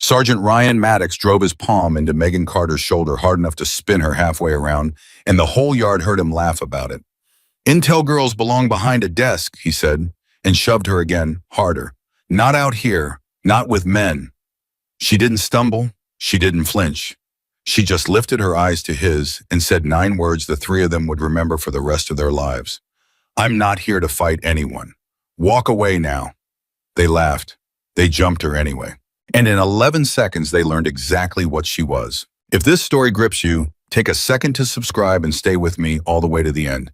Sergeant Ryan Maddox drove his palm into Megan Carter's shoulder hard enough to spin her halfway around, and the whole yard heard him laugh about it. "Intel girls belong behind a desk," he said, and shoved her again, harder. "Not out here, not with men." She didn't stumble, she didn't flinch. She just lifted her eyes to his and said 9 words the three of them would remember for the rest of their lives. "I'm not here to fight anyone. Walk away now." They laughed. They jumped her anyway. And in 11 seconds, they learned exactly what she was. If this story grips you, take a second to subscribe and stay with me all the way to the end.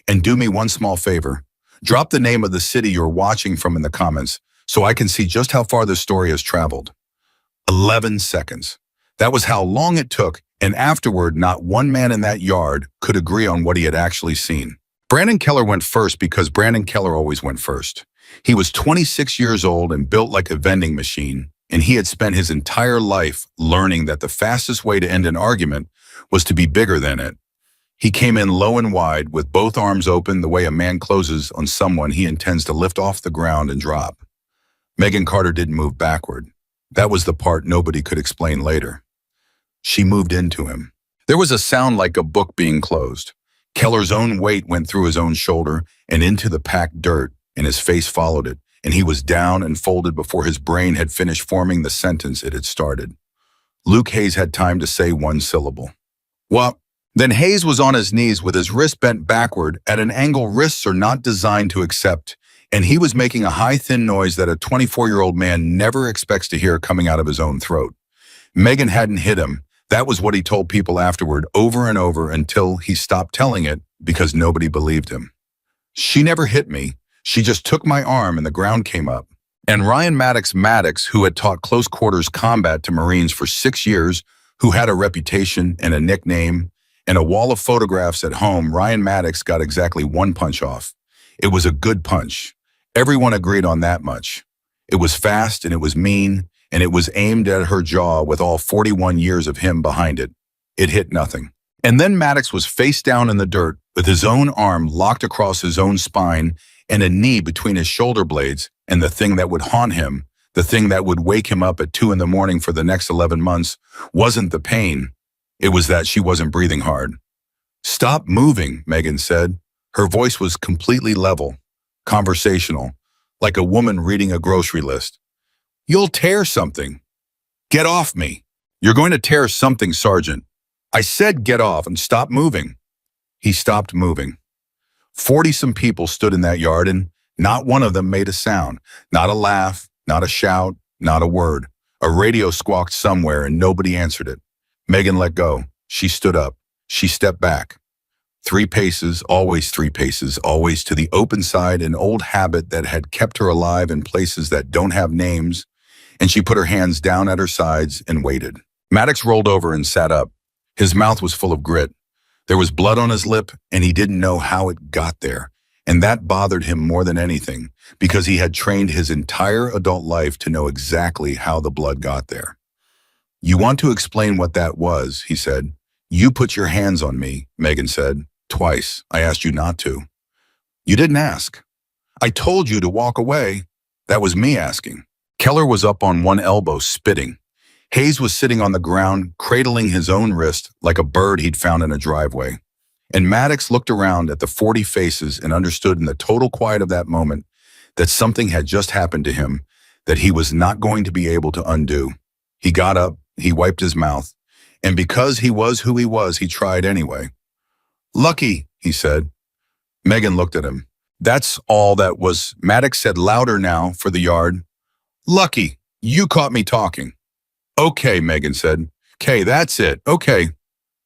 And do me one small favor. Drop the name of the city you're watching from in the comments so I can see just how far this story has traveled. 11 seconds. That was how long it took, and afterward, not one man in that yard could agree on what he had actually seen. Brandon Keller went first because Brandon Keller always went first. He was 26 years old and built like a vending machine, and he had spent his entire life learning that the fastest way to end an argument was to be bigger than it. He came in low and wide, with both arms open the way a man closes on someone he intends to lift off the ground and drop. Megan Carter didn't move backward. That was the part nobody could explain later. She moved into him. There was a sound like a book being closed. Keller's own weight went through his own shoulder and into the packed dirt, and his face followed it, and he was down and folded before his brain had finished forming the sentence it had started. Luke Hayes had time to say one syllable. "What?" Then Hayes was on his knees with his wrist bent backward at an angle wrists are not designed to accept, and he was making a high, thin noise that a 24-year-old man never expects to hear coming out of his own throat. Megan hadn't hit him. That was what he told people afterward over and over until he stopped telling it because nobody believed him. "She never hit me. She just took my arm and the ground came up." And Ryan Maddox, who had taught close quarters combat to Marines for 6 years, who had a reputation and a nickname and a wall of photographs at home, Ryan Maddox got exactly one punch off. It was a good punch. Everyone agreed on that much. It was fast and it was mean, and it was aimed at her jaw with all 41 years of him behind it. It hit nothing. And then Maddox was face down in the dirt with his own arm locked across his own spine and a knee between his shoulder blades, and the thing that would haunt him, the thing that would wake him up at 2 in the morning for the next 11 months, wasn't the pain. It was that she wasn't breathing hard. "Stop moving," Megan said. Her voice was completely level, conversational, like a woman reading a grocery list. "You'll tear something. Get off me." "You're going to tear something, Sergeant." "I said get off and stop moving." He stopped moving. 40-some people stood in that yard, and not one of them made a sound. Not a laugh, not a shout, not a word. A radio squawked somewhere, and nobody answered it. Megan let go. She stood up. She stepped back. 3 paces, always 3 paces, always to the open side, an old habit that had kept her alive in places that don't have names, and she put her hands down at her sides and waited. Maddox rolled over and sat up. His mouth was full of grit. There was blood on his lip, and he didn't know how it got there, and that bothered him more than anything, because he had trained his entire adult life to know exactly how the blood got there. "You want to explain what that was," he said. "You put your hands on me," Megan said. "Twice. I asked you not to." "You didn't ask." "I told you to walk away." "That was me asking." Keller was up on one elbow, spitting. Hayes was sitting on the ground, cradling his own wrist like a bird he'd found in a driveway. And Maddox looked around at the 40 faces and understood in the total quiet of that moment that something had just happened to him that he was not going to be able to undo. He got up, he wiped his mouth, and because he was who he was, he tried anyway. "Lucky," he said. Megan looked at him. "That's all that was," Maddox said louder now for the yard. "Lucky, you caught me talking." "Okay," Megan said. "Okay, that's it. Okay."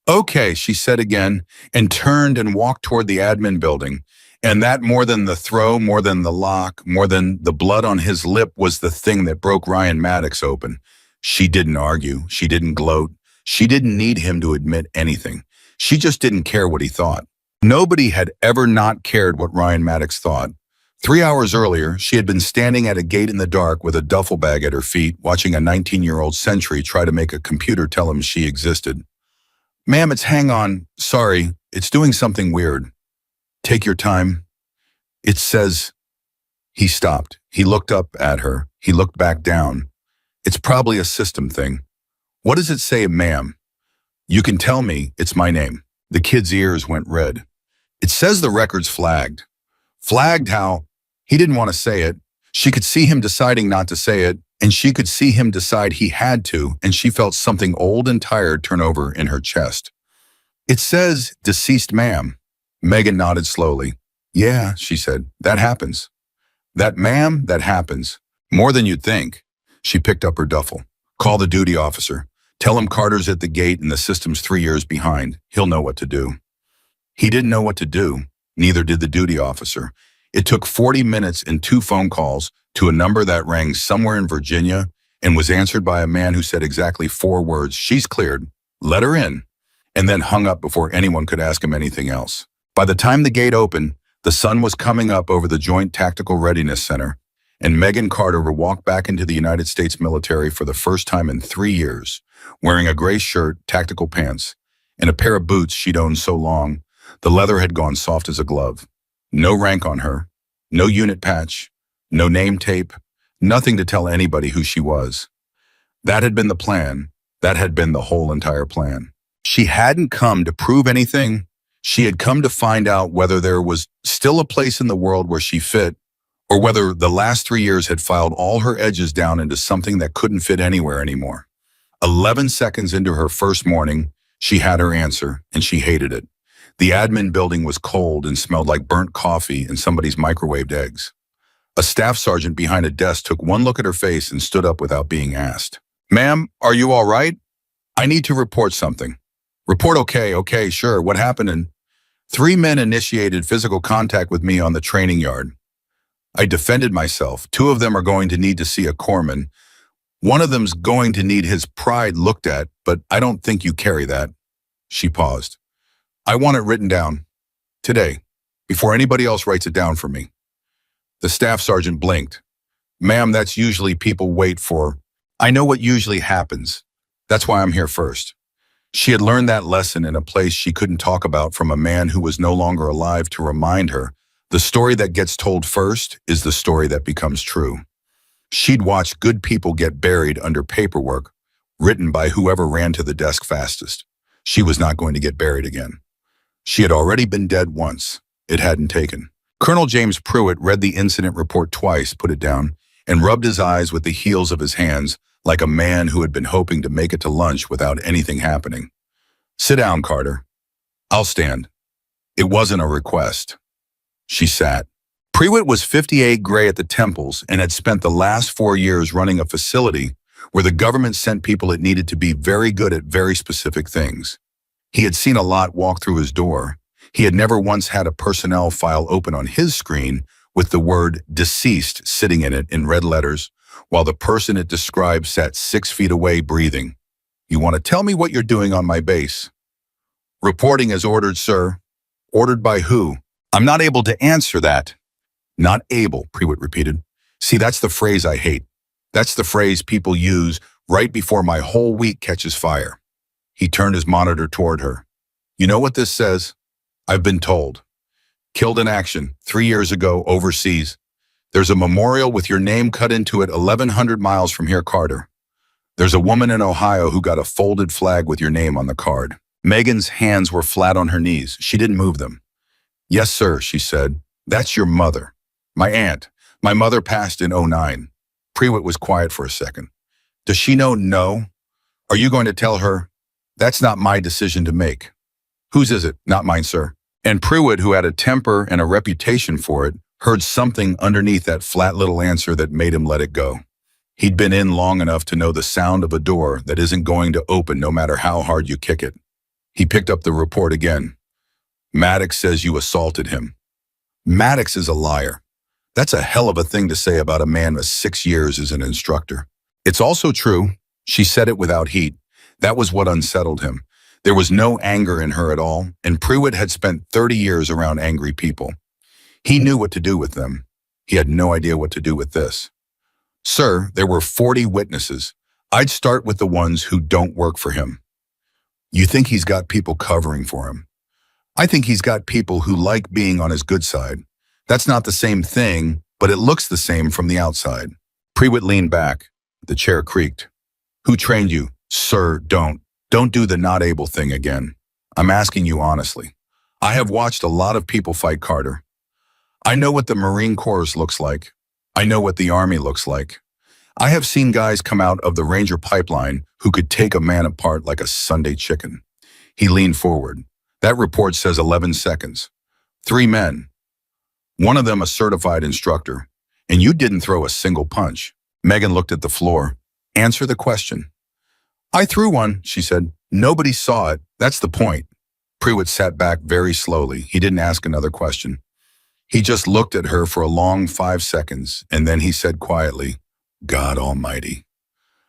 "Okay," she said again, and turned and walked toward the admin building. And that, more than the throw, more than the lock, more than the blood on his lip, was the thing that broke Ryan Maddox open. She didn't argue. She didn't gloat. She didn't need him to admit anything. She just didn't care what he thought. Nobody had ever not cared what Ryan Maddox thought. 3 hours earlier, she had been standing at a gate in the dark with a duffel bag at her feet, watching a 19-year-old sentry try to make a computer tell him she existed. "Ma'am, it's hang on. Sorry, it's doing something weird." "Take your time." "It says..." He stopped. He looked up at her. He looked back down. It's probably a system thing. What does it say, ma'am? You can tell me, it's my name. The kid's ears went red. It says the record's flagged. Flagged how? He didn't want to say it. She could see him deciding not to say it, and she could see him decide he had to, and she felt something old and tired turn over in her chest. It says, deceased ma'am. Megan nodded slowly. Yeah, she said, that happens. That ma'am, that happens. More than you'd think. She picked up her duffel. Call the duty officer. Tell him Carter's at the gate and the system's 3 years behind. He'll know what to do. He didn't know what to do. Neither did the duty officer. It took 40 minutes and 2 phone calls to a number that rang somewhere in Virginia and was answered by a man who said exactly 4 words, she's cleared, let her in, and then hung up before anyone could ask him anything else. By the time the gate opened, the sun was coming up over the Joint Tactical Readiness Center, and Megan Carter walked back into the United States military for the first time in 3 years, wearing a gray shirt, tactical pants, and a pair of boots she'd owned so long, the leather had gone soft as a glove. No rank on her, no unit patch, no name tape, nothing to tell anybody who she was. That had been the plan. That had been the whole entire plan. She hadn't come to prove anything. She had come to find out whether there was still a place in the world where she fit, or whether the last 3 years had filed all her edges down into something that couldn't fit anywhere anymore. 11 seconds into her first morning, she had her answer, and she hated it. The admin building was cold and smelled like burnt coffee and somebody's microwaved eggs. A staff sergeant behind a desk took one look at her face and stood up without being asked. Ma'am, are you all right? I need to report something. Report okay, sure, what happened? And 3 men initiated physical contact with me on the training yard. I defended myself. 2 of them are going to need to see a corpsman. One of them's going to need his pride looked at, but I don't think you carry that. She paused. I want it written down. Today, before anybody else writes it down for me. The staff sergeant blinked. Ma'am, that's usually people wait for. I know what usually happens. That's why I'm here first. She had learned that lesson in a place she couldn't talk about from a man who was no longer alive to remind her the story that gets told first is the story that becomes true. She'd watched good people get buried under paperwork written by whoever ran to the desk fastest. She was not going to get buried again. She had already been dead once. It hadn't taken. Colonel James Pruitt read the incident report twice, put it down, and rubbed his eyes with the heels of his hands like a man who had been hoping to make it to lunch without anything happening. Sit down, Carter. I'll stand. It wasn't a request. She sat. Pruitt was 58 gray at the temples and had spent the last 4 years running a facility where the government sent people it needed to be very good at very specific things. He had seen a lot walk through his door. He had never once had a personnel file open on his screen with the word deceased sitting in it in red letters, while the person it described sat 6 feet away breathing. You want to tell me what you're doing on my base? Reporting as ordered, sir. Ordered by who? I'm not able to answer that. Not able, Pruitt repeated. See, that's the phrase I hate. That's the phrase people use right before my whole week catches fire. He turned his monitor toward her. You know what this says? I've been told. Killed in action 3 years ago overseas. There's a memorial with your name cut into it 1,100 miles from here, Carter. There's a woman in Ohio who got a folded flag with your name on the card. Megan's hands were flat on her knees. She didn't move them. Yes, sir, she said. That's your mother. My aunt. My mother passed in '09. Pruitt was quiet for a second. Does she know no? Are you going to tell her? That's not my decision to make. Whose is it? Not mine, sir. And Pruitt, who had a temper and a reputation for it, heard something underneath that flat little answer that made him let it go. He'd been in long enough to know the sound of a door that isn't going to open no matter how hard you kick it. He picked up the report again. Maddox says you assaulted him. Maddox is a liar. That's a hell of a thing to say about a man with 6 years as an instructor. It's also true. She said it without heat. That was what unsettled him. There was no anger in her at all, and Pruitt had spent 30 years around angry people. He knew what to do with them. He had no idea what to do with this. Sir, there were 40 witnesses. I'd start with the ones who don't work for him. You think he's got people covering for him. I think he's got people who like being on his good side. That's not the same thing, but it looks the same from the outside. Pruitt leaned back. The chair creaked. Who trained you? Sir, don't. Don't do the not able thing again. I'm asking you honestly. I have watched a lot of people fight Carter. I know what the Marine Corps looks like. I know what the Army looks like. I have seen guys come out of the Ranger pipeline who could take a man apart like a Sunday chicken. He leaned forward. That report says 11 seconds. 3 men. One of them a certified instructor. And you didn't throw a single punch. Megan looked at the floor. Answer the question. I threw one, she said. Nobody saw it. That's the point. Prewitt sat back very slowly. He didn't ask another question. He just looked at her for a long 5 seconds, and then he said quietly, God Almighty.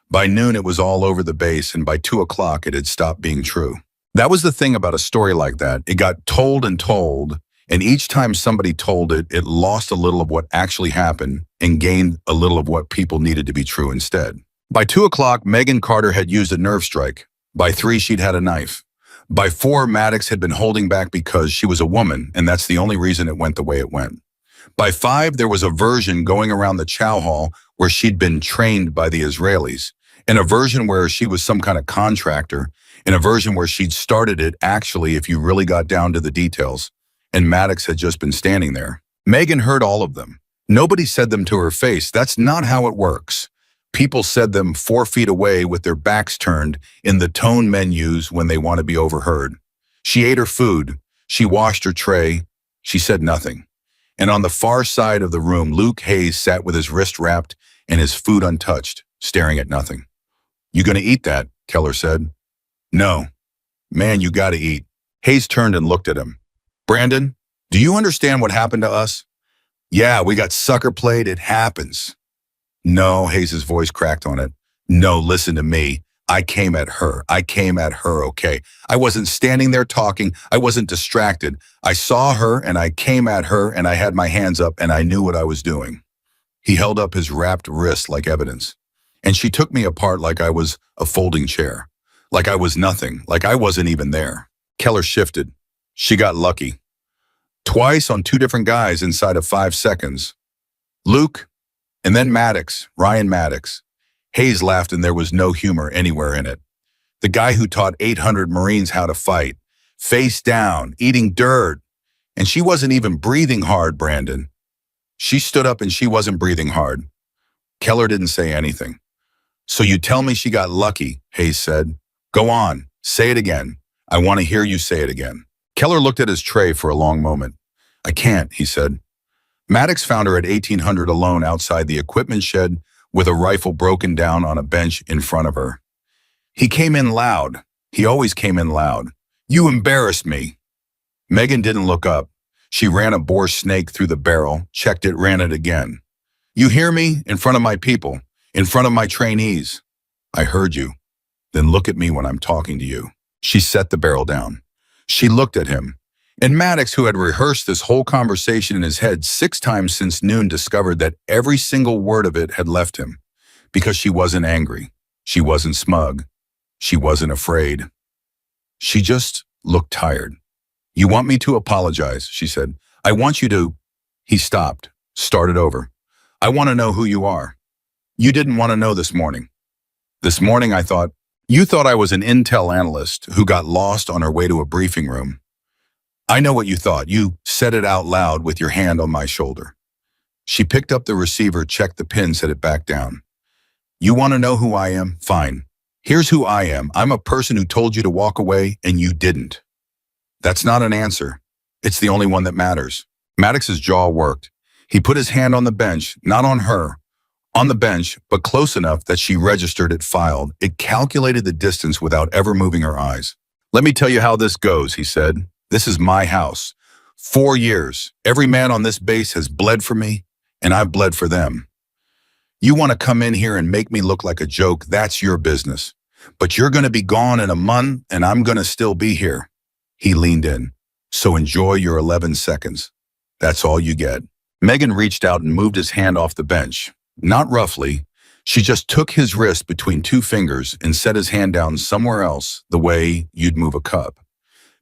By noon, it was all over the base, and by 2 o'clock, it had stopped being true. That was the thing about a story like that. It got told and told, and each time somebody told it, it lost a little of what actually happened and gained a little of what people needed to be true instead. By 2 o'clock, Megan Carter had used a nerve strike. By 3, she'd had a knife. By 4, Maddox had been holding back because she was a woman, and that's the only reason it went the way it went. By 5, there was a version going around the chow hall where she'd been trained by the Israelis, and a version where she was some kind of contractor, and a version where she'd started it actually if you really got down to the details, and Maddox had just been standing there. Megan heard all of them. Nobody said them to her face. That's not how it works. People said them 4 feet away with their backs turned in the tone men use when they want to be overheard. She ate her food. She washed her tray. She said nothing. And on the far side of the room, Luke Hayes sat with his wrist wrapped and his food untouched, staring at nothing. You gonna eat that? Keller said. No. Man, you gotta eat. Hayes turned and looked at him. Brandon, do you understand what happened to us? Yeah, we got sucker played. It happens. No, Hayes' voice cracked on it. No, listen to me. I came at her. I came at her, okay? I wasn't standing there talking. I wasn't distracted. I saw her and I came at her and I had my hands up and I knew what I was doing. He held up his wrapped wrist like evidence. And she took me apart like I was a folding chair. Like I was nothing. Like I wasn't even there. Keller shifted. She got lucky. Twice on 2 different guys inside of 5 seconds. Luke, and then Maddox, Ryan Maddox. Hayes laughed and there was no humor anywhere in it. The guy who taught 800 Marines how to fight, face down, eating dirt. And she wasn't even breathing hard, Brandon. She stood up and she wasn't breathing hard. Keller didn't say anything. So you tell me she got lucky, Hayes said. Go on, say it again. I want to hear you say it again. Keller looked at his tray for a long moment. I can't, he said. Maddox found her at 1800 alone outside the equipment shed with a rifle broken down on a bench in front of her. He came in loud. He always came in loud. You embarrassed me. Megan didn't look up. She ran a boar snake through the barrel, checked it, ran it again. You hear me? In front of my people. In front of my trainees. I heard you. Then look at me when I'm talking to you. She set the barrel down. She looked at him. And Maddox, who had rehearsed this whole conversation in his head 6 times since noon, discovered that every single word of it had left him. Because she wasn't angry. She wasn't smug. She wasn't afraid. She just looked tired. You want me to apologize, she said. I want you to... He stopped, started over. I want to know who you are. You didn't want to know this morning. This morning I thought, you thought I was an intel analyst who got lost on her way to a briefing room. I know what you thought. You said it out loud with your hand on my shoulder. She picked up the receiver, checked the pin, set it back down. You want to know who I am? Fine. Here's who I am. I'm a person who told you to walk away and you didn't. That's not an answer. It's the only one that matters. Maddox's jaw worked. He put his hand on the bench, not on her, on the bench, but close enough that she registered it filed. It calculated the distance without ever moving her eyes. Let me tell you how this goes, he said. This is my house. 4 years. Every man on this base has bled for me, and I've bled for them. You want to come in here and make me look like a joke, that's your business. But you're going to be gone in a month, and I'm going to still be here. He leaned in. So enjoy your 11 seconds. That's all you get. Megan reached out and moved his hand off the bench. Not roughly. She just took his wrist between 2 fingers and set his hand down somewhere else, the way you'd move a cup.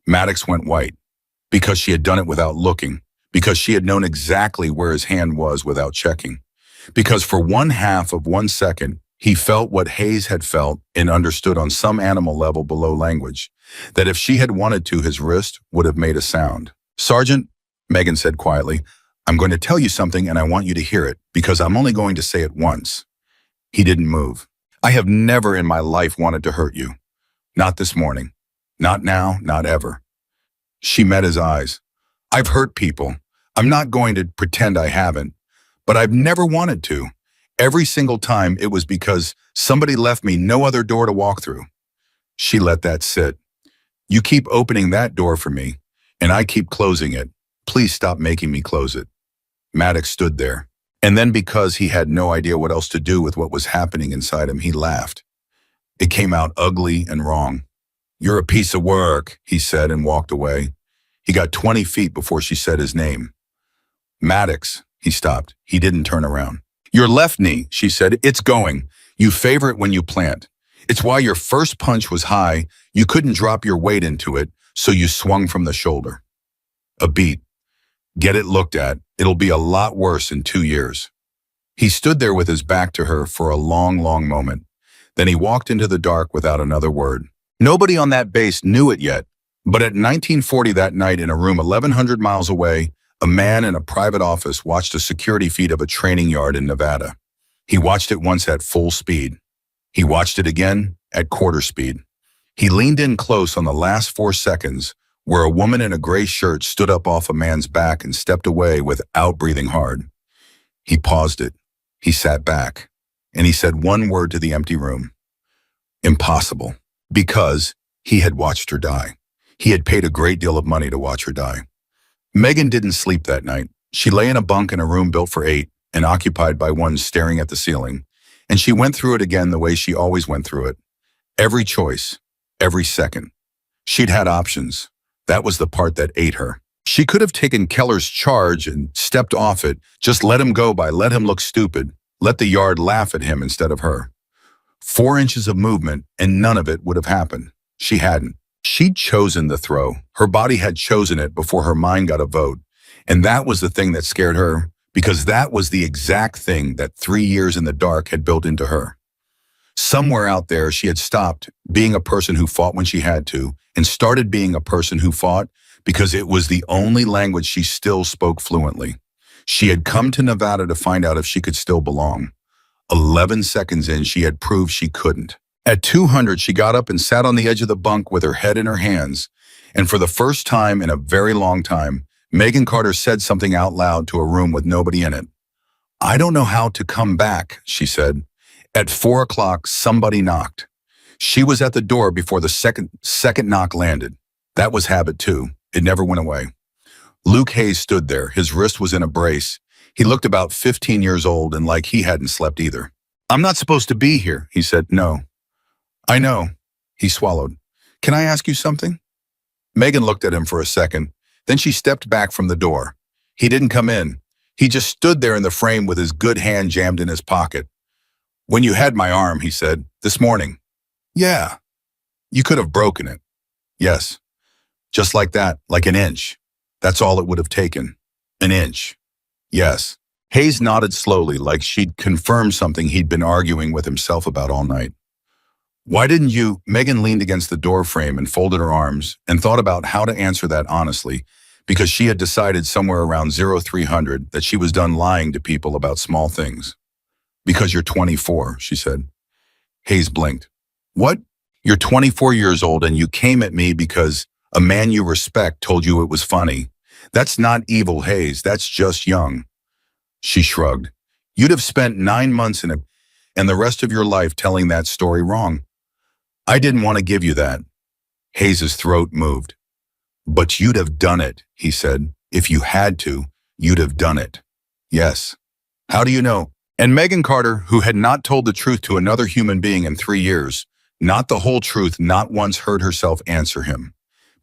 Maddox went white, because she had done it without looking, because she had known exactly where his hand was without checking, because for 1/2 of 1 second, He felt what Hayes had felt and understood on some animal level below language, that if she had wanted to, his wrist would have made a sound. "Sergeant," Megan said quietly, "I'm going to tell you something and I want you to hear it, because I'm only going to say it once." He didn't move. "I have never in my life wanted to hurt you. Not this morning. Not now, not ever." She met his eyes. "I've hurt people. I'm not going to pretend I haven't, but I've never wanted to. Every single time it was because somebody left me no other door to walk through." She let that sit. "You keep opening that door for me, and I keep closing it. Please stop making me close it." Maddox stood there. And then, because he had no idea what else to do with what was happening inside him, he laughed. It came out ugly and wrong. "You're a piece of work," he said, and walked away. He got 20 feet before she said his name. "Maddox," he stopped. He didn't turn around. "Your left knee," she said. "It's going. You favor it when you plant. It's why your first punch was high. You couldn't drop your weight into it, so you swung from the shoulder. A beat. Get it looked at. It'll be a lot worse in 2 years." He stood there with his back to her for a long, long moment. Then he walked into the dark without another word. Nobody on that base knew it yet, but at 1940 that night, in a room 1,100 miles away, a man in a private office watched a security feed of a training yard in Nevada. He watched it once at full speed. He watched it again at quarter speed. He leaned in close on the last 4 seconds, where a woman in a gray shirt stood up off a man's back and stepped away without breathing hard. He paused it. He sat back, and he said one word to the empty room. "Impossible." Because he had watched her die. He had paid a great deal of money to watch her die. Megan didn't sleep that night. She lay in a bunk in a room built for 8 and occupied by one staring at the ceiling, and she went through it again the way she always went through it. Every choice, every second. She'd had options. That was the part that ate her. She could have taken Keller's charge and stepped off it, just let him go by, let him look stupid, let the yard laugh at him instead of her. 4 inches of movement, and none of it would have happened. She hadn't. She'd chosen the throw. Her body had chosen it before her mind got a vote. And that was the thing that scared her, because that was the exact thing that 3 years in the dark had built into her. Somewhere out there, she had stopped being a person who fought when she had to and started being a person who fought because it was the only language she still spoke fluently. She had come to Nevada to find out if she could still belong. 11 seconds in, she had proved she couldn't. At 200, she got up and sat on the edge of the bunk with her head in her hands. And for the first time in a very long time, Megan Carter said something out loud to a room with nobody in it. "I don't know how to come back," she said. At 4 o'clock, somebody knocked. She was at the door before the second knock landed. That was habit too. It never went away. Luke Hayes stood there. His wrist was in a brace. He looked about 15 years old and like he hadn't slept either. "I'm not supposed to be here," he said. "No." "I know." He swallowed. "Can I ask you something?" Megan looked at him for a second. Then she stepped back from the door. He didn't come in. He just stood there in the frame with his good hand jammed in his pocket. "When you had my arm," he said, "this morning." "Yeah." "You could have broken it." "Yes." "Just like that, like an inch. That's all it would have taken. An inch." "Yes." Hayes nodded slowly, like she'd confirmed something he'd been arguing with himself about all night. "Why didn't you?" Megan leaned against the door frame and folded her arms and thought about how to answer that honestly, because she had decided somewhere around 0300 that she was done lying to people about small things. "Because you're 24, she said. Hayes blinked. "What? You're 24 years old and you came at me because a man you respect told you it was funny. That's not evil, Hayes. That's just young." She shrugged. "You'd have spent 9 months in it and the rest of your life telling that story wrong. I didn't want to give you that." Hayes's throat moved. "But you'd have done it," he said. "If you had to, you'd have done it." "Yes." "How do you know?" And Megan Carter, who had not told the truth to another human being in 3 years, not the whole truth, not once heard herself answer him.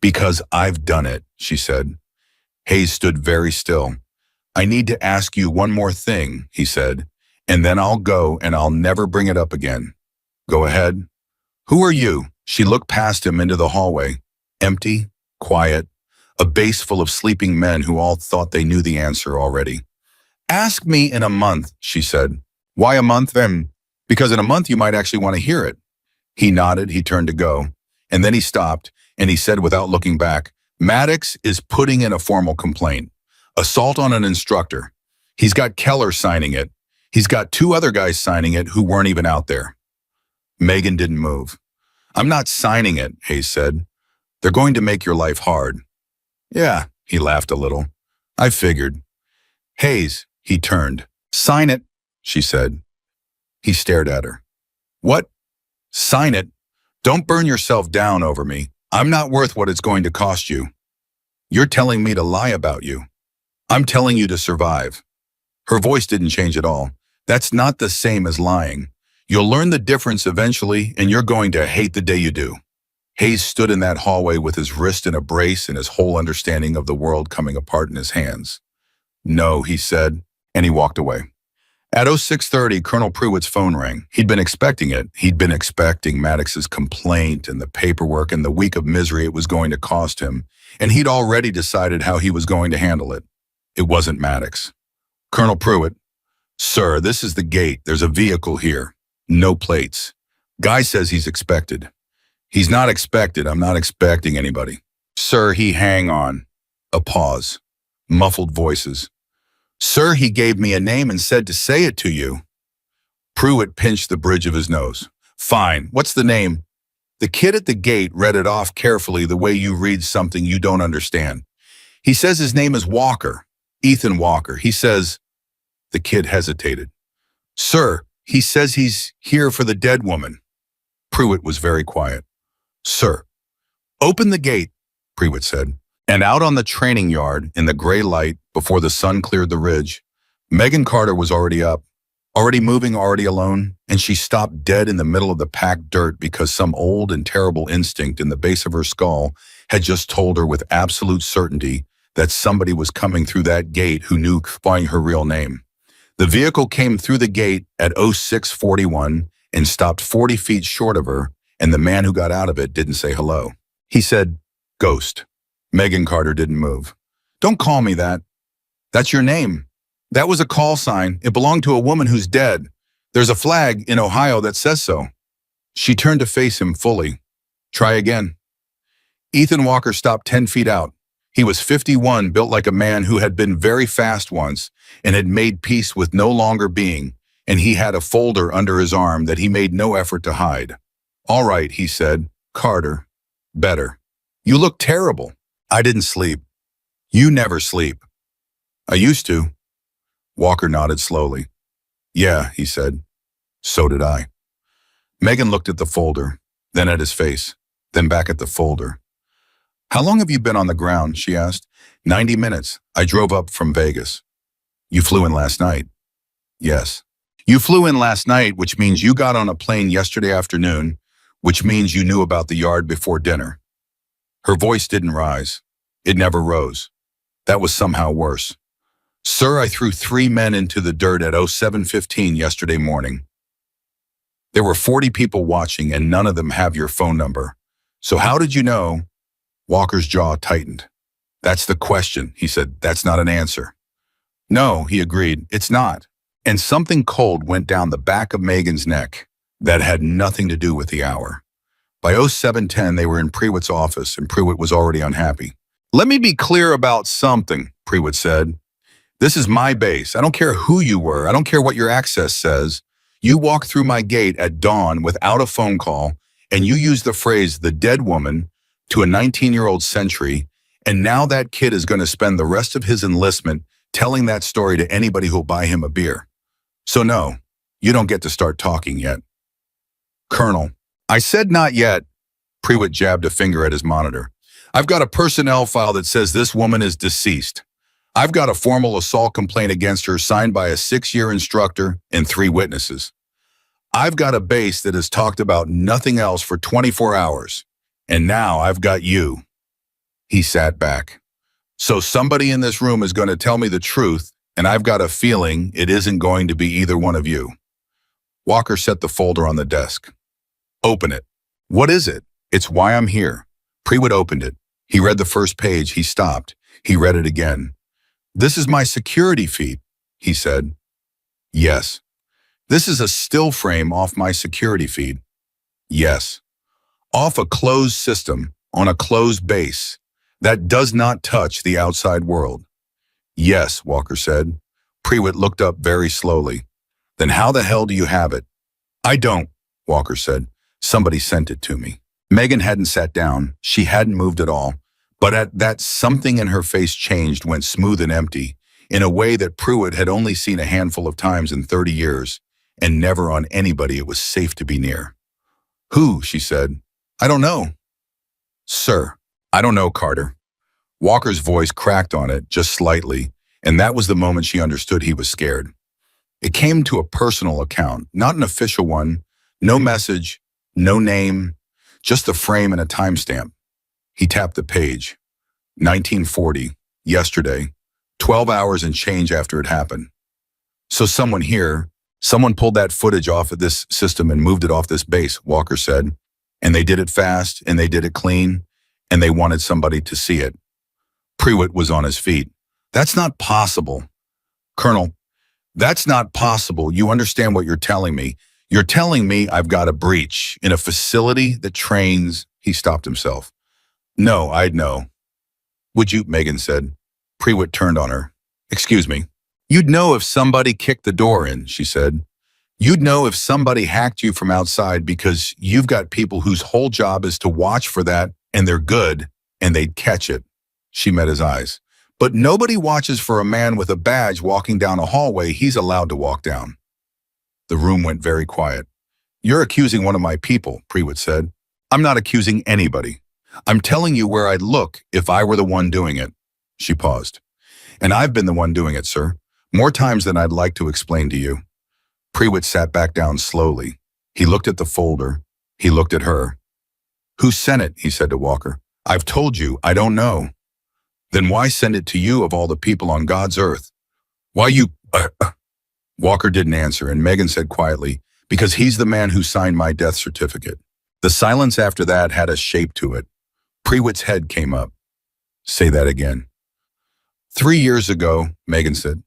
"Because I've done it," she said. Hayes stood very still. "I need to ask you one more thing," he said, "and then I'll go and I'll never bring it up again." "Go ahead." "Who are you?" She looked past him into the hallway. Empty, quiet, a base full of sleeping men who all thought they knew the answer already. "Ask me in a month," she said. "Why a month then?" Because in a month you might actually want to hear it. He nodded, he turned to go, and then he stopped, and he said without looking back, Maddox is putting in a formal complaint. Assault on an instructor. He's got Keller signing it. He's got two other guys signing it who weren't even out there. Megan didn't move. I'm not signing it, Hayes said. They're going to make your life hard. Yeah, he laughed a little. I figured. Hayes, he turned. Sign it, she said. He stared at her. What? Sign it? Don't burn yourself down over me. I'm not worth what it's going to cost you. You're telling me to lie about you. I'm telling you to survive. Her voice didn't change at all. That's not the same as lying. You'll learn the difference eventually, and you're going to hate the day you do. Hayes stood in that hallway with his wrist in a brace and his whole understanding of the world coming apart in his hands. No, he said, and he walked away. At 06:30, Colonel Pruitt's phone rang. He'd been expecting it. He'd been expecting Maddox's complaint and the paperwork and the week of misery it was going to cost him, and he'd already decided how he was going to handle it. It wasn't Maddox. Colonel Pruitt, sir, this is the gate. There's a vehicle here. No plates. Guy says he's expected. He's not expected. I'm not expecting anybody. Sir, hang on. A pause. Muffled voices. Sir, he gave me a name and said to say it to you. Pruitt pinched the bridge of his nose. Fine. What's the name? The kid at the gate read it off carefully the way you read something you don't understand. He says his name is Walker. Ethan Walker. He says... The kid hesitated. Sir, he says he's here for the dead woman. Pruitt was very quiet. Sir. Open the gate, Pruitt said. And out on the training yard, in the gray light, before the sun cleared the ridge, Megan Carter was already up, already moving, already alone, and she stopped dead in the middle of the packed dirt because some old and terrible instinct in the base of her skull had just told her with absolute certainty that somebody was coming through that gate who knew by her real name. The vehicle came through the gate at 06:41 and stopped 40 feet short of her, and the man who got out of it didn't say hello. He said, Ghost. Megan Carter didn't move. Don't call me that. That's your name. That was a call sign. It belonged to a woman who's dead. There's a flag in Ohio that says so. She turned to face him fully. Try again. Ethan Walker stopped 10 feet out. He was 51, built like a man who had been very fast once and had made peace with no longer being, and he had a folder under his arm that he made no effort to hide. All right, he said. Carter. Better. You look terrible. I didn't sleep. You never sleep. I used to. Walker nodded slowly. Yeah, he said. So did I. Megan looked at the folder, then at his face, then back at the folder. How long have you been on the ground? She asked. 90 minutes. I drove up from Vegas. You flew in last night? Yes. You flew in last night, which means you got on a plane yesterday afternoon, which means you knew about the yard before dinner. Her voice didn't rise. It never rose. That was somehow worse. Sir, I threw 3 men into the dirt at 07:15 yesterday morning. There were 40 people watching and none of them have your phone number. So how did you know? Walker's jaw tightened. That's the question, he said. That's not an answer. No, he agreed. It's not. And something cold went down the back of Megan's neck that had nothing to do with the hour. By 07:10, they were in Pruitt's office, and Pruitt was already unhappy. Let me be clear about something, Pruitt said. This is my base. I don't care who you were. I don't care what your access says. You walked through my gate at dawn without a phone call, and you used the phrase, the dead woman, to a 19-year-old Century, and now that kid is going to spend the rest of his enlistment telling that story to anybody who'll buy him a beer. So no, you don't get to start talking yet. Colonel, I said not yet. Pruitt jabbed a finger at his monitor. I've got a personnel file that says this woman is deceased. I've got a formal assault complaint against her signed by a 6-year instructor and 3 witnesses. I've got a base that has talked about nothing else for 24 hours. And now I've got you. He sat back. So somebody in this room is going to tell me the truth, and I've got a feeling it isn't going to be either one of you. Walker set the folder on the desk. Open it. What is it? It's why I'm here. Pruitt opened it. He read the first page. He stopped. He read it again. This is my security feed, he said. Yes. This is a still frame off my security feed. Yes. Off a closed system, on a closed base, that does not touch the outside world. Yes, Walker said. Prewitt looked up very slowly. Then how the hell do you have it? I don't, Walker said. Somebody sent it to me. Megan hadn't sat down. She hadn't moved at all. But at that, something in her face changed, went smooth and empty, in a way that Pruitt had only seen a handful of times in 30 years, and never on anybody it was safe to be near. Who? She said. I don't know. Sir, I don't know, Carter. Walker's voice cracked on it, just slightly, and that was the moment she understood he was scared. It came to a personal account, not an official one, no message, no name, just a frame and a timestamp. He tapped the page. 1940, yesterday, 12 hours and change after it happened. So someone pulled that footage off of this system and moved it off this base, Walker said. And they did it fast, and they did it clean, and they wanted somebody to see it. Prewitt was on his feet. That's not possible. Colonel, that's not possible. You understand what you're telling me. You're telling me I've got a breach in a facility that trains. He stopped himself. No, I'd know. Would you? Megan said. Prewitt turned on her. Excuse me. You'd know if somebody kicked the door in, she said. You'd know if somebody hacked you from outside because you've got people whose whole job is to watch for that, and they're good, and they'd catch it. She met his eyes. But nobody watches for a man with a badge walking down a hallway he's allowed to walk down. The room went very quiet. You're accusing one of my people, Prewitt said. I'm not accusing anybody. I'm telling you where I'd look if I were the one doing it. She paused. And I've been the one doing it, sir. More times than I'd like to explain to you. Prewitt sat back down slowly. He looked at the folder. He looked at her. Who sent it? He said to Walker. I've told you, I don't know. Then why send it to you of all the people on God's earth? Why you... Walker didn't answer, and Megan said quietly, because he's the man who signed my death certificate. The silence after that had a shape to it. Prewitt's head came up. Say that again. 3 years ago, Megan said,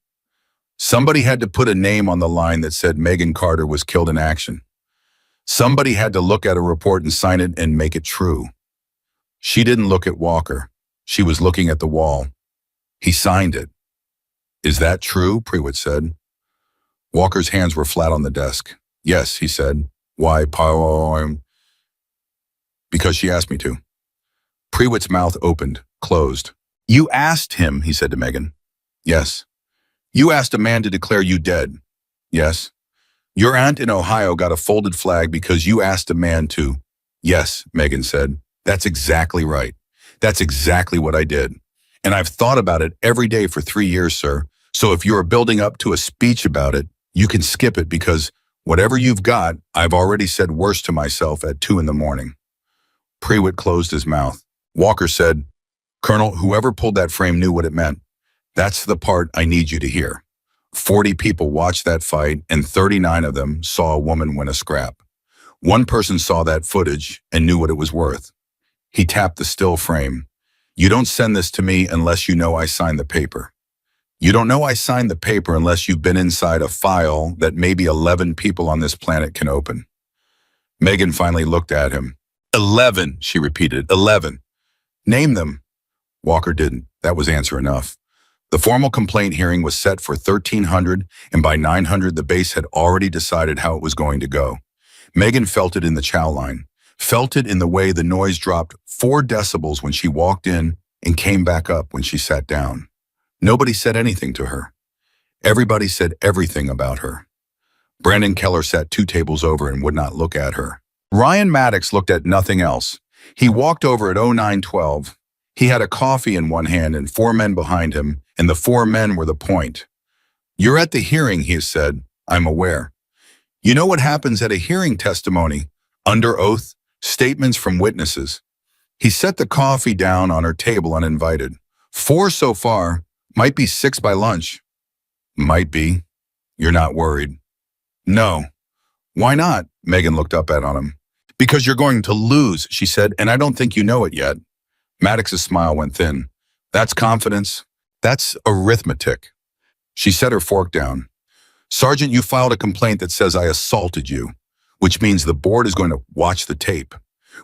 somebody had to put a name on the line that said Megan Carter was killed in action. Somebody had to look at a report and sign it and make it true. She didn't look at Walker. She was looking at the wall. He signed it. Is that true? Prewitt said. Walker's hands were flat on the desk. Yes, he said. Why, because she asked me to. Prewitt's mouth opened, closed. You asked him, he said to Megan. Yes. You asked a man to declare you dead. Yes. Your aunt in Ohio got a folded flag because you asked a man to. Yes, Megan said. That's exactly right. That's exactly what I did. And I've thought about it every day for 3 years, sir. So if you're building up to a speech about it, you can skip it because whatever you've got, I've already said worse to myself at 2 a.m. Prewitt closed his mouth. Walker said, Colonel, whoever pulled that frame knew what it meant. That's the part I need you to hear. 40 people watched that fight, and 39 of them saw a woman win a scrap. One person saw that footage and knew what it was worth. He tapped the still frame. You don't send this to me unless you know I signed the paper. You don't know I signed the paper unless you've been inside a file that maybe 11 people on this planet can open. Megan finally looked at him. 11, she repeated, 11. Name them. Walker didn't. That was answer enough. The formal complaint hearing was set for 1300, and by 900 the base had already decided how it was going to go. Megan felt it in the chow line, felt it in the way the noise dropped 4 decibels when she walked in and came back up when she sat down. Nobody said anything to her. Everybody said everything about her. Brandon Keller sat 2 tables over and would not look at her. Ryan Maddox looked at nothing else. He walked over at 0912. He had a coffee in one hand and 4 men behind him, and the 4 men were the point. You're at the hearing, he said. I'm aware. You know what happens at a hearing testimony? Under oath, statements from witnesses. He set the coffee down on her table uninvited. 4 so far, might be 6 by lunch. Might be. You're not worried. No. Why not? Megan looked up at him. Because you're going to lose, she said, and I don't think you know it yet. Maddox's smile went thin. That's confidence. That's arithmetic. She set her fork down. Sergeant, you filed a complaint that says I assaulted you, which means the board is going to watch the tape,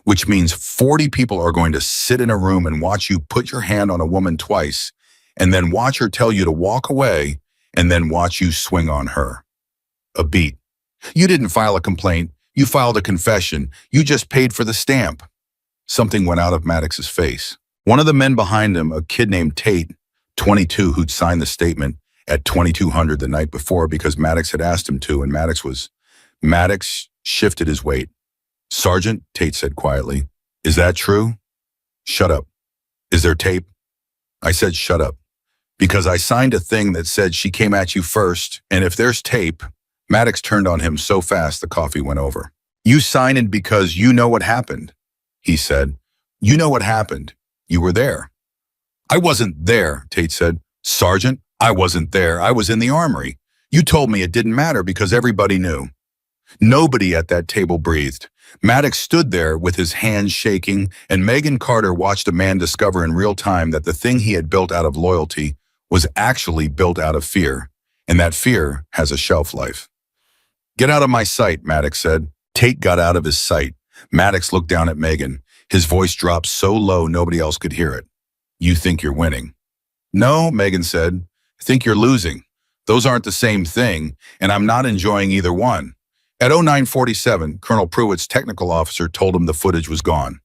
which means 40 people are going to sit in a room and watch you put your hand on a woman twice, and then watch her tell you to walk away, and then watch you swing on her. A beat. You didn't file a complaint. You filed a confession. You just paid for the stamp. Something went out of Maddox's face. One of the men behind him, a kid named Tate, 22, who'd signed the statement at 2200 the night before because Maddox had asked him to, and Maddox shifted his weight. Sergeant, Tate said quietly, is that true? Shut up. Is there tape? I said shut up. Because I signed a thing that said she came at you first, and if there's tape, Maddox turned on him so fast the coffee went over. You signed it because you know what happened, he said. You know what happened. You were there. I wasn't there, Tate said. Sergeant, I wasn't there. I was in the armory. You told me it didn't matter because everybody knew. Nobody at that table breathed. Maddox stood there with his hands shaking, and Megan Carter watched a man discover in real time that the thing he had built out of loyalty was actually built out of fear, and that fear has a shelf life. Get out of my sight, Maddox said. Tate got out of his sight. Maddox looked down at Megan. His voice dropped so low nobody else could hear it. You think you're winning. No, Megan said. I think you're losing. Those aren't the same thing, and I'm not enjoying either one. At 0947, Colonel Pruitt's technical officer told him the footage was gone.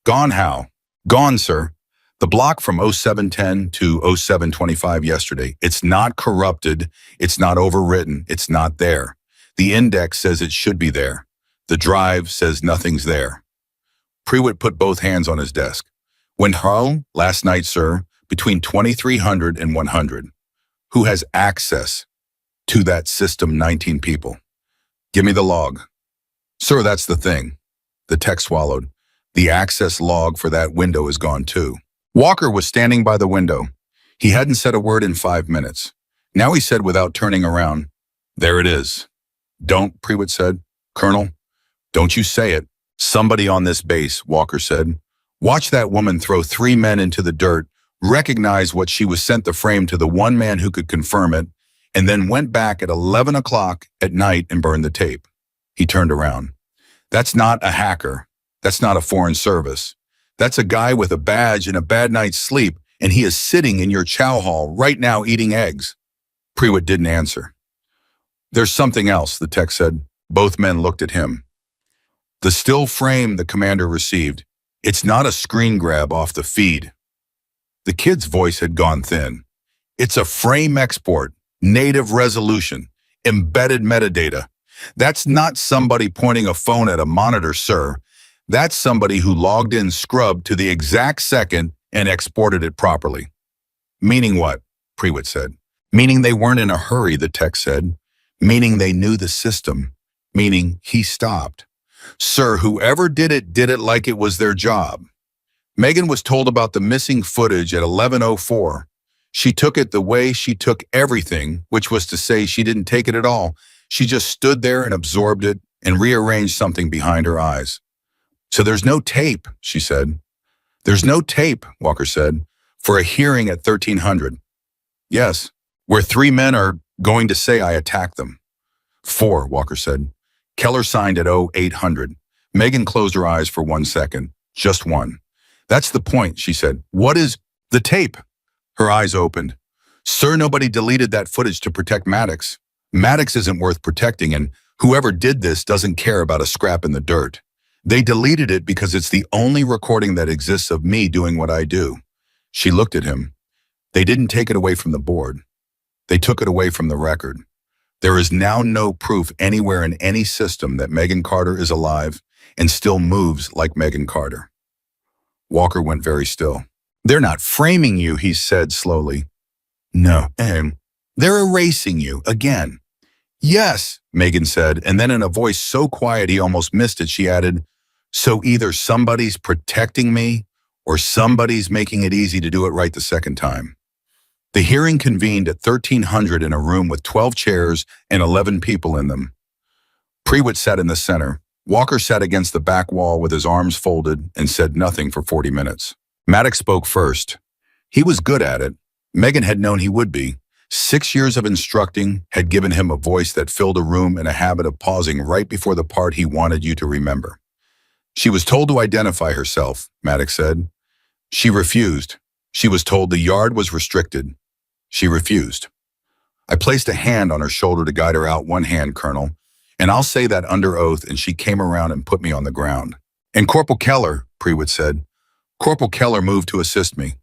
Gone how? Gone, sir. The block from 0710 to 0725 yesterday. It's not corrupted. It's not overwritten. It's not there. The index says it should be there. The drive says nothing's there. Pruitt put both hands on his desk. Went home last night, sir, between 2300 and 100. Who has access to that system? 19 people. Give me the log. Sir, that's the thing. The tech swallowed. The access log for that window is gone too. Walker was standing by the window. He hadn't said a word in 5 minutes. Now he said without turning around, there it is. Don't, Pruitt said. Colonel, don't you say it. Somebody on this base, Walker said. Watch that woman throw 3 men into the dirt, recognize what she was sent the frame to the one man who could confirm it, and then went back at 11 o'clock at night and burned the tape. He turned around. That's not a hacker. That's not a foreign service. That's a guy with a badge and a bad night's sleep, and he is sitting in your chow hall right now eating eggs. Pruitt didn't answer. There's something else, the tech said. Both men looked at him. The still frame the commander received. It's not a screen grab off the feed. The kid's voice had gone thin. It's a frame export, native resolution, embedded metadata. That's not somebody pointing a phone at a monitor, sir. That's somebody who logged in scrubbed to the exact second and exported it properly. Meaning what? Pruitt said. Meaning they weren't in a hurry, the tech said. Meaning they knew the system. Meaning he stopped. Sir, whoever did it like it was their job. Megan was told about the missing footage at 11:04. She took it the way she took everything, which was to say she didn't take it at all. She just stood there and absorbed it and rearranged something behind her eyes. So there's no tape, she said. There's no tape, Walker said, for a hearing at 1300. Yes, where 3 men are going to say I attacked them. 4, Walker said. Keller signed at 0800. Megan closed her eyes for 1 second. Just one. That's the point, she said. What is the tape? Her eyes opened. Sir, nobody deleted that footage to protect Maddox. Maddox isn't worth protecting, and whoever did this doesn't care about a scrap in the dirt. They deleted it because it's the only recording that exists of me doing what I do. She looked at him. They didn't take it away from the board. They took it away from the record. There is now no proof anywhere in any system that Megan Carter is alive and still moves like Megan Carter. Walker went very still. They're not framing you, he said slowly. No, they're erasing you again. Yes, Megan said, and then in a voice so quiet he almost missed it, she added, so either somebody's protecting me or somebody's making it easy to do it right the second time. The hearing convened at 1300 in a room with 12 chairs and 11 people in them. Pruitt sat in the center. Walker sat against the back wall with his arms folded and said nothing for 40 minutes. Maddox spoke first. He was good at it. Megan had known he would be. 6 years of instructing had given him a voice that filled a room and a habit of pausing right before the part he wanted you to remember. She was told to identify herself, Maddox said. She refused. She was told the yard was restricted. She refused. I placed a hand on her shoulder to guide her out. One hand, Colonel, and I'll say that under oath, and she came around and put me on the ground. And Corporal Keller, Prewitt said. Corporal Keller moved to assist me.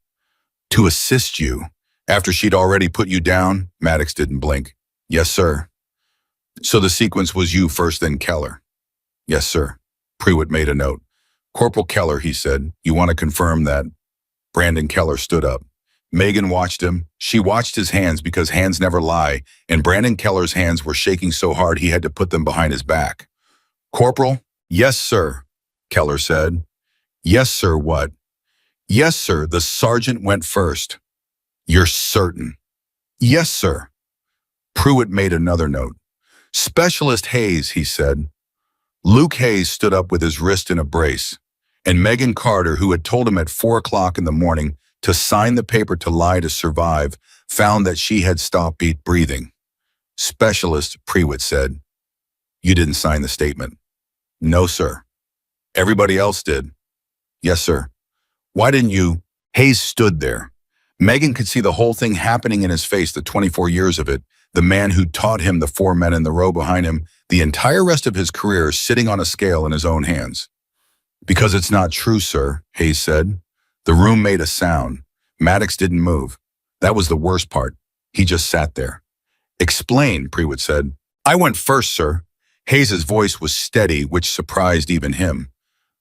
To assist you? After she'd already put you down? Maddox didn't blink. Yes, sir. So the sequence was you first, then Keller? Yes, sir. Prewitt made a note. Corporal Keller, he said, you want to confirm that? Brandon Keller stood up. Megan watched him. She watched his hands because hands never lie, and Brandon Keller's hands were shaking so hard he had to put them behind his back. Corporal? Yes, sir, Keller said. Yes, sir, what? Yes, sir, the sergeant went first. You're certain? Yes, sir. Prewitt made another note. Specialist Hayes, he said. Luke Hayes stood up with his wrist in a brace, and Megan Carter, who had told him at 4 o'clock in the morning to sign the paper to lie to survive, found that she had stopped breathing. Specialist, Prewitt said. You didn't sign the statement. No, sir. Everybody else did. Yes, sir. Why didn't you? Hayes stood there. Megan could see the whole thing happening in his face, the 24 years of it, the man who taught him, the 4 men in the row behind him, the entire rest of his career sitting on a scale in his own hands. Because it's not true, sir, Hayes said. The room made a sound. Maddox didn't move. That was the worst part. He just sat there. Explain, Prewitt said. I went first, sir. Hayes's voice was steady, which surprised even him.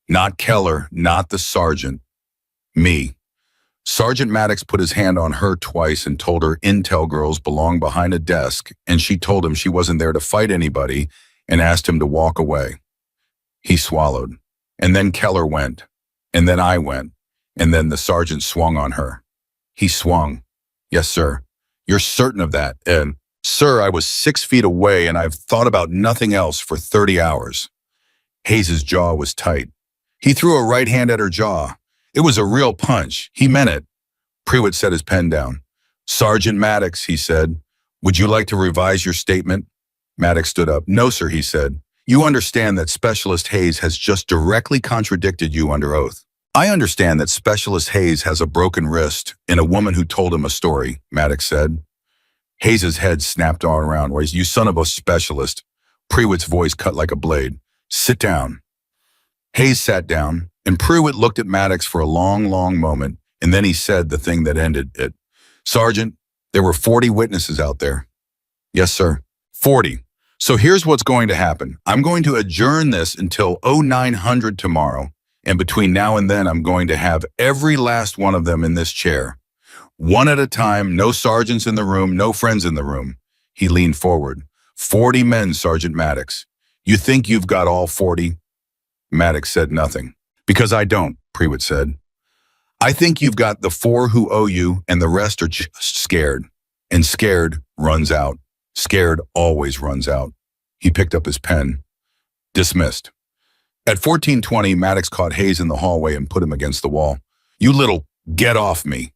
Not Keller, not the sergeant. Me. Sergeant Maddox put his hand on her twice and told her intel girls belong behind a desk, and she told him she wasn't there to fight anybody and asked him to walk away. He swallowed. And then Keller went. And then I went. And then the sergeant swung on her. He swung. Yes, sir. You're certain of that? And, sir, I was 6 feet away and I've thought about nothing else for 30 hours. Hayes's jaw was tight. He threw a right hand at her jaw. It was a real punch. He meant it. Prewitt set his pen down. Sergeant Maddox, he said, would you like to revise your statement? Maddox stood up. No, sir, he said. You understand that Specialist Hayes has just directly contradicted you under oath. I understand that Specialist Hayes has a broken wrist and a woman who told him a story, Maddox said. Hayes's head snapped all around. You son of a specialist. Prewitt's voice cut like a blade. Sit down. Hayes sat down, and Prewitt looked at Maddox for a long, long moment, and then he said the thing that ended it. Sergeant, there were 40 witnesses out there. Yes, sir. 40. So here's what's going to happen. I'm going to adjourn this until 0900 tomorrow, and between now and then I'm going to have every last one of them in this chair. One at a time, no sergeants in the room, no friends in the room. He leaned forward. 40 men, Sergeant Maddox. You think you've got all 40? Maddox said nothing. Because I don't, Prewitt said. I think you've got the 4 who owe you and the rest are just scared. And scared runs out. Scared always runs out. He picked up his pen. Dismissed. At 14:20, Maddox caught Hayes in the hallway and put him against the wall. You little get off me.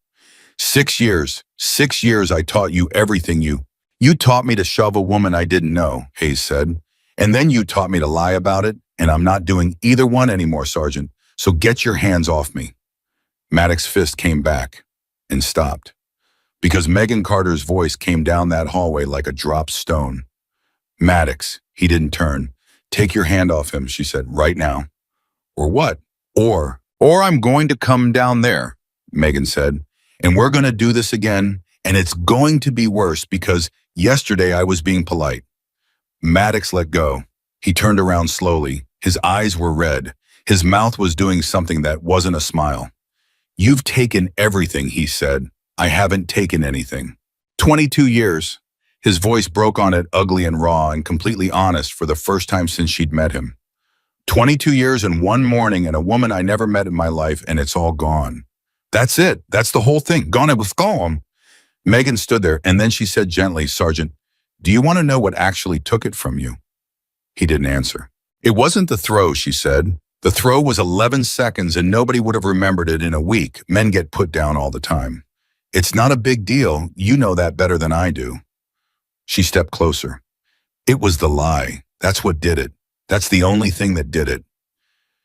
6 years. 6 years I taught you everything You taught me to shove a woman I didn't know, Hayes said. And then you taught me to lie about it, and I'm not doing either one anymore, Sergeant. So get your hands off me. Maddox's fist came back and stopped. Because Megan Carter's voice came down that hallway like a dropped stone. Maddox, he didn't turn. Take your hand off him, she said, right now. Or what? Or I'm going to come down there, Megan said. And we're going to do this again, and it's going to be worse because yesterday I was being polite. Maddox let go. He turned around slowly. His eyes were red. His mouth was doing something that wasn't a smile. You've taken everything, he said. I haven't taken anything. 22 years. His voice broke on it, ugly and raw and completely honest for the first time since she'd met him. 22 years and one morning and a woman I never met in my life, and it's all gone. That's it. That's the whole thing. Gone, it was gone. Megan stood there, and then she said gently, Sergeant, do you want to know what actually took it from you? He didn't answer. It wasn't the throw, she said. The throw was 11 seconds, and nobody would have remembered it in a week. Men get put down all the time. It's not a big deal. You know that better than I do. She stepped closer. It was the lie. That's what did it. That's the only thing that did it.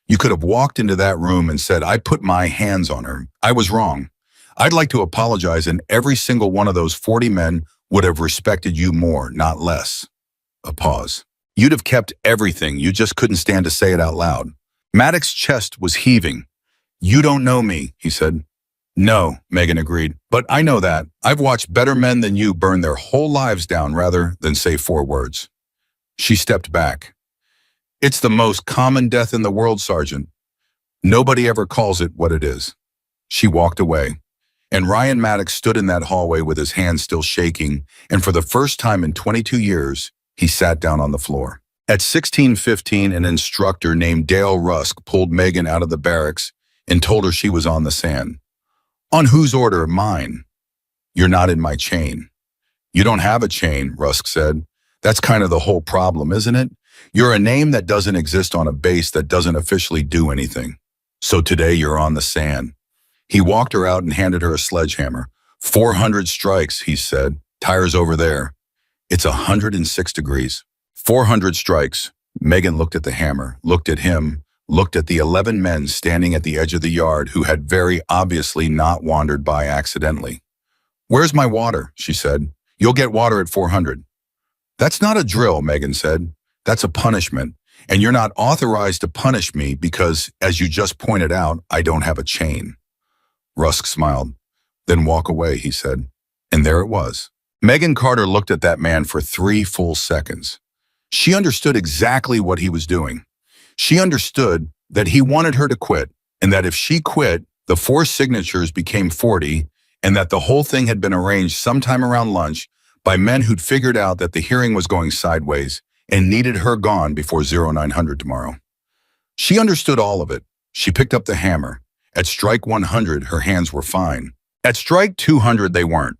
You could have walked into that room and said, I put my hands on her. I was wrong. I'd like to apologize, and every single one of those 40 men would have respected you more, not less. A pause. You'd have kept everything. You just couldn't stand to say it out loud. Maddox's chest was heaving. You don't know me, he said. No, Megan agreed. But I know that. I've watched better men than you burn their whole lives down rather than say 4 words. She stepped back. It's the most common death in the world, Sergeant. Nobody ever calls it what it is. She walked away, and Ryan Maddox stood in that hallway with his hands still shaking, and for the first time in 22 years, he sat down on the floor. At 16:15, an instructor named Dale Rusk pulled Megan out of the barracks and told her she was on the sand. On whose order? Mine. You're not in my chain. You don't have a chain, Rusk said. That's kind of the whole problem, isn't it? You're a name that doesn't exist on a base that doesn't officially do anything. So today you're on the sand. He walked her out and handed her a sledgehammer. 400 strikes, he said. Tires over there. It's 106 degrees. 400 strikes. Megan looked at the hammer, looked at him, looked at the 11 men standing at the edge of the yard who had very obviously not wandered by accidentally. Where's my water? She said. You'll get water at 400. That's not a drill, Megan said. That's a punishment. And you're not authorized to punish me because, as you just pointed out, I don't have a chain. Rusk smiled. Then walk away, he said. And there it was. Megan Carter looked at that man for 3 full seconds. She understood exactly what he was doing. She understood that he wanted her to quit, and that if she quit, the 4 signatures became 40, and that the whole thing had been arranged sometime around lunch by men who'd figured out that the hearing was going sideways and needed her gone before 0900 tomorrow. She understood all of it. She picked up the hammer. At strike 100, her hands were fine. At strike 200, they weren't.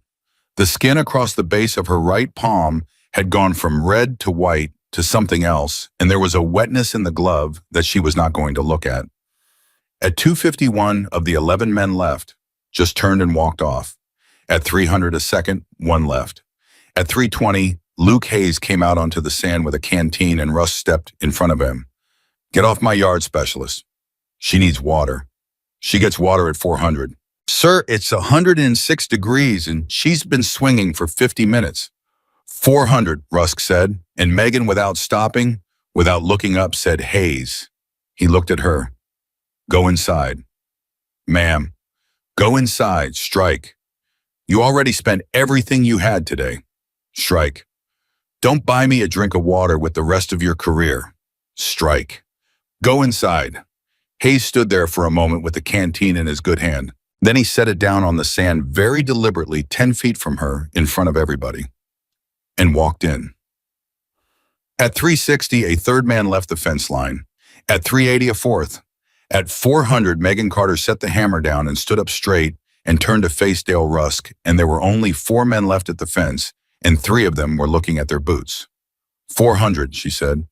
The skin across the base of her right palm had gone from red to white to something else, and there was a wetness in the glove that she was not going to look at. At 251 of the 11 men left, just turned and walked off. At 300 a second, 1 left. At 320, Luke Hayes came out onto the sand with a canteen and Russ stepped in front of him. Get off my yard, specialist. She needs water. She gets water at 400. Sir, it's 106 degrees and she's been swinging for 50 minutes. 400, Rusk said, and Megan, without stopping, without looking up, said, Hayes. He looked at her. Go inside. Ma'am, go inside, strike. You already spent everything you had today. Strike. Don't buy me a drink of water with the rest of your career. Strike. Go inside. Hayes stood there for a moment with the canteen in his good hand. Then he set it down on the sand very deliberately 10 feet from her in front of everybody and walked in. At 360, a 3rd man left the fence line. At 380, a 4th. At 400, Megan Carter set the hammer down and stood up straight and turned to face Dale Rusk, and there were only 4 men left at the fence, and 3 of them were looking at their boots. 400, she said.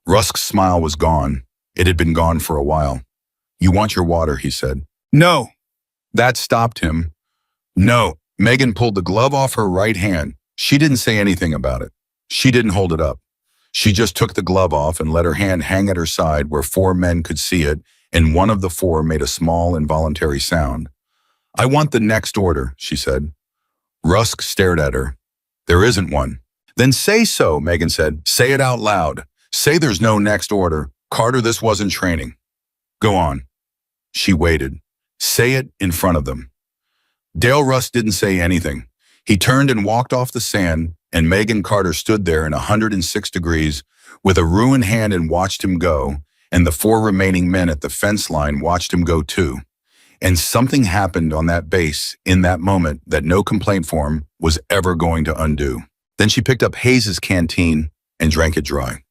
Rusk's smile was gone. It had been gone for a while. You want your water, he said. No. That stopped him. No. Megan pulled the glove off her right hand. She didn't say anything about it. She didn't hold it up. She just took the glove off and let her hand hang at her side where 4 men could see it, and one of the 4 made a small involuntary sound. I want the next order, she said. Rusk stared at her. There isn't one. Then say so, Megan said. Say it out loud. Say there's no next order. Carter, this wasn't training. Go on. She waited. Say it in front of them. Dale Rusk didn't say anything. He turned and walked off the sand, and Megan Carter stood there in 106 degrees with a ruined hand and watched him go, and the 4 remaining men at the fence line watched him go too. And something happened on that base in that moment that no complaint form was ever going to undo. Then she picked up Hayes's canteen and drank it dry.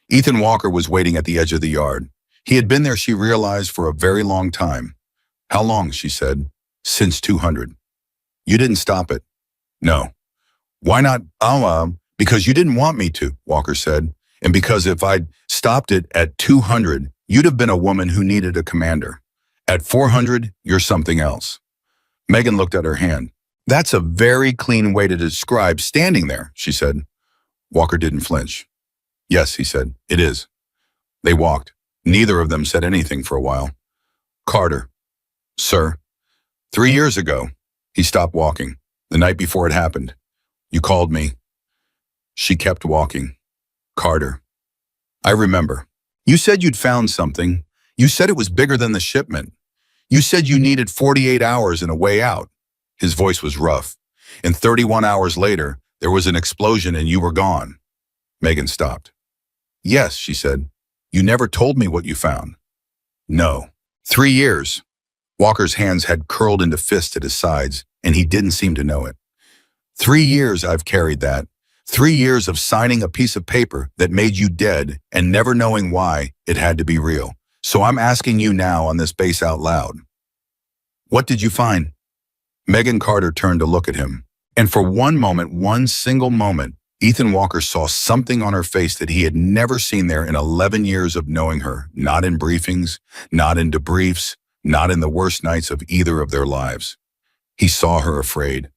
Ethan Walker was waiting at the edge of the yard. He had been there, she realized, for a very long time. How long, she said. Since 200. You didn't stop it. No. Why not? Because you didn't want me to, Walker said. And because if I'd stopped it at 200, you'd have been a woman who needed a commander. At 400, you're something else. Megan looked at her hand. That's a very clean way to describe standing there, she said. Walker didn't flinch. Yes, he said, it is. They walked. Neither of them said anything for a while. Carter. Sir. 3 years ago. He stopped walking. The night before it happened. You called me. She kept walking. Carter. I remember. You said you'd found something. You said it was bigger than the shipment. You said you needed 48 hours and a way out. His voice was rough. And 31 hours later, there was an explosion and you were gone. Megan stopped. Yes, she said. You never told me what you found. No. 3 years. Walker's hands had curled into fists at his sides, and he didn't seem to know it. 3 years I've carried that. 3 years of signing a piece of paper that made you dead and never knowing why it had to be real. So I'm asking you now on this base out loud. What did you find? Megan Carter turned to look at him. And for one moment, one single moment, Ethan Walker saw something on her face that he had never seen there in 11 years of knowing her, not in briefings, not in debriefs, not in the worst nights of either of their lives. He saw her afraid.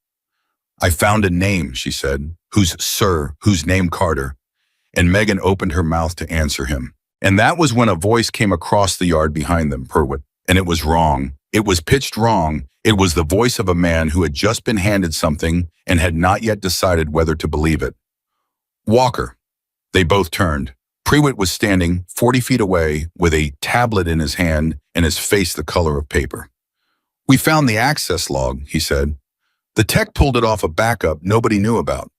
I found a name, she said, whose name Carter. And Megan opened her mouth to answer him. And that was when a voice came across the yard behind them, Purwitt. And it was wrong. It was pitched wrong. It was the voice of a man who had just been handed something and had not yet decided whether to believe it. Walker. They both turned. Purwitt was standing 40 feet away with a tablet in his hand and his face the color of paper. We found the access log, he said. The tech pulled it off a backup nobody knew about.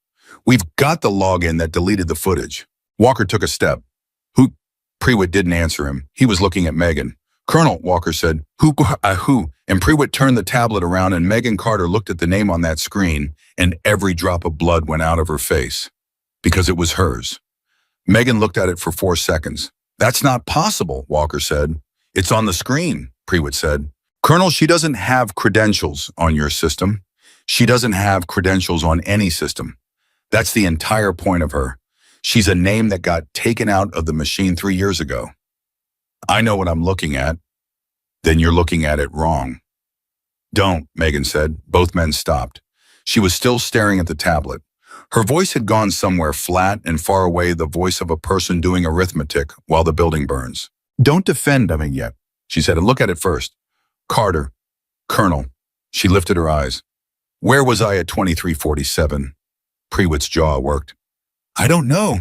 We've got the login that deleted the footage. Walker took a step. Who? Purwitt didn't answer him. He was looking at Megan. Colonel, Walker said. Who? And Purwitt turned the tablet around and Megan Carter looked at the name on that screen and every drop of blood went out of her face. Because it was hers. Megan looked at it for 4 seconds. That's not possible, Walker said. It's on the screen, Purwitt said. Colonel, she doesn't have credentials on your system. She doesn't have credentials on any system. That's the entire point of her. She's a name that got taken out of the machine 3 years ago. I know what I'm looking at. Then you're looking at it wrong. Don't, Megan said. Both men stopped. She was still staring at the tablet. Her voice had gone somewhere flat and far away, the voice of a person doing arithmetic while the building burns. Don't defend me yet, she said, and look at it first. Carter. Colonel. She lifted her eyes. Where was I at 2347? Purwitt's jaw worked. I don't know.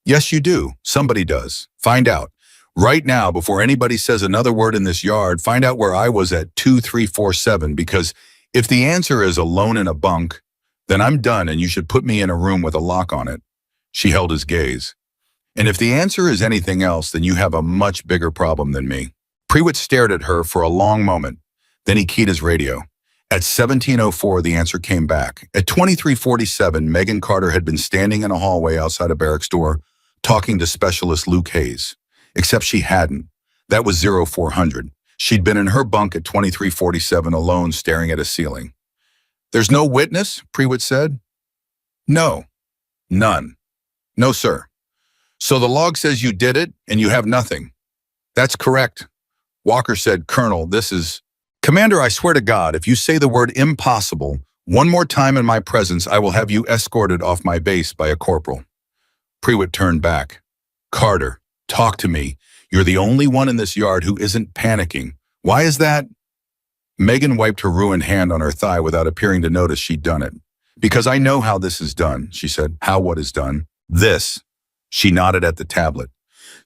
Yes, you do. Somebody does. Find out. Right now, before anybody says another word in this yard, find out where I was at 2347, because if the answer is alone in a bunk, then I'm done and you should put me in a room with a lock on it. She held his gaze. And if the answer is anything else, then you have a much bigger problem than me. Purwitt stared at her for a long moment. Then he keyed his radio. At 17:04, the answer came back. At 23:47, Megan Carter had been standing in a hallway outside a barracks door, talking to Specialist Luke Hayes. Except she hadn't. That was 0400. She'd been in her bunk at 23:47 alone, staring at a ceiling. There's no witness, Purwitt said. No. None. No, sir. So the log says you did it, and you have nothing. That's correct. Walker said, Colonel, this is... Commander, I swear to God, if you say the word impossible one more time in my presence, I will have you escorted off my base by a corporal. Purwitt turned back. Carter, talk to me. You're the only one in this yard who isn't panicking. Why is that? Megan wiped her ruined hand on her thigh without appearing to notice she'd done it. Because I know how this is done, she said. How what is done? This. She nodded at the tablet.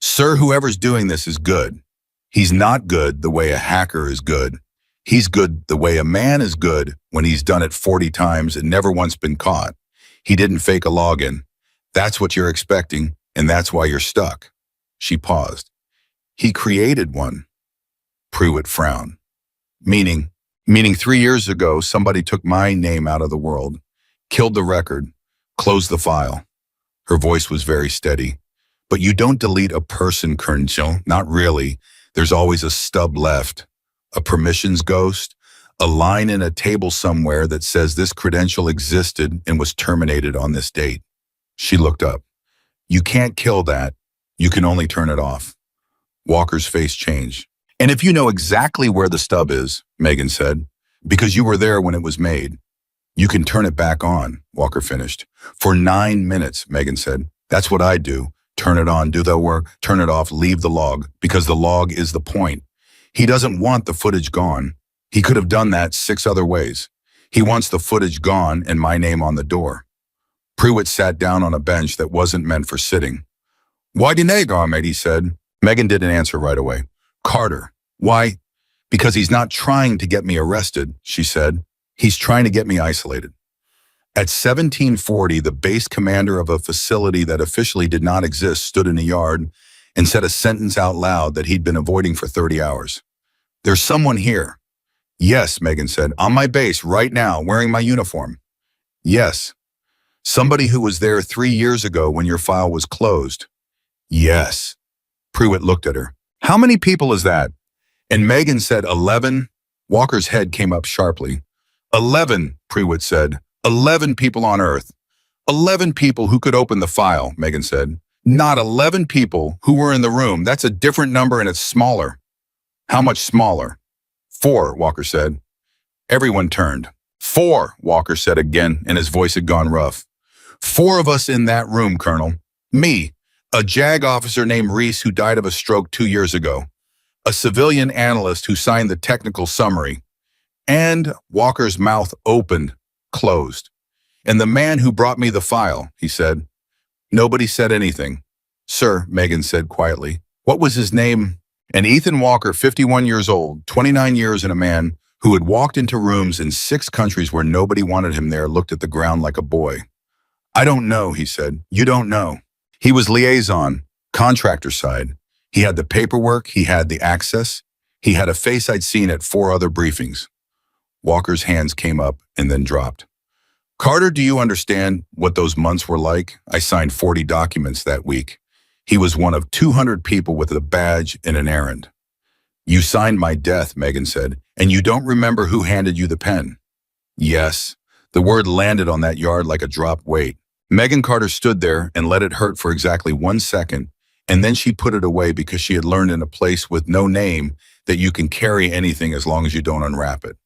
Sir, whoever's doing this is good. He's not good the way a hacker is good. He's good the way a man is good when he's done it 40 times and never once been caught. He didn't fake a login. That's what you're expecting, and that's why you're stuck. She paused. He created one. Purwitt frowned. Meaning 3 years ago, somebody took my name out of the world, killed the record, closed the file. Her voice was very steady. But you don't delete a person, Colonel, not really. There's always a stub left. A permissions ghost, a line in a table somewhere that says this credential existed and was terminated on this date. She looked up. You can't kill that. You can only turn it off. Walker's face changed. And if you know exactly where the stub is, Megan said, because you were there when it was made, You can turn it back on, Walker finished. For 9 minutes, Megan said. That's what I do. Turn it on, do the work, turn it off, leave the log, because the log is the point. He doesn't want the footage gone. He could have done that 6 other ways. He wants the footage gone and my name on the door. Pruitt sat down on a bench that wasn't meant for sitting. Why didn't they go, mate, he said. Megan didn't answer right away. Carter. Why? Because he's not trying to get me arrested, she said. He's trying to get me isolated. At 1740, the base commander of a facility that officially did not exist stood in a yard and said a sentence out loud that he'd been avoiding for 30 hours. There's someone here. Yes, Megan said, on my base right now, wearing my uniform. Yes. Somebody who was there 3 years ago when your file was closed. Yes. Pruitt looked at her. How many people is that? And Megan said 11. Walker's head came up sharply. 11, Pruitt said. 11 people on Earth. 11 people who could open the file, Megan said. Not 11 people who were in the room. That's a different number and it's smaller. How much smaller? 4, Walker said. Everyone turned. 4, Walker said again, and his voice had gone rough. 4 of us in that room, Colonel. Me, a JAG officer named Reese who died of a stroke 2 years ago. A civilian analyst who signed the technical summary. And Walker's mouth opened, closed. And the man who brought me the file, he said. Nobody said anything. Sir, Megan said quietly. What was his name? And Ethan Walker, 51 years old, 29 years and a man who had walked into rooms in 6 countries where nobody wanted him there, looked at the ground like a boy. I don't know, he said. You don't know. He was liaison, contractor side. He had the paperwork, he had the access. He had a face I'd seen at 4 other briefings. Walker's hands came up and then dropped. Carter, do you understand what those months were like? I signed 40 documents that week. He was one of 200 people with a badge and an errand. You signed my death, Megan said, and you don't remember who handed you the pen. Yes. The word landed on that yard like a dropped weight. Megan Carter stood there and let it hurt for exactly 1 second, and then she put it away because she had learned in a place with no name that you can carry anything as long as you don't unwrap it.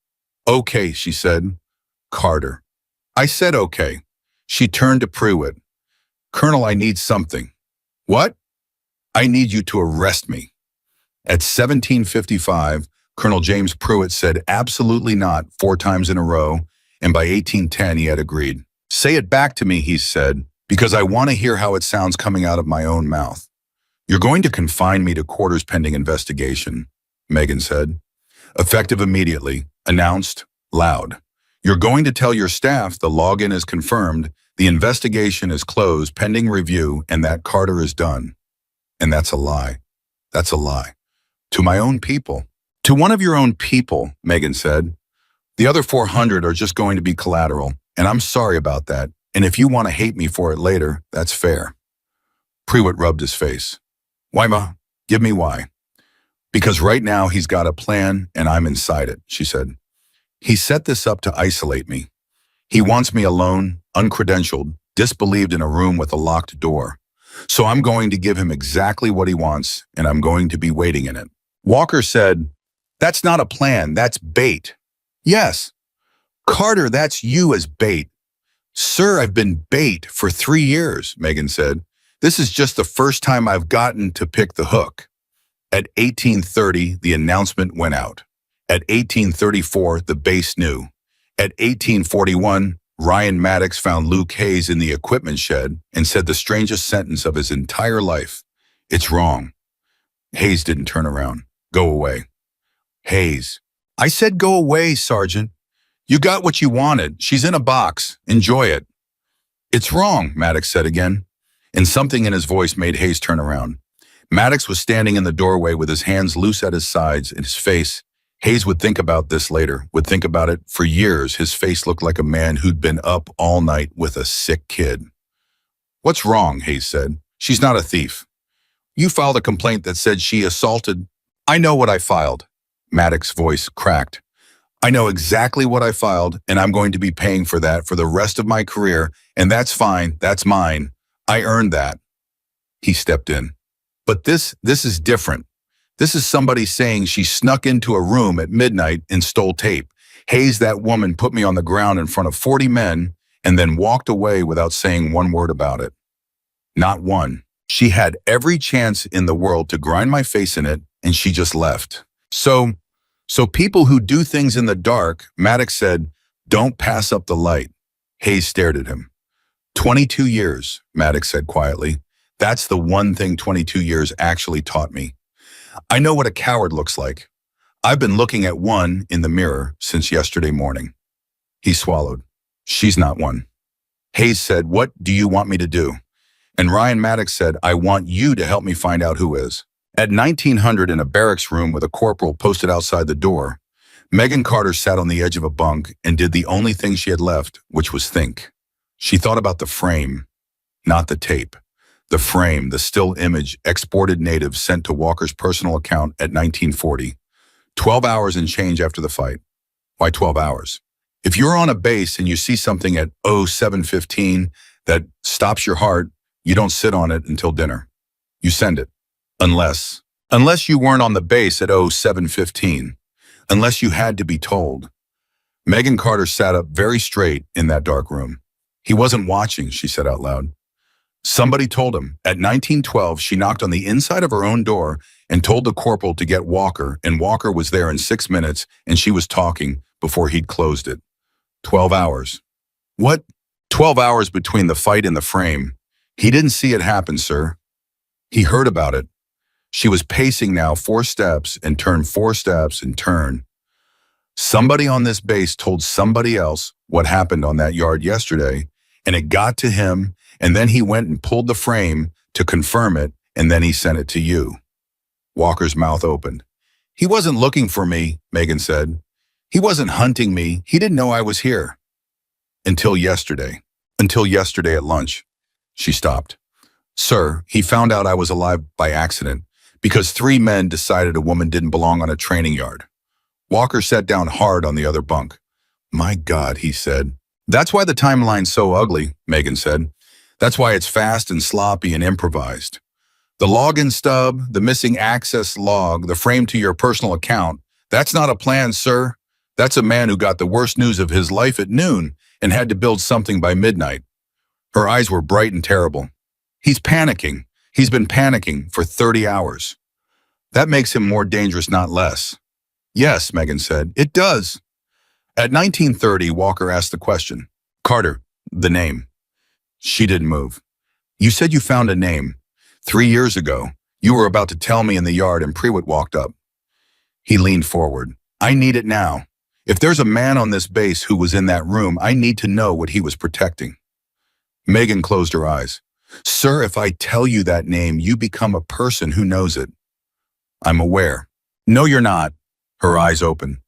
Okay, she said. Carter. I said okay. She turned to Pruitt. Colonel, I need something. What? I need you to arrest me. At 1755, Colonel James Pruitt said absolutely not 4 times in a row, and by 1810 he had agreed. Say it back to me, he said, because I want to hear how it sounds coming out of my own mouth. You're going to confine me to quarters pending investigation, Megan said. Effective immediately, announced, loud. You're going to tell your staff the login is confirmed, the investigation is closed pending review, and that Carter is done. And that's a lie. That's a lie. To my own people. To one of your own people, Megan said. The other 400 are just going to be collateral, and I'm sorry about that, and if you want to hate me for it later, that's fair. Pruitt rubbed his face. Why, Ma? Give me why. Because right now he's got a plan, and I'm inside it, she said. He set this up to isolate me. He wants me alone, uncredentialed, disbelieved in a room with a locked door. So I'm going to give him exactly what he wants, and I'm going to be waiting in it. Walker said, that's not a plan, that's bait. Yes. Carter, that's you as bait. Sir, I've been bait for 3 years, Megan said. This is just the first time I've gotten to pick the hook. At 1830, the announcement went out. At 1834, the base knew. At 1841, Ryan Maddox found Luke Hayes in the equipment shed and said the strangest sentence of his entire life. It's wrong. Hayes didn't turn around. Go away. Hayes. I said go away, Sergeant. You got what you wanted. She's in a box. Enjoy it. It's wrong, Maddox said again. And something in his voice made Hayes turn around. Maddox was standing in the doorway with his hands loose at his sides and his face. Hayes would think about this later, would think about it for years. His face looked like a man who'd been up all night with a sick kid. What's wrong, Hayes said. She's not a thief. You filed a complaint that said she assaulted. I know what I filed. Maddox's voice cracked. I know exactly what I filed, and I'm going to be paying for that for the rest of my career, and that's fine, that's mine. I earned that. He stepped in. But this is different. This is somebody saying she snuck into a room at midnight and stole tape. Hayes, that woman put me on the ground in front of 40 men and then walked away without saying one word about it. Not one. She had every chance in the world to grind my face in it, and she just left. So people who do things in the dark, Maddox said, don't pass up the light. Hayes stared at him. 22 years, Maddox said quietly. That's the one thing 22 years actually taught me. I know what a coward looks like. I've been looking at one in the mirror since yesterday morning. He swallowed. She's not one. Hayes said, what do you want me to do? And Ryan Maddox said, I want you to help me find out who is. At 1900 in a barracks room with a corporal posted outside the door, Megan Carter sat on the edge of a bunk and did the only thing she had left, which was think. She thought about the frame, not the tape. The frame, the still image, exported native sent to Walker's personal account at 1940. 12 hours and change after the fight. Why 12 hours? If you're on a base and you see something at 07:15 that stops your heart, you don't sit on it until dinner. You send it. Unless you weren't on the base at 07:15. Unless you had to be told. Megan Carter sat up very straight in that dark room. He wasn't watching, she said out loud. Somebody told him. At 1912, she knocked on the inside of her own door and told the corporal to get Walker, and Walker was there in 6 minutes, and she was talking before he'd closed it. 12 hours. What? 12 hours between the fight and the frame. He didn't see it happen, sir. He heard about it. She was pacing now 4 steps and turned 4 steps and turned. Somebody on this base told somebody else what happened on that yard yesterday, and it got to him, and then he went and pulled the frame to confirm it, and then he sent it to you. Walker's mouth opened. He wasn't looking for me, Megan said. He wasn't hunting me. He didn't know I was here. Until yesterday. Until yesterday at lunch. She stopped. Sir, he found out I was alive by accident because 3 men decided a woman didn't belong on a training yard. Walker sat down hard on the other bunk. My God, he said. That's why the timeline's so ugly, Megan said. That's why it's fast and sloppy and improvised. The login stub, the missing access log, the frame to your personal account, that's not a plan, sir. That's a man who got the worst news of his life at noon and had to build something by midnight. Her eyes were bright and terrible. He's panicking. He's been panicking for 30 hours. That makes him more dangerous, not less. Yes, Megan said, it does. At 1930, Walker asked the question. Carter, the name. She didn't move. You said you found a name. 3 years ago, you were about to tell me in the yard and Prewitt walked up. He leaned forward. I need it now. If there's a man on this base who was in that room, I need to know what he was protecting. Megan closed her eyes. Sir, if I tell you that name, you become a person who knows it. I'm aware. No, you're not. Her eyes opened.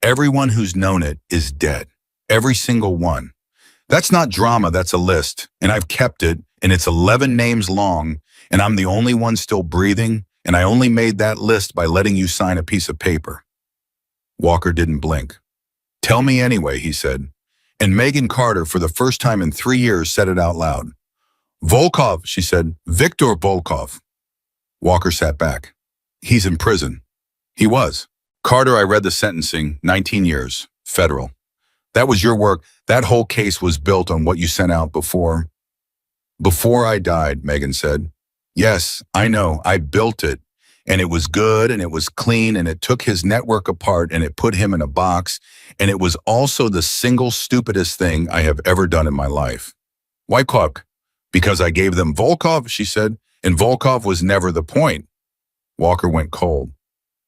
Everyone who's known it is dead. Every single one. That's not drama, that's a list. And I've kept it, and it's 11 names long, and I'm the only one still breathing, and I only made that list by letting you sign a piece of paper. Walker didn't blink. Tell me anyway, he said. And Megan Carter, for the first time in 3 years, said it out loud. Volkov, she said. Viktor Volkov. Walker sat back. He's in prison. He was. Carter, I read the sentencing, 19 years, federal. That was your work. That whole case was built on what you sent out before. Before I died, Megan said. Yes, I know, I built it. And it was good, and it was clean, and it took his network apart, and it put him in a box, and it was also the single stupidest thing I have ever done in my life. Why, Cook? Because I gave them Volkov, she said, and Volkov was never the point. Walker went cold.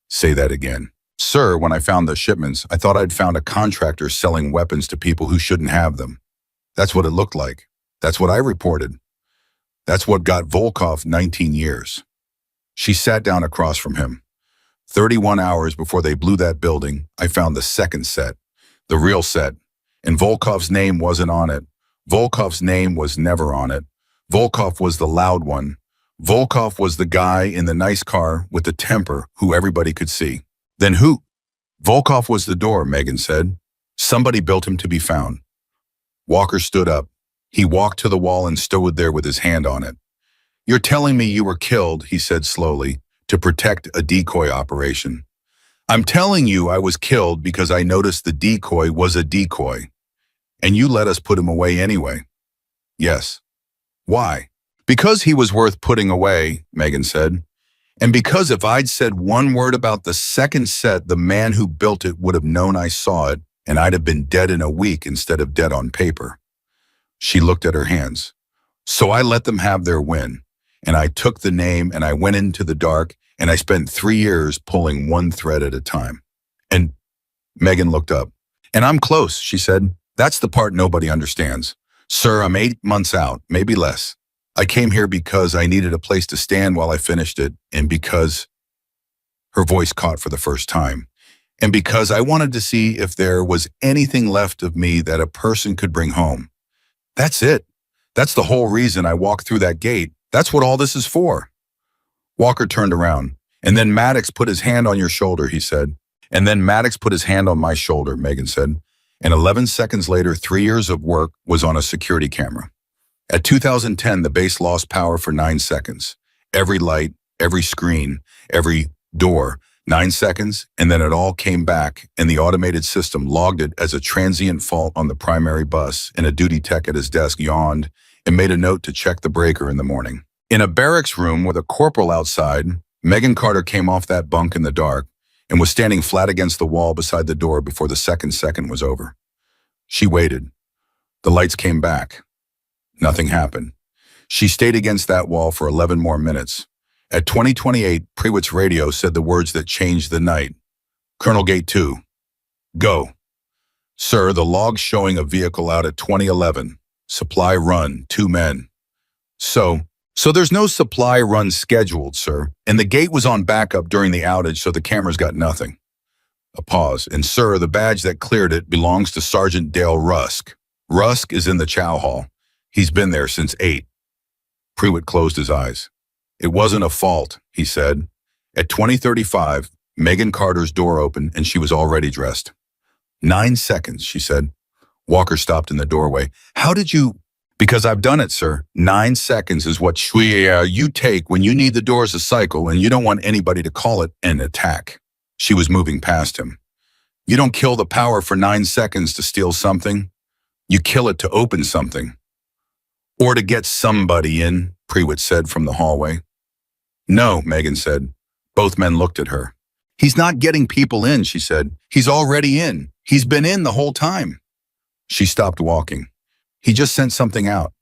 Say that again. Sir, when I found the shipments, I thought I'd found a contractor selling weapons to people who shouldn't have them. That's what it looked like. That's what I reported. That's what got Volkov 19 years. She sat down across from him. 31 hours before they blew that building, I found the second set, the real set, and Volkov's name wasn't on it. Volkov's name was never on it. Volkov was the loud one. Volkov was the guy in the nice car with the temper who everybody could see. Then who? Volkov was the door, Megan said. Somebody built him to be found. Walker stood up. He walked to the wall and stood there with his hand on it. You're telling me you were killed, he said slowly, to protect a decoy operation. I'm telling you I was killed because I noticed the decoy was a decoy, and you let us put him away anyway. Yes. Why? Because he was worth putting away, Megan said. And because if I'd said one word about the second set, the man who built it would have known I saw it, and I'd have been dead in a week instead of dead on paper. She looked at her hands. So I let them have their win, and I took the name and I went into the dark, and I spent 3 years pulling one thread at a time. And Megan looked up. And I'm close, she said. That's the part nobody understands. Sir, I'm 8 months out, maybe less. I came here because I needed a place to stand while I finished it, and because her voice caught for the first time, and because I wanted to see if there was anything left of me that a person could bring home. That's it. That's the whole reason I walked through that gate. That's what all this is for. Walker turned around. And then Maddox put his hand on your shoulder, he said. And then Maddox put his hand on my shoulder, Megan said. And 11 seconds later, 3 years of work was on a security camera. At 2010, the base lost power for 9 seconds. Every light, every screen, every door, 9 seconds, and then it all came back, and the automated system logged it as a transient fault on the primary bus, and a duty tech at his desk yawned and made a note to check the breaker in the morning. In a barracks room with a corporal outside, Megan Carter came off that bunk in the dark and was standing flat against the wall beside the door before the second was over. She waited. The lights came back. Nothing happened. She stayed against that wall for 11 more minutes. At 2028, Prewitt's radio said the words that changed the night. Colonel Gate 2. Go. Sir, the log's showing a vehicle out at 2011. Supply run, 2 men. So there's no supply run scheduled, sir. And the gate was on backup during the outage, so the cameras got nothing. A pause. And sir, the badge that cleared it belongs to Sergeant Dale Rusk. Rusk is in the chow hall. He's been there since 8. Prewitt closed his eyes. It wasn't a fault, he said. At 20:35, Megan Carter's door opened and she was already dressed. 9 seconds, she said. Walker stopped in the doorway. How did you? Because I've done it, sir. 9 seconds is what you take when you need the doors to cycle and you don't want anybody to call it an attack. She was moving past him. You don't kill the power for 9 seconds to steal something. You kill it to open something. Or to get somebody in, Prewitt said from the hallway. No, Megan said. Both men looked at her. He's not getting people in, she said. He's already in. He's been in the whole time. She stopped walking. He just sent something out.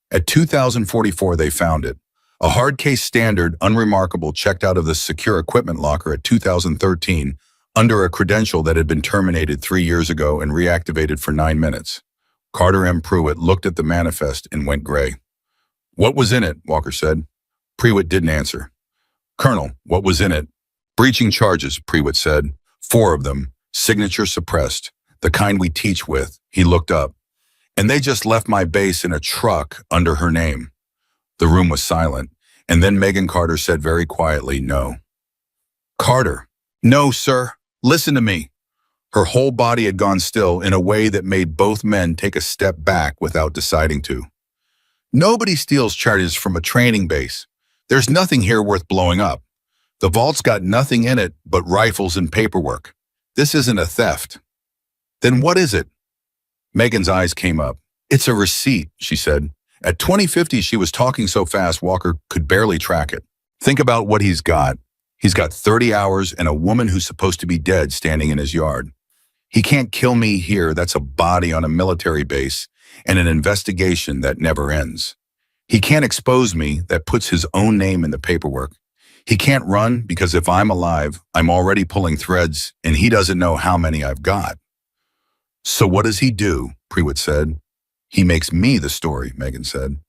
At 2044, they found it. A hard case standard, unremarkable, checked out of the secure equipment locker at 2013 under a credential that had been terminated 3 years ago and reactivated for 9 minutes. Carter M. Prewitt looked at the manifest and went gray. What was in it? Walker said. Prewitt didn't answer. Colonel, what was in it? Breaching charges, Prewitt said. 4 of them, signature suppressed, the kind we teach with. He looked up. And they just left my base in a truck under her name. The room was silent, and then Megan Carter said very quietly, no. Carter, no, sir. Listen to me. Her whole body had gone still in a way that made both men take a step back without deciding to. Nobody steals charges from a training base. There's nothing here worth blowing up. The vault's got nothing in it but rifles and paperwork. This isn't a theft. Then what is it? Megan's eyes came up. It's a receipt, she said. At 2050, she was talking so fast Walker could barely track it. Think about what he's got. He's got 30 hours and a woman who's supposed to be dead standing in his yard. He can't kill me here. That's a body on a military base and an investigation that never ends. He can't expose me. That puts his own name in the paperwork. He can't run because if I'm alive, I'm already pulling threads and he doesn't know how many I've got. So what does he do? Prewitt said. He makes me the story, Megan said.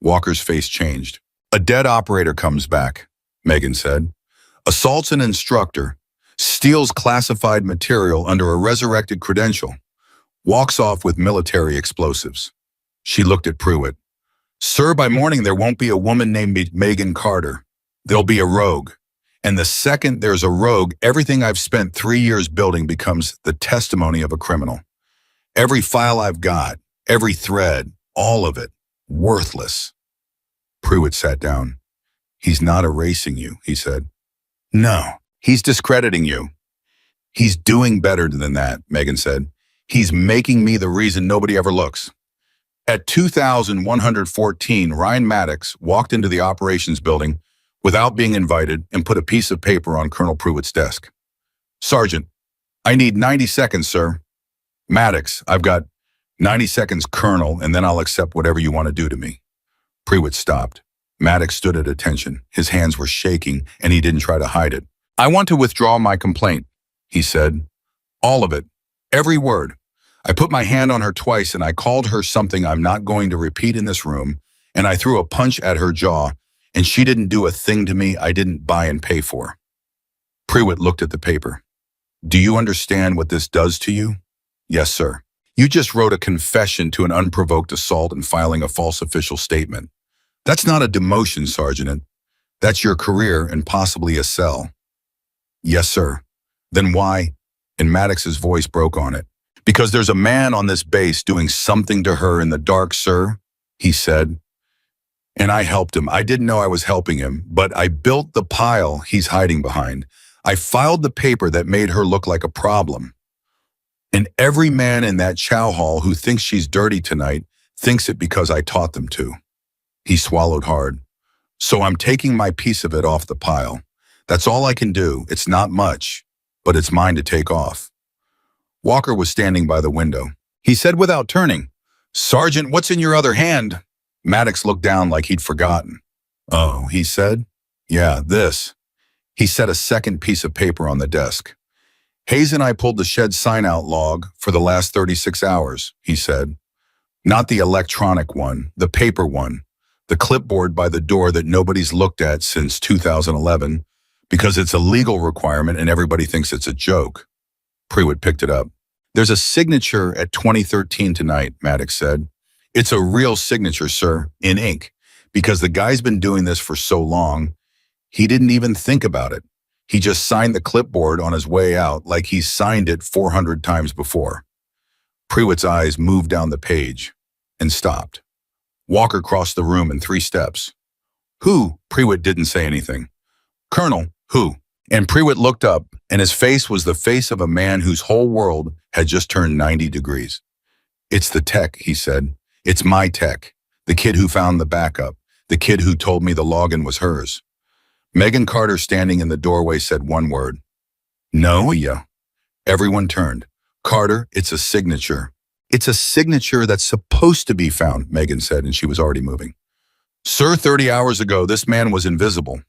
Walker's face changed. A dead operator comes back, Megan said. Assaults an instructor, steals classified material under a resurrected credential, walks off with military explosives. She looked at Prewitt. Sir, by morning there won't be a woman named Megan Carter. There'll be a rogue. And the second there's a rogue, everything I've spent 3 years building becomes the testimony of a criminal. Every file I've got, every thread, all of it, worthless. Prewitt sat down. He's not erasing you, he said. No, he's discrediting you. He's doing better than that, Megan said. He's making me the reason nobody ever looks. At 2114, Ryan Maddox walked into the operations building without being invited and put a piece of paper on Colonel Pruitt's desk. Sergeant, I need 90 seconds, sir. Maddox, I've got 90 seconds, Colonel, and then I'll accept whatever you want to do to me. Pruitt stopped. Maddox stood at attention. His hands were shaking, and he didn't try to hide it. I want to withdraw my complaint, he said. All of it. Every word. I put my hand on her twice, and I called her something I'm not going to repeat in this room, and I threw a punch at her jaw, and she didn't do a thing to me I didn't buy and pay for. Pruitt looked at the paper. Do you understand what this does to you? Yes, sir. You just wrote a confession to an unprovoked assault and filing a false official statement. That's not a demotion, Sergeant. That's your career and possibly a cell. Yes, sir. Then why? And Maddox's voice broke on it. Because there's a man on this base doing something to her in the dark, sir, he said. And I helped him. I didn't know I was helping him, but I built the pile he's hiding behind. I filed the paper that made her look like a problem. And every man in that chow hall who thinks she's dirty tonight thinks it because I taught them to. He swallowed hard. So I'm taking my piece of it off the pile. That's all I can do. It's not much, but it's mine to take off. Walker was standing by the window. He said without turning, Sergeant, what's in your other hand? Maddox looked down like he'd forgotten. Oh, he said. Yeah, this. He set a second piece of paper on the desk. Hayes and I pulled the shed sign-out log for the last 36 hours, he said. Not the electronic one, the paper one. The clipboard by the door that nobody's looked at since 2011 because it's a legal requirement and everybody thinks it's a joke. Pruitt picked it up. There's a signature at 2013 tonight, Maddox said. It's a real signature, sir, in ink, because the guy's been doing this for so long, he didn't even think about it. He just signed the clipboard on his way out like he's signed it 400 times before. Pruitt's eyes moved down the page and stopped. Walker crossed the room in 3 steps. Who? Pruitt didn't say anything. Colonel, who? And Pruitt looked up, and his face was the face of a man whose whole world had just turned 90 degrees. It's the tech, he said. It's my tech. The kid who found the backup. The kid who told me the login was hers. Megan Carter, standing in the doorway, said one word. No, yeah. Everyone turned. Carter, it's a signature. It's a signature that's supposed to be found, Megan said, and she was already moving. Sir, 30 hours ago, this man was invisible.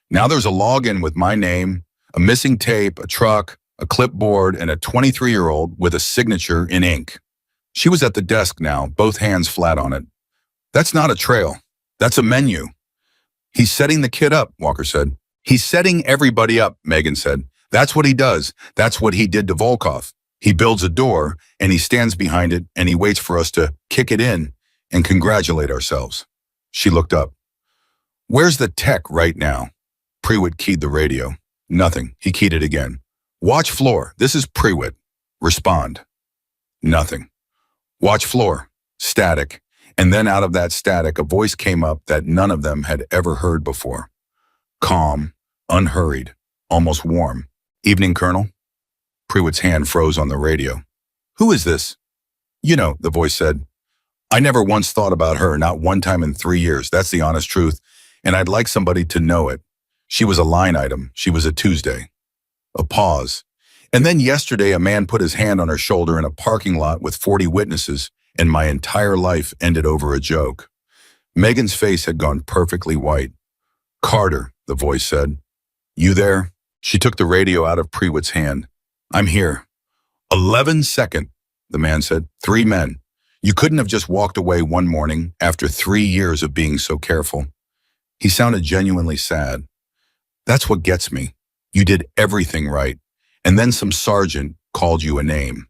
Now there's a login with my name, a missing tape, a truck, a clipboard, and a 23-year-old with a signature in ink. She was at the desk now, both hands flat on it. That's not a trail. That's a menu. He's setting the kid up, Walker said. He's setting everybody up, Megan said. That's what he does. That's what he did to Volkov. He builds a door, and he stands behind it, and he waits for us to kick it in and congratulate ourselves. She looked up. Where's the tech right now? Pruitt keyed the radio. Nothing. He keyed it again. Watch floor. This is Pruitt. Respond. Nothing. Watch floor. Static. And then out of that static, a voice came up that none of them had ever heard before. Calm, unhurried, almost warm. Evening, Colonel. Pruitt's hand froze on the radio. Who is this? You know, the voice said. I never once thought about her, not one time in 3 years. That's the honest truth. And I'd like somebody to know it. She was a line item. She was a Tuesday. A pause. And then yesterday, a man put his hand on her shoulder in a parking lot with 40 witnesses, and my entire life ended over a joke. Megan's face had gone perfectly white. Carter, the voice said. You there? She took the radio out of Pruitt's hand. I'm here. 11 second, the man said. 3 men. You couldn't have just walked away one morning after 3 years of being so careful. He sounded genuinely sad. That's what gets me. You did everything right. And then some sergeant called you a name.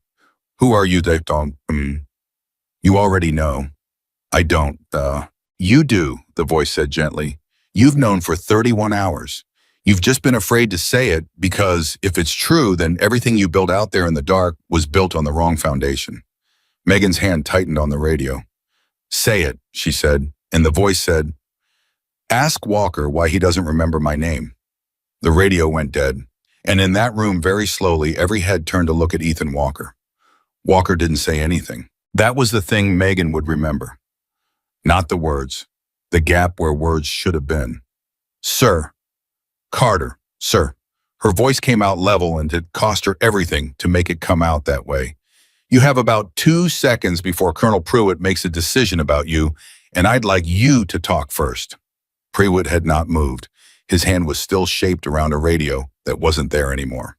Who are you, Dave? You already know. I don't. You do, the voice said gently. You've known for 31 hours. You've just been afraid to say it because if it's true, then everything you built out there in the dark was built on the wrong foundation. Megan's hand tightened on the radio. Say it, she said, and the voice said, ask Walker why he doesn't remember my name. The radio went dead. And in that room, very slowly, every head turned to look at Ethan Walker. Walker didn't say anything. That was the thing Megan would remember. Not the words. The gap where words should have been. Sir. Carter, sir. Her voice came out level, and it cost her everything to make it come out that way. You have about 2 seconds before Colonel Pruitt makes a decision about you, and I'd like you to talk first. Pruitt had not moved. His hand was still shaped around a radio that wasn't there anymore.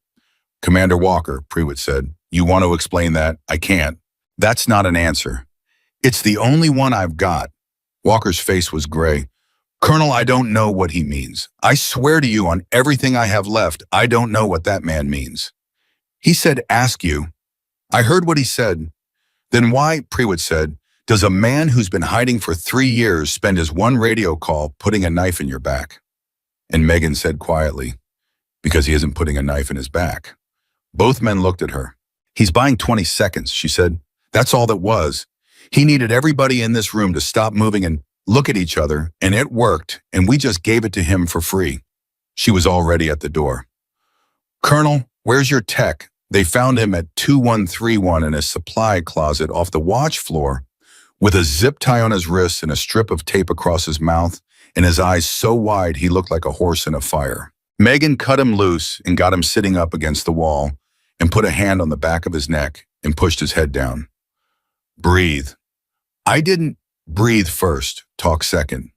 Commander Walker, Pruitt said, you want to explain that? I can't. That's not an answer. It's the only one I've got. Walker's face was gray. Colonel, I don't know what he means. I swear to you on everything I have left, I don't know what that man means. He said, ask you. I heard what he said. Then why, Pruitt said, does a man who's been hiding for 3 years spend his one radio call putting a knife in your back? And Megan said quietly, because he isn't putting a knife in his back. Both men looked at her. He's buying 20 seconds, she said. That's all that was. He needed everybody in this room to stop moving and look at each other, and it worked, and we just gave it to him for free. She was already at the door. Colonel, where's your tech? They found him at 2131 in a supply closet off the watch floor with a zip tie on his wrists and a strip of tape across his mouth and his eyes so wide he looked like a horse in a fire. Megan cut him loose and got him sitting up against the wall and put a hand on the back of his neck and pushed his head down. Breathe. I didn't breathe first, talk second.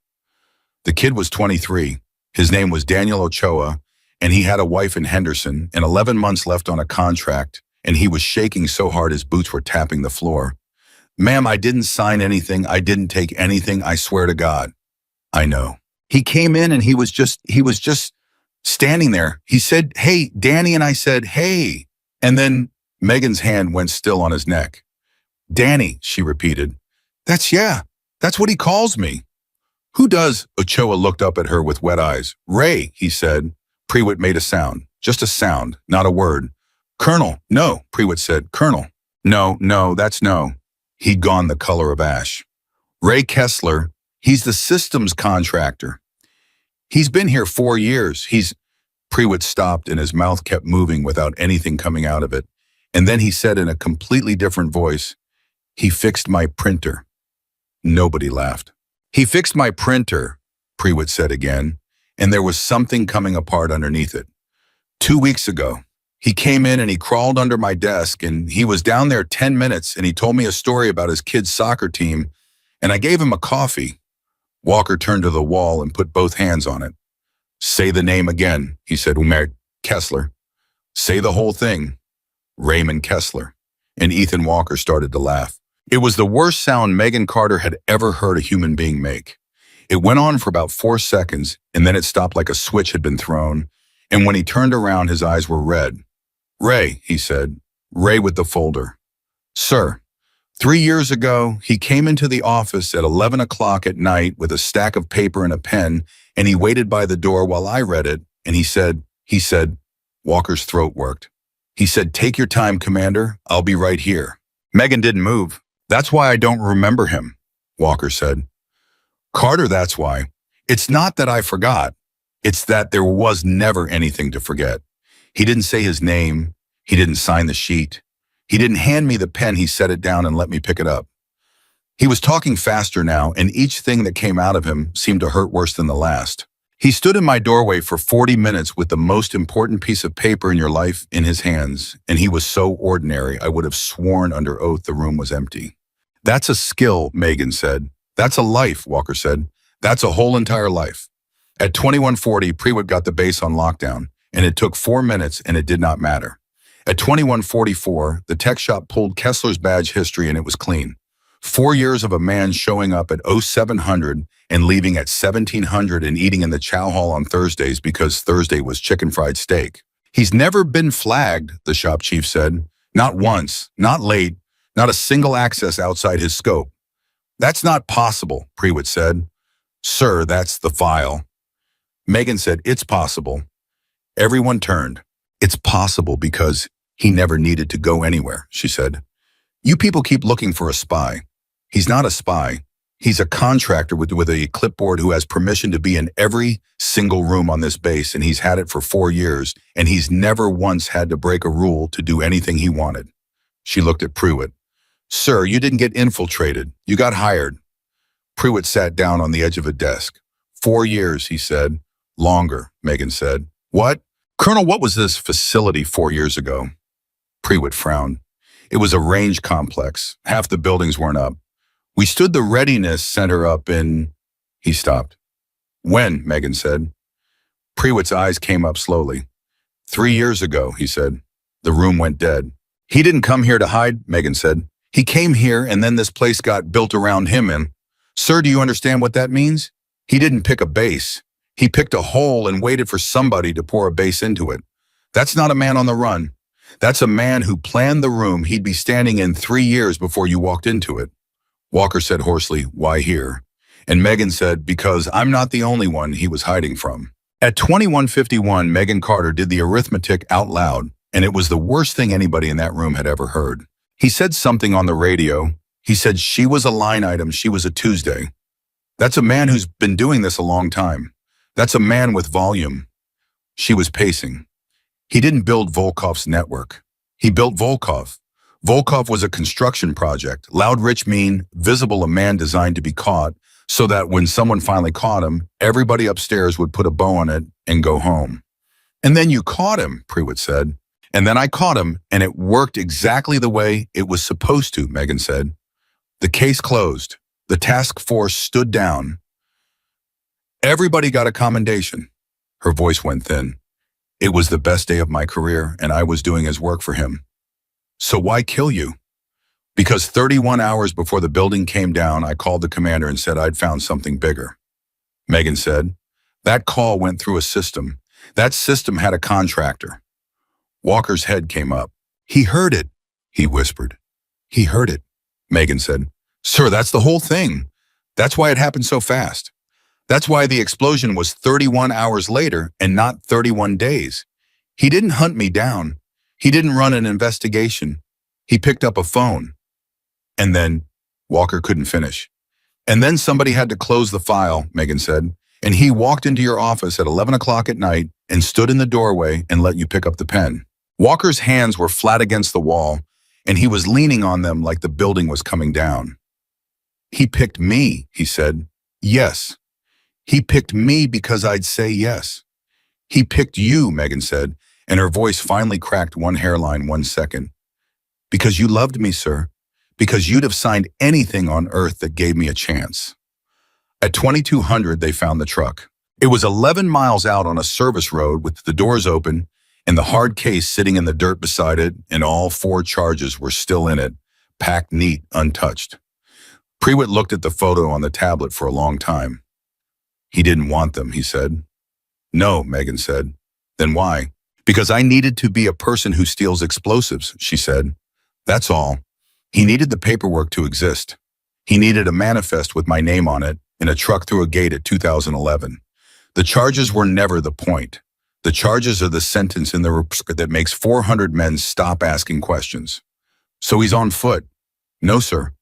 The kid was 23. His name was Daniel Ochoa, and he had a wife in Henderson and 11 months left on a contract, and he was shaking so hard his boots were tapping the floor. Ma'am, I didn't sign anything. I didn't take anything. I swear to God. I know. He came in and he was just standing there. He said, hey, Danny, and I said, hey. And then Megan's hand went still on his neck. Danny, she repeated. That's what he calls me. Who does? Ochoa looked up at her with wet eyes. Ray, he said. Pruitt made a sound. Just a sound, not a word. Colonel, no, Pruitt said. Colonel. No, that's no. He'd gone the color of ash. Ray Kessler, he's the systems contractor. He's been here 4 years. Pruitt stopped and his mouth kept moving without anything coming out of it. And then he said in a completely different voice, he fixed my printer. Nobody laughed. He fixed my printer, Pruitt said again, and there was something coming apart underneath it. 2 weeks ago, he came in and he crawled under my desk and he was down there 10 minutes and he told me a story about his kid's soccer team and I gave him a coffee. Walker turned to the wall and put both hands on it. Say the name again, he said, Kessler. Say the whole thing. Raymond Kessler. And Ethan Walker started to laugh. It was the worst sound Megan Carter had ever heard a human being make. It went on for about 4 seconds, and then it stopped like a switch had been thrown, and when he turned around, his eyes were red. Ray, he said. Ray with the folder. Sir, 3 years ago, he came into the office at 11 o'clock at night with a stack of paper and a pen, and he waited by the door while I read it, and he said, Walker's throat worked. He said, take your time, Commander. I'll be right here. Megan didn't move. That's why I don't remember him, Walker said. Carter, that's why. It's not that I forgot. It's that there was never anything to forget. He didn't say his name. He didn't sign the sheet. He didn't hand me the pen. He set it down and let me pick it up. He was talking faster now, and each thing that came out of him seemed to hurt worse than the last. He stood in my doorway for 40 minutes with the most important piece of paper in your life in his hands, and he was so ordinary I would have sworn under oath the room was empty. That's a skill, Megan said. That's a life, Walker said. That's a whole entire life. At 2140, Pruitt got the base on lockdown, and it took 4 minutes, and it did not matter. At 2144, the tech shop pulled Kessler's badge history, and it was clean. 4 years of a man showing up at 0700 and leaving at 1700 and eating in the chow hall on Thursdays because Thursday was chicken fried steak. He's never been flagged, the shop chief said. Not once, not late, not a single access outside his scope. That's not possible, Pruitt said. Sir, that's the file. Megan said, it's possible. Everyone turned. It's possible because he never needed to go anywhere, she said. You people keep looking for a spy. He's not a spy. He's a contractor with a clipboard who has permission to be in every single room on this base, and he's had it for 4 years, and he's never once had to break a rule to do anything he wanted. She looked at Pruitt. Sir, you didn't get infiltrated. You got hired. Pruitt sat down on the edge of a desk. 4 years, he said. Longer, Megan said. What? Colonel, what was this facility 4 years ago? Pruitt frowned. It was a range complex. Half the buildings weren't up. We stood the readiness center up in... He stopped. When? Megan said. Pruitt's eyes came up slowly. 3 years ago, he said. The room went dead. He didn't come here to hide, Megan said. He came here and then this place got built around him and... Sir, do you understand what that means? He didn't pick a base. He picked a hole and waited for somebody to pour a base into it. That's not a man on the run. That's a man who planned the room he'd be standing in 3 years before you walked into it. Walker said hoarsely, why here? And Megan said, because I'm not the only one he was hiding from. At 21:51, Megan Carter did the arithmetic out loud, and it was the worst thing anybody in that room had ever heard. He said something on the radio. He said she was a line item, she was a Tuesday. That's a man who's been doing this a long time. That's a man with volume. She was pacing. He didn't build Volkov's network. He built Volkov. Volkov was a construction project. Loud, rich, mean, visible, a man designed to be caught, so that when someone finally caught him, everybody upstairs would put a bow on it and go home. And then you caught him, Pruitt said. And then I caught him, and it worked exactly the way it was supposed to, Megan said. The case closed. The task force stood down. Everybody got a commendation. Her voice went thin. It was the best day of my career, and I was doing his work for him. So why kill you? Because 31 hours before the building came down, I called the commander and said I'd found something bigger. Megan said, that call went through a system. That system had a contractor. Walker's head came up. He heard it, he whispered. He heard it, Megan said. Sir, that's the whole thing. That's why it happened so fast. That's why the explosion was 31 hours later and not 31 days. He didn't hunt me down. He didn't run an investigation. He picked up a phone. And then, Walker couldn't finish. And then somebody had to close the file, Megan said, and he walked into your office at 11 o'clock at night and stood in the doorway and let you pick up the pen. Walker's hands were flat against the wall, and he was leaning on them like the building was coming down. He picked me, he said. Yes. He picked me because I'd say yes. He picked you, Megan said, and her voice finally cracked one hairline 1 second. Because you loved me, sir. Because you'd have signed anything on earth that gave me a chance. At 2200, they found the truck. It was 11 miles out on a service road with the doors open and the hard case sitting in the dirt beside it, and all 4 charges were still in it, packed neat, untouched. Pruitt looked at the photo on the tablet for a long time. He didn't want them, he said. No, Megan said. Then why? Because I needed to be a person who steals explosives, she said. That's all. He needed the paperwork to exist. He needed a manifest with my name on it in a truck through a gate at 2011. The charges were never the point. The charges are the sentence in the report that makes 400 men stop asking questions. So he's on foot. No, sir.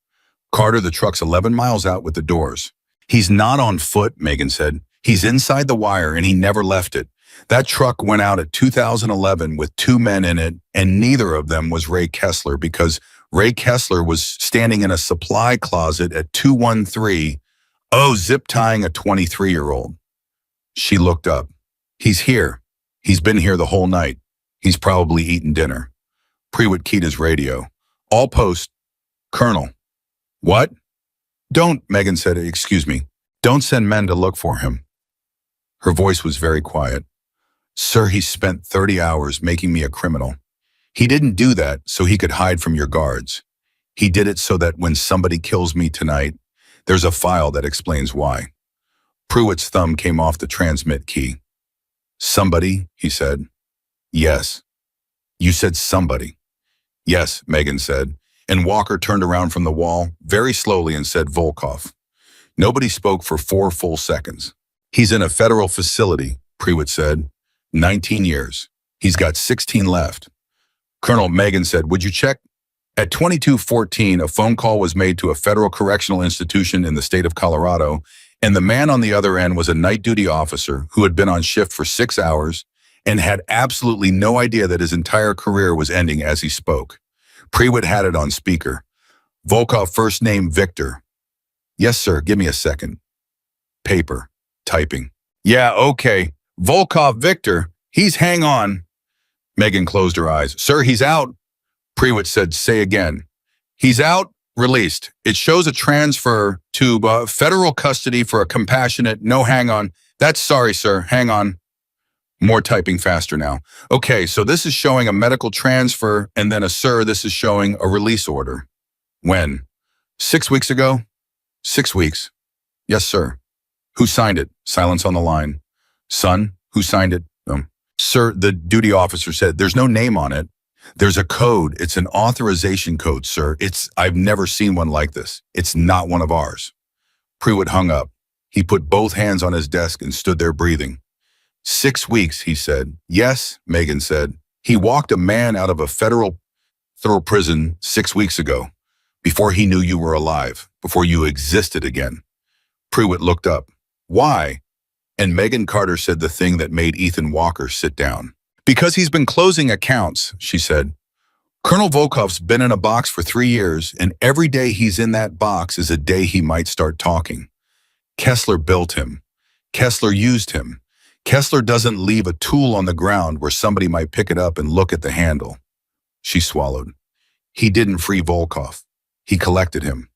Carter, the truck's 11 miles out with the doors. He's not on foot, Megan said. He's inside the wire and he never left it. That truck went out at 2011 with 2 men in it, and neither of them was Ray Kessler, because Ray Kessler was standing in a supply closet at 213, zip tying a 23-year-old. She looked up. He's here. He's been here the whole night. He's probably eaten dinner. Pruitt keyed his radio. All post. Colonel. What? Don't, Megan said, excuse me. Don't send men to look for him. Her voice was very quiet. Sir, he spent 30 hours making me a criminal. He didn't do that so he could hide from your guards. He did it so that when somebody kills me tonight, there's a file that explains why. Pruitt's thumb came off the transmit key. Somebody, he said. Yes. You said somebody. Yes, Megan said, and Walker turned around from the wall very slowly and said Volkov. Nobody spoke for 4 full seconds. He's in a federal facility, Pruitt said. 19 years. He's got 16 left. Colonel, Megan said, would you check? At 22:14, a phone call was made to a federal correctional institution in the state of Colorado, and the man on the other end was a night duty officer who had been on shift for 6 hours and had absolutely no idea that his entire career was ending as he spoke. Prewitt had it on speaker. Volkov, first name Victor. Yes, sir, give me a second. Paper. Typing. Yeah, okay. Volkov Victor. He's hang on. Megan closed her eyes. Sir, he's out. Prewitt said, say again. He's out, released. It shows a transfer to federal custody for a compassionate, no hang on. That's sorry, sir, hang on. More typing faster now. Okay, so this is showing a medical transfer, and then sir, this is showing a release order. When? 6 weeks ago? 6 weeks. Yes, sir. Who signed it? Silence on the line. Son, who signed it? Sir, the duty officer said, there's no name on it. There's a code. It's an authorization code, sir. I've never seen one like this. It's not one of ours. Prewitt hung up. He put both hands on his desk and stood there breathing. 6 weeks, he said. Yes, Megan said. He walked a man out of a federal prison 6 weeks ago, before he knew you were alive, before you existed again. Prewitt looked up. Why? And Megan Carter said the thing that made Ethan Walker sit down. Because he's been closing accounts, she said. Colonel Volkov's been in a box for 3 years, and every day he's in that box is a day he might start talking. Kessler built him. Kessler used him. Kessler doesn't leave a tool on the ground where somebody might pick it up and look at the handle. She swallowed. He didn't free Volkov. He collected him.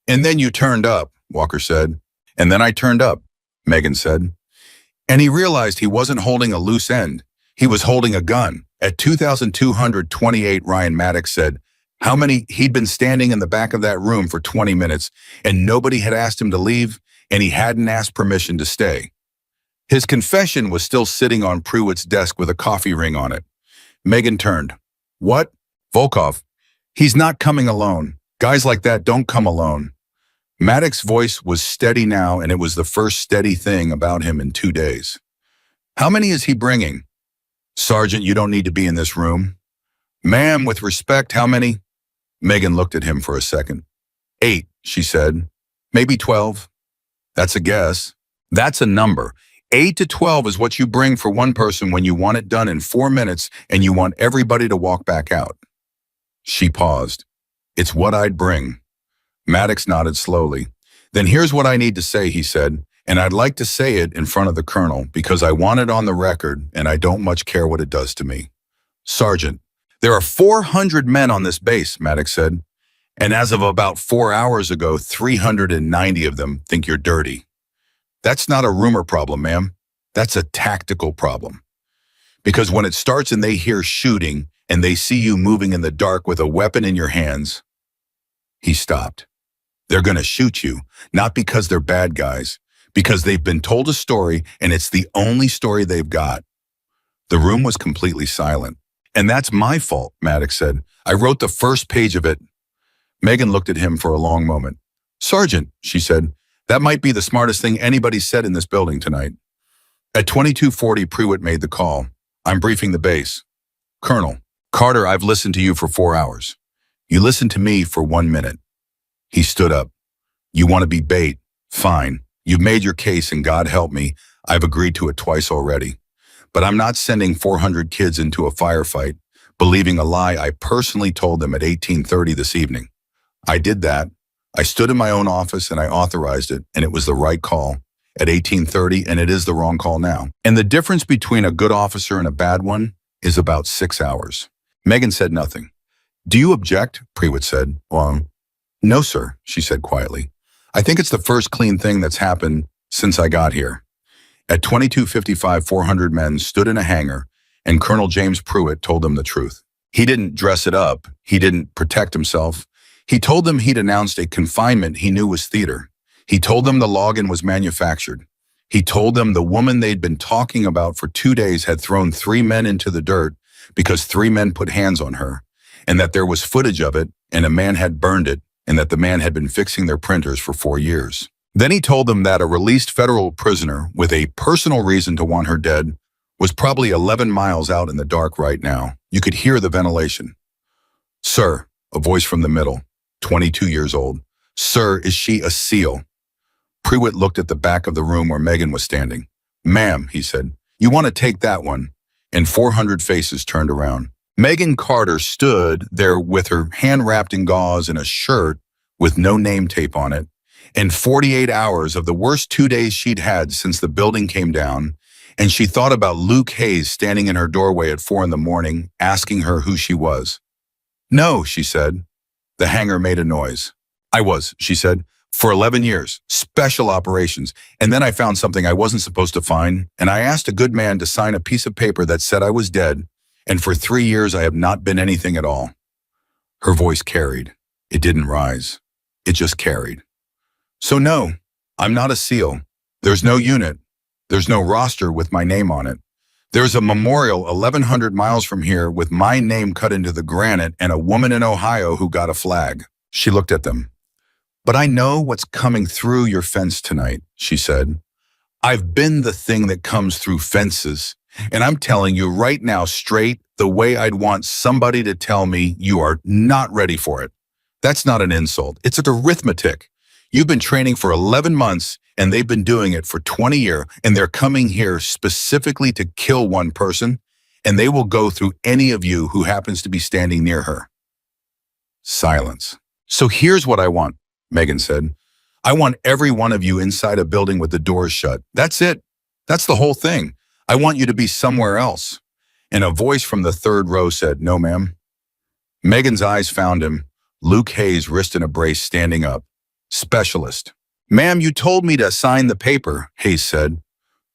And then you turned up, Walker said. And then I turned up, Megan said. And he realized he wasn't holding a loose end. He was holding a gun. At 2,228, Ryan Maddox said, he'd been standing in the back of that room for 20 minutes, and nobody had asked him to leave, and he hadn't asked permission to stay. His confession was still sitting on Prewitt's desk with a coffee ring on it. Megan turned. What? Volkov. He's not coming alone. Guys like that don't come alone. Maddox's voice was steady now, and it was the first steady thing about him in 2 days. How many is he bringing? Sergeant, you don't need to be in this room. Ma'am, with respect, how many? Megan looked at him for a second. 8, she said. Maybe 12. That's a guess. That's a number. 8 to 12 is what you bring for one person when you want it done in 4 minutes and you want everybody to walk back out. She paused. It's what I'd bring. Maddox nodded slowly. Then here's what I need to say, he said, and I'd like to say it in front of the colonel because I want it on the record and I don't much care what it does to me. Sergeant, there are 400 men on this base, Maddox said, and as of about 4 hours ago, 390 of them think you're dirty. That's not a rumor problem, ma'am. That's a tactical problem. Because when it starts and they hear shooting and they see you moving in the dark with a weapon in your hands, he stopped. They're going to shoot you, not because they're bad guys, because they've been told a story and it's the only story they've got. The room was completely silent. And that's my fault, Maddox said. I wrote the first page of it. Megan looked at him for a long moment. Sergeant, she said, that might be the smartest thing anybody said in this building tonight. At 22:40, Prewitt made the call. I'm briefing the base. Colonel, Carter, I've listened to you for 4 hours. You listened to me for 1 minute. He stood up. You want to be bait? Fine. You've made your case and God help me, I've agreed to it twice already. But I'm not sending 400 kids into a firefight, believing a lie I personally told them at 18:30 this evening. I did that. I stood in my own office and I authorized it, and it was the right call at 18:30, and it is the wrong call now. And the difference between a good officer and a bad one is about 6 hours. Megan said nothing. Do you object? Prewitt said. Well, no, sir, she said quietly. I think it's the first clean thing that's happened since I got here. At 22:55, 400 men stood in a hangar, and Colonel James Prewitt told them the truth. He didn't dress it up. He didn't protect himself. He told them he'd announced a confinement he knew was theater. He told them the login was manufactured. He told them the woman they'd been talking about for 2 days had thrown 3 men into the dirt because 3 men put hands on her, and that there was footage of it, and a man had burned it, and that the man had been fixing their printers for 4 years. Then he told them that a released federal prisoner with a personal reason to want her dead was probably 11 miles out in the dark right now. You could hear the ventilation. Sir, A voice from the middle, 22 years old. Sir, is she a SEAL? Prewitt looked at the back of the room where Megan was standing. Ma'am, he said, you want to take that one? And 400 faces turned around. Megan Carter stood there with her hand wrapped in gauze and a shirt with no name tape on it, and 48 hours of the worst 2 days she'd had since the building came down, and she thought about Luke Hayes standing in her doorway at 4 a.m, asking her who she was. No, she said. The hangar made a noise. I was, she said, for 11 years, special operations, and then I found something I wasn't supposed to find, and I asked a good man to sign a piece of paper that said I was dead, and for 3 years I have not been anything at all. Her voice carried. It didn't rise. It just carried. So no, I'm not a SEAL. There's no unit. There's no roster with my name on it. There's a memorial 1,100 miles from here with my name cut into the granite and a woman in Ohio who got a flag. She looked at them. But I know what's coming through your fence tonight, she said. I've been the thing that comes through fences, and I'm telling you right now straight the way I'd want somebody to tell me you are not ready for it. That's not an insult. It's an arithmetic. You've been training for 11 months, and they've been doing it for 20 years, and they're coming here specifically to kill one person, and they will go through any of you who happens to be standing near her. Silence. So here's what I want, Megan said. I want every one of you inside a building with the doors shut. That's it. That's the whole thing. I want you to be somewhere else. And a voice from the third row said, no, ma'am. Megan's eyes found him, Luke Hayes, wrist in a brace, standing up. Specialist. Ma'am, you told me to sign the paper, Hayes said.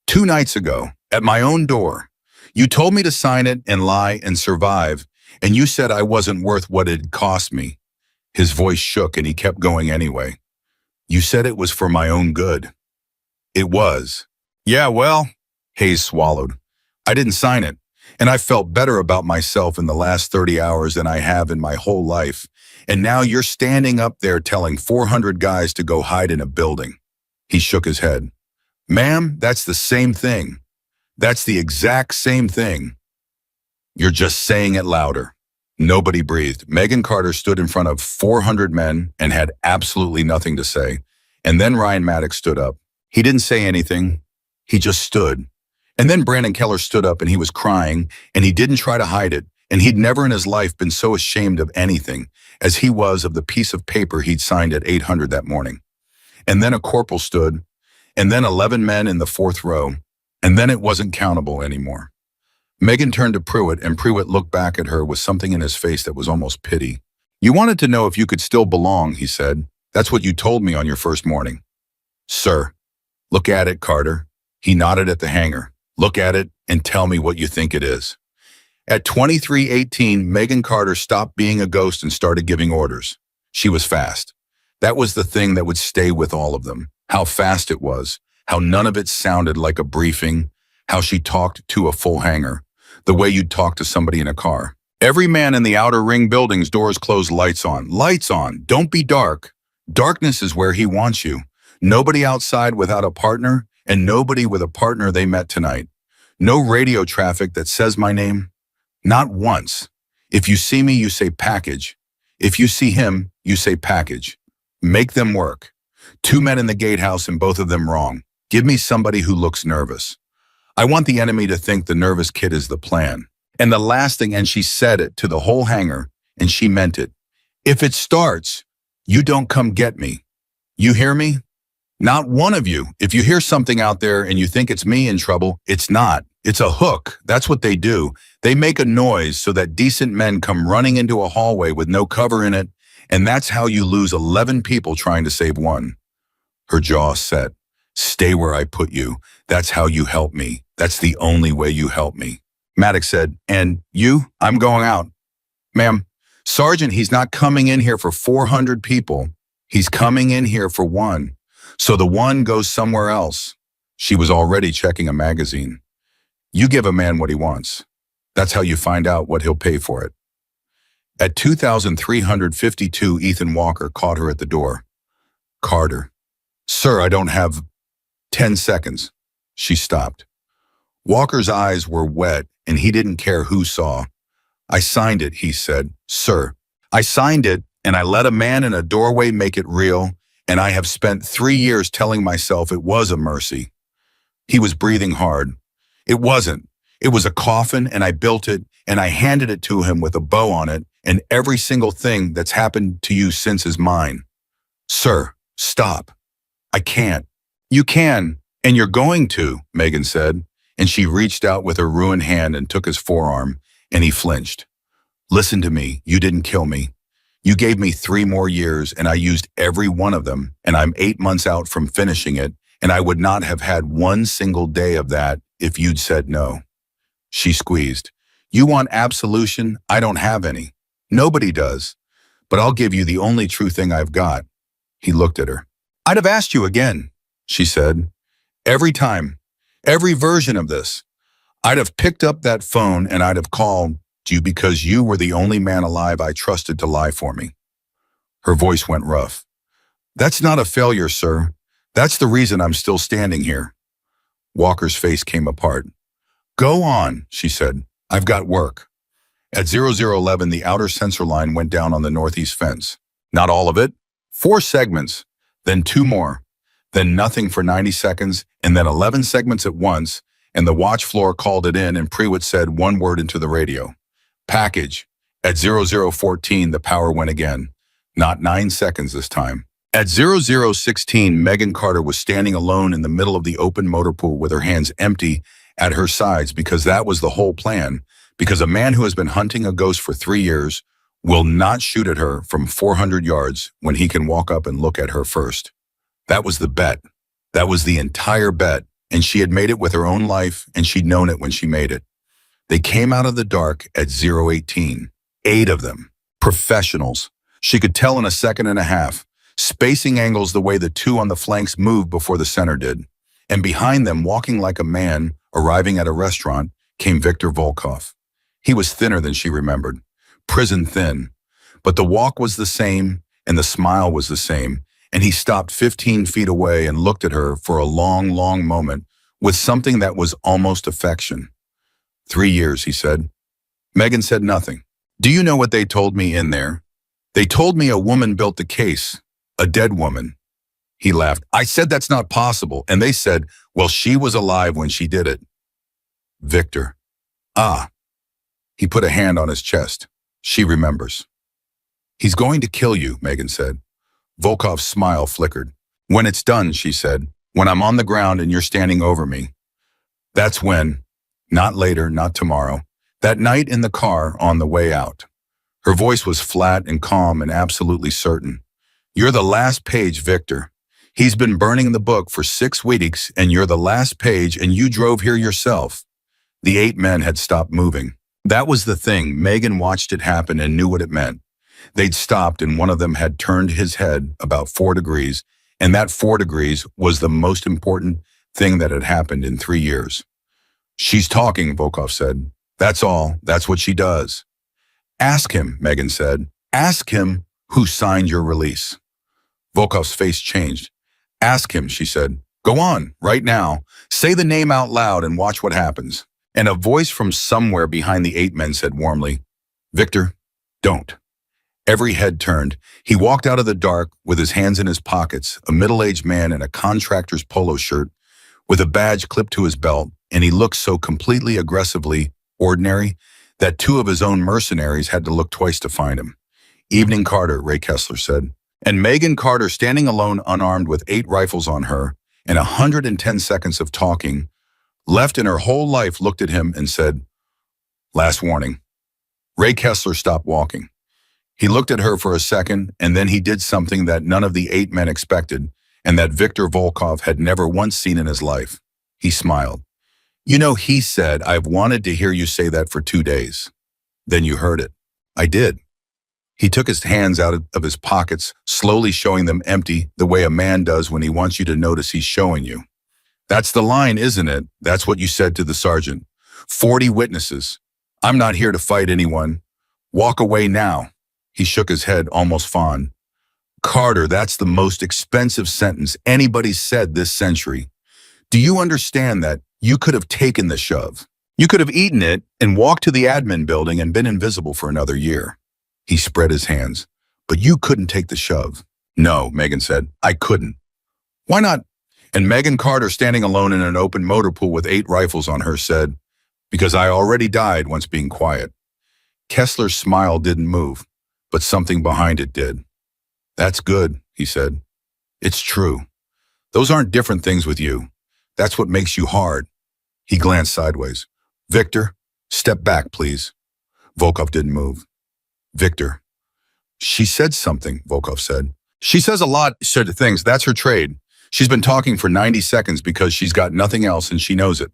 2 nights ago, at my own door. You told me to sign it and lie and survive, and you said I wasn't worth what it'd cost me. His voice shook and he kept going anyway. You said it was for my own good. It was. Yeah, well, Hayes swallowed. I didn't sign it, and I felt better about myself in the last 30 hours than I have in my whole life. And now you're standing up there telling 400 guys to go hide in a building. He shook his head. Ma'am, that's the same thing. That's the exact same thing. You're just saying it louder. Nobody breathed. Megan Carter stood in front of 400 men and had absolutely nothing to say. And then Ryan Maddox stood up. He didn't say anything. He just stood. And then Brandon Keller stood up and he was crying, and he didn't try to hide it. And he'd never in his life been so ashamed of anything as he was of the piece of paper he'd signed at 800 that morning. And then a corporal stood, and then 11 men in the 4th row, and then it wasn't countable anymore. Megan turned to Prewitt, and Prewitt looked back at her with something in his face that was almost pity. You wanted to know if you could still belong, he said. That's what you told me on your first morning. Sir, look at it, Carter. He nodded at the hangar. Look at it and tell me what you think it is. At 23:18, Megan Carter stopped being a ghost and started giving orders. She was fast. That was the thing that would stay with all of them. How fast it was. How none of it sounded like a briefing. How she talked to a full hangar. The way you'd talk to somebody in a car. Every man in the outer ring building's doors closed, lights on. Lights on. Don't be dark. Darkness is where he wants you. Nobody outside without a partner, and nobody with a partner they met tonight. No radio traffic that says my name. Not once. If you see me, you say package. If you see him, you say package. Make them work. 2 men in the gatehouse and both of them wrong. Give me somebody who looks nervous. I want the enemy to think the nervous kid is the plan. And the last thing, and she said it to the whole hangar, and she meant it. If it starts, you don't come get me. You hear me? Not one of you. If you hear something out there and you think it's me in trouble, it's not. It's a hook. That's what they do. They make a noise so that decent men come running into a hallway with no cover in it, and that's how you lose 11 people trying to save one. Her jaw set. Stay where I put you. That's how you help me. That's the only way you help me. Maddox said, and you? I'm going out. Ma'am, Sergeant, he's not coming in here for 400 people. He's coming in here for one. So the one goes somewhere else. She was already checking a magazine. You give a man what he wants. That's how you find out what he'll pay for it. At 2,352, Ethan Walker caught her at the door. Carter. Sir, I don't have 10 seconds. She stopped. Walker's eyes were wet, and he didn't care who saw. I signed it, he said. Sir, I signed it, and I let a man in a doorway make it real, and I have spent 3 years telling myself it was a mercy. He was breathing hard. It wasn't. It was a coffin, and I built it, and I handed it to him with a bow on it, and every single thing that's happened to you since is mine. Sir, stop. I can't. You can, and you're going to, Megan said, and she reached out with her ruined hand and took his forearm, and he flinched. Listen to me, you didn't kill me. You gave me 3 more years, and I used every one of them, and I'm 8 months out from finishing it, and I would not have had one single day of that if you'd said no. She squeezed. You want absolution? I don't have any. Nobody does. But I'll give you the only true thing I've got. He looked at her. I'd have asked you again, she said. Every time. Every version of this. I'd have picked up that phone and I'd have called you because you were the only man alive I trusted to lie for me. Her voice went rough. That's not a failure, sir. That's the reason I'm still standing here. Walker's face came apart. Go on, she said. I've got work. At 0011, the outer sensor line went down on the northeast fence. Not all of it. 4 segments, then 2 more, then nothing for 90 seconds, and then 11 segments at once, and the watch floor called it in, and Prewitt said one word into the radio. Package. At 0014, the power went again. Not 9 seconds this time. At 0016, Megan Carter was standing alone in the middle of the open motor pool with her hands empty at her sides because that was the whole plan, because a man who has been hunting a ghost for 3 years will not shoot at her from 400 yards when he can walk up and look at her first. That was the bet. That was the entire bet, and she had made it with her own life, and she'd known it when she made it. They came out of the dark at 018. 8 of them. Professionals. She could tell in a second and a half, spacing angles the way the 2 on the flanks moved before the center did. And behind them, walking like a man arriving at a restaurant, came Viktor Volkov. He was thinner than she remembered. Prison thin. But the walk was the same, and the smile was the same, and he stopped 15 feet away and looked at her for a long, long moment with something that was almost affection. 3 years, he said. Megan said nothing. Do you know what they told me in there? They told me a woman built the case, a dead woman. He laughed. I said that's not possible, and they said, well, she was alive when she did it. Victor. Ah. He put a hand on his chest. She remembers. He's going to kill you, Megan said. Volkov's smile flickered. When it's done, she said, when I'm on the ground and you're standing over me. That's when, not later, not tomorrow, that night in the car on the way out. Her voice was flat and calm and absolutely certain. You're the last page, Victor. He's been burning the book for 6 weeks and you're the last page and you drove here yourself. The 8 men had stopped moving. That was the thing. Megan watched it happen and knew what it meant. They'd stopped and one of them had turned his head about 4 degrees, and that 4 degrees was the most important thing that had happened in 3 years. She's talking, Volkov said. That's all. That's what she does. Ask him, Megan said. Ask him who signed your release. Volkov's face changed. Ask him, she said. Go on, right now. Say the name out loud and watch what happens. And a voice from somewhere behind the 8 men said warmly, Victor, don't. Every head turned. He walked out of the dark with his hands in his pockets, a middle-aged man in a contractor's polo shirt with a badge clipped to his belt, and he looked so completely aggressively ordinary that 2 of his own mercenaries had to look twice to find him. Evening, Carter, Ray Kessler said. And Megan Carter, standing alone unarmed with 8 rifles on her and 110 seconds of talking, left in her whole life, looked at him and said, last warning. Ray Kessler stopped walking. He looked at her for a second, and then he did something that none of the 8 men expected, and that Viktor Volkov had never once seen in his life. He smiled. You know, he said, I've wanted to hear you say that for 2 days. Then you heard it. I did. He took his hands out of his pockets, slowly showing them empty, the way a man does when he wants you to notice he's showing you. That's the line, isn't it? That's what you said to the sergeant. 40 witnesses. I'm not here to fight anyone. Walk away now. He shook his head, almost fond. Carter, that's the most expensive sentence anybody's said this century. Do you understand that? You could have taken the shove. You could have eaten it and walked to the admin building and been invisible for another year. He spread his hands. But you couldn't take the shove. No, Megan said. I couldn't. Why not? And Megan Carter, standing alone in an open motor pool with 8 rifles on her, said, because I already died once being quiet. Kessler's smile didn't move, but something behind it did. That's good, he said. It's true. Those aren't different things with you. That's what makes you hard. He glanced sideways. Victor, step back, please. Volkov didn't move. Victor. She said something, Volkov said. She says a lot of things. That's her trade. She's been talking for 90 seconds because she's got nothing else and she knows it.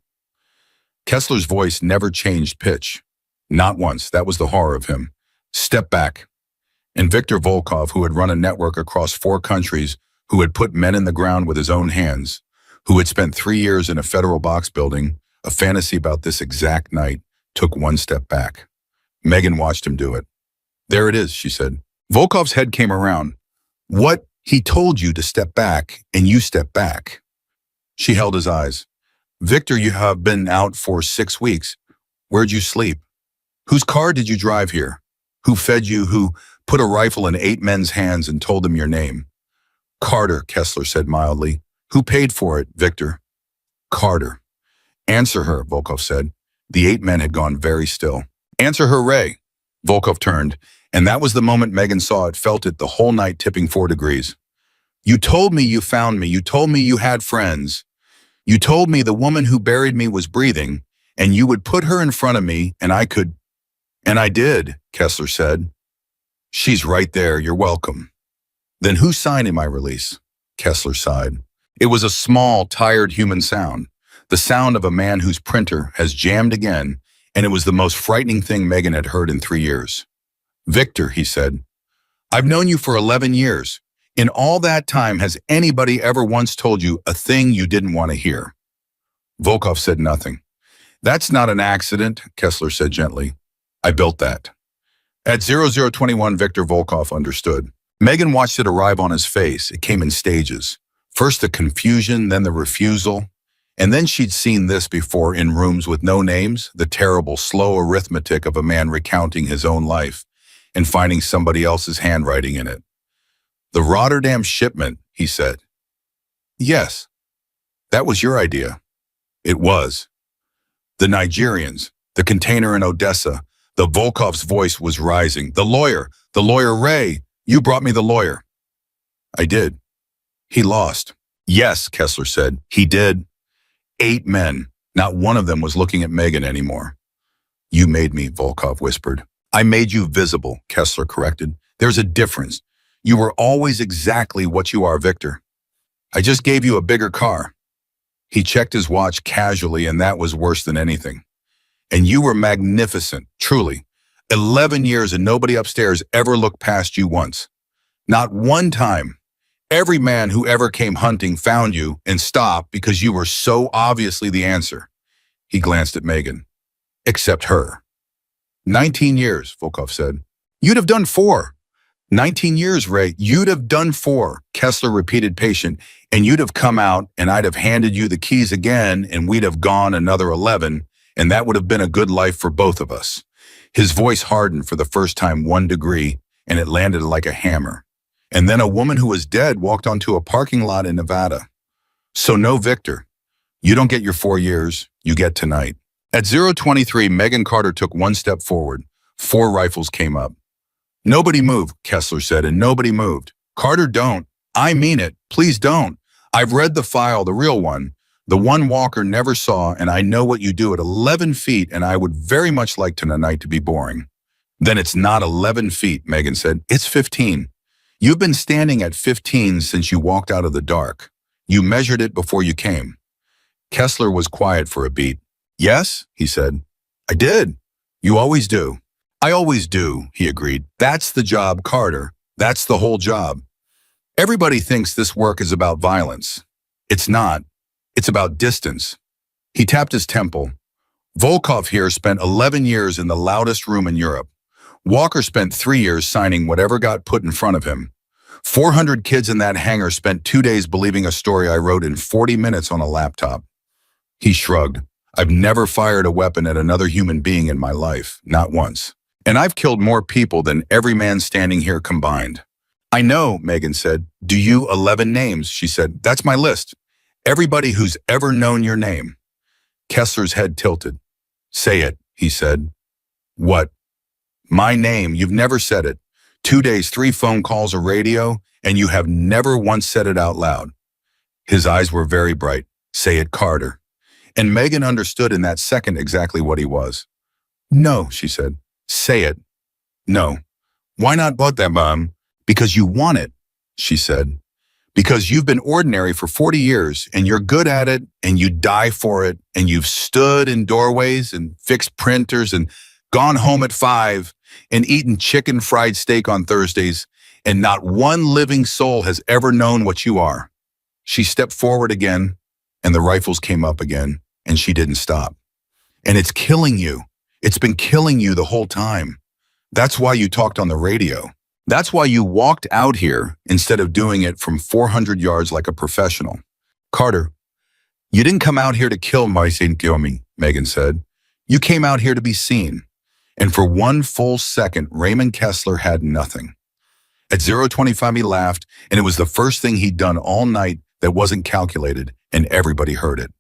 Kessler's voice never changed pitch. Not once. That was the horror of him. Step back. And Viktor Volkov, who had run a network across 4 countries, who had put men in the ground with his own hands, who had spent 3 years in a federal box building, a fantasy about this exact night, took one step back. Megan watched him do it. There it is, she said. Volkov's head came around. What? He told you to step back, and you stepped back. She held his eyes. Victor, you have been out for 6 weeks. Where'd you sleep? Whose car did you drive here? Who fed you? Who put a rifle in 8 men's hands and told them your name? Carter, Kessler said mildly. Who paid for it, Victor? Carter. Answer her, Volkov said. The 8 men had gone very still. Answer her, Ray. Volkov turned, and that was the moment Megan saw it, felt it, the whole night tipping 4 degrees. You told me you found me. You told me you had friends. You told me the woman who buried me was breathing, and you would put her in front of me, and I could. And I did, Kessler said. She's right there. You're welcome. Then who signed my release? Kessler sighed. It was a small, tired human sound, the sound of a man whose printer has jammed again, and it was the most frightening thing Megan had heard in 3 years. Victor, he said, I've known you for 11 years. In all that time, has anybody ever once told you a thing you didn't want to hear? Volkov said nothing. That's not an accident, Kessler said gently. I built that. At 0021, Viktor Volkov understood. Megan watched it arrive on his face. It came in stages. First the confusion, then the refusal. And then she'd seen this before in rooms with no names, the terrible, slow arithmetic of a man recounting his own life and finding somebody else's handwriting in it. The Rotterdam shipment, he said. Yes, that was your idea. It was. The Nigerians, the container in Odessa, the Volkov's voice was rising. The lawyer, Ray, you brought me the lawyer. I did. He lost. Yes, Kessler said, he did. 8 men. Not one of them was looking at Megan anymore. You made me, Volkov whispered. I made you visible, Kessler corrected. There's a difference. You were always exactly what you are, Victor. I just gave you a bigger car. He checked his watch casually, and that was worse than anything. And you were magnificent, truly. 11 years and nobody upstairs ever looked past you once. Not one time. Every man who ever came hunting found you and stopped because you were so obviously the answer. He glanced at Megan. Except her. 19 years, Volkov said. You'd have done 4. 19 years, Ray. You'd have done 4, Kessler repeated patient, and you'd have come out and I'd have handed you the keys again and we'd have gone another 11, and that would have been a good life for both of us. His voice hardened for the first time 1 degree, and it landed like a hammer. And then a woman who was dead walked onto a parking lot in Nevada. So no, Victor. You don't get your 4 years, you get tonight. At 023, Megan Carter took 1 step forward. 4 rifles came up. Nobody moved, Kessler said, and nobody moved. Carter, don't. I mean it. Please don't. I've read the file, the real one, the one Walker never saw, and I know what you do at 11 feet, and I would very much like tonight to be boring. Then it's not 11 feet, Megan said. It's 15. You've been standing at 15 since you walked out of the dark. You measured it before you came. Kessler was quiet for a beat. Yes, he said. I did. You always do. I always do, he agreed. That's the job, Carter. That's the whole job. Everybody thinks this work is about violence. It's not. It's about distance. He tapped his temple. Volkov here spent 11 years in the loudest room in Europe. Walker spent 3 years signing whatever got put in front of him. 400 kids in that hangar spent 2 days believing a story I wrote in 40 minutes on a laptop. He shrugged. I've never fired a weapon at another human being in my life, not once. And I've killed more people than every man standing here combined. I know, Megan said. Do you 11 names? She said. That's my list. Everybody who's ever known your name. Kessler's head tilted. Say it, he said. What? My name, you've never said it. 2 days, 3 phone calls, a radio, and you have never once said it out loud. His eyes were very bright. Say it, Carter. And Megan understood in that second exactly what he was. No, she said. Say it. No. Why not but that, Mom? Because you want it, she said. Because you've been ordinary for 40 years and you're good at it and you die for it and you've stood in doorways and fixed printers and gone home at 5 and eaten chicken fried steak on Thursdays, and not one living soul has ever known what you are. She stepped forward again and the rifles came up again and she didn't stop. And it's killing you. It's been killing you the whole time. That's why you talked on the radio. That's why you walked out here instead of doing it from 400 yards like a professional. Carter, you didn't come out here to kill my St. Gilmy, Megan said. You came out here to be seen. And for 1 full second, Raymond Kessler had nothing. At 0:25, he laughed, and it was the first thing he'd done all night that wasn't calculated, and everybody heard it.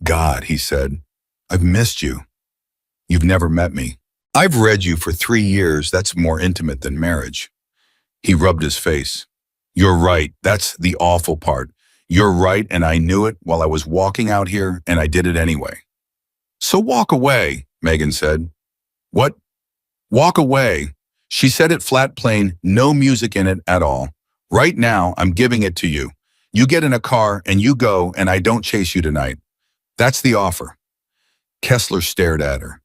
God, he said, I've missed you. You've never met me. I've read you for 3 years. That's more intimate than marriage. He rubbed his face. You're right. That's the awful part. You're right, and I knew it while I was walking out here, and I did it anyway. So walk away, Megan said. What? Walk away. She said it flat plain, no music in it at all. Right now, I'm giving it to you. You get in a car and you go, and I don't chase you tonight. That's the offer. Kessler stared at her.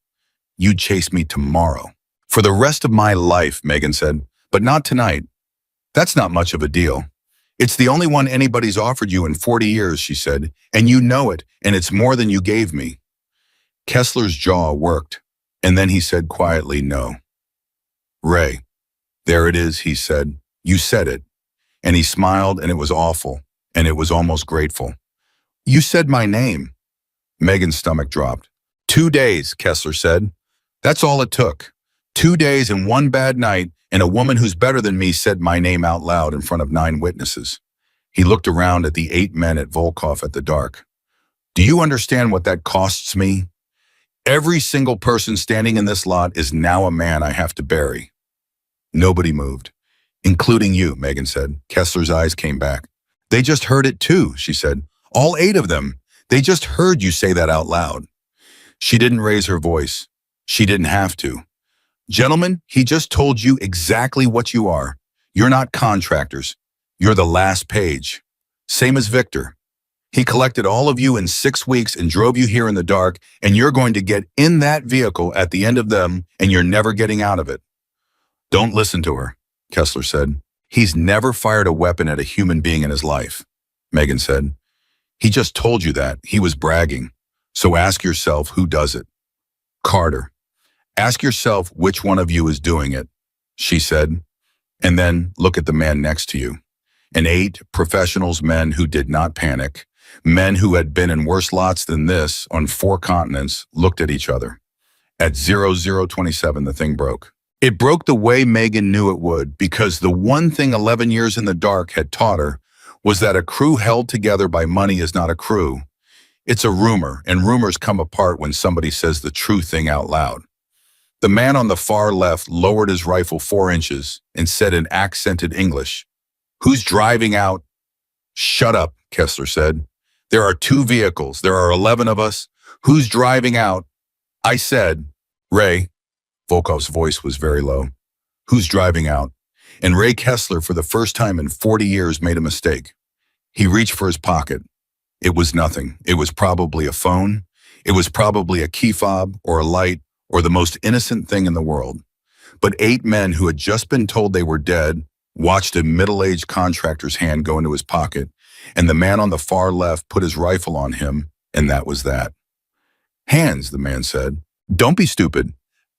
You'd chase me tomorrow. For the rest of my life, Megan said, but not tonight. That's not much of a deal. It's the only one anybody's offered you in 40 years, she said, and you know it, and it's more than you gave me. Kessler's jaw worked, and then he said quietly, no. Ray, there it is, he said. You said it. And he smiled, and it was awful, and it was almost grateful. You said my name. Megan's stomach dropped. 2 days, Kessler said. That's all it took. 2 days and 1 bad night, and a woman who's better than me said my name out loud in front of 9 witnesses. He looked around at the 8 men at Volkov at the dark. Do you understand what that costs me? Every single person standing in this lot is now a man I have to bury. Nobody moved. Including you, Megan said. Kessler's eyes came back. They just heard it too, she said. All 8 of them. They just heard you say that out loud. She didn't raise her voice. She didn't have to. Gentlemen, he just told you exactly what you are. You're not contractors. You're the last page. Same as Victor. He collected all of you in 6 weeks and drove you here in the dark, and you're going to get in that vehicle at the end of them, and you're never getting out of it. Don't listen to her, Kessler said. He's never fired a weapon at a human being in his life, Megan said. He just told you that. He was bragging. So ask yourself who does it. Carter. Ask yourself which one of you is doing it, she said, and then look at the man next to you. And 8 professionals, men who did not panic, men who had been in worse lots than this on 4 continents, looked at each other. At 0027, the thing broke. It broke the way Megan knew it would, because the one thing 11 years in the dark had taught her was that a crew held together by money is not a crew. It's a rumor, and rumors come apart when somebody says the true thing out loud. The man on the far left lowered his rifle 4 inches and said in accented English, Who's driving out? Shut up, Kessler said. There are 2 vehicles. There are 11 of us. Who's driving out? I said, Ray. Volkov's voice was very low. Who's driving out? And Ray Kessler, for the first time in 40 years, made a mistake. He reached for his pocket. It was nothing. It was probably a phone. It was probably a key fob or a light or the most innocent thing in the world. But 8 men who had just been told they were dead watched a middle-aged contractor's hand go into his pocket, and the man on the far left put his rifle on him, and that was that. Hands, the man said. Don't be stupid.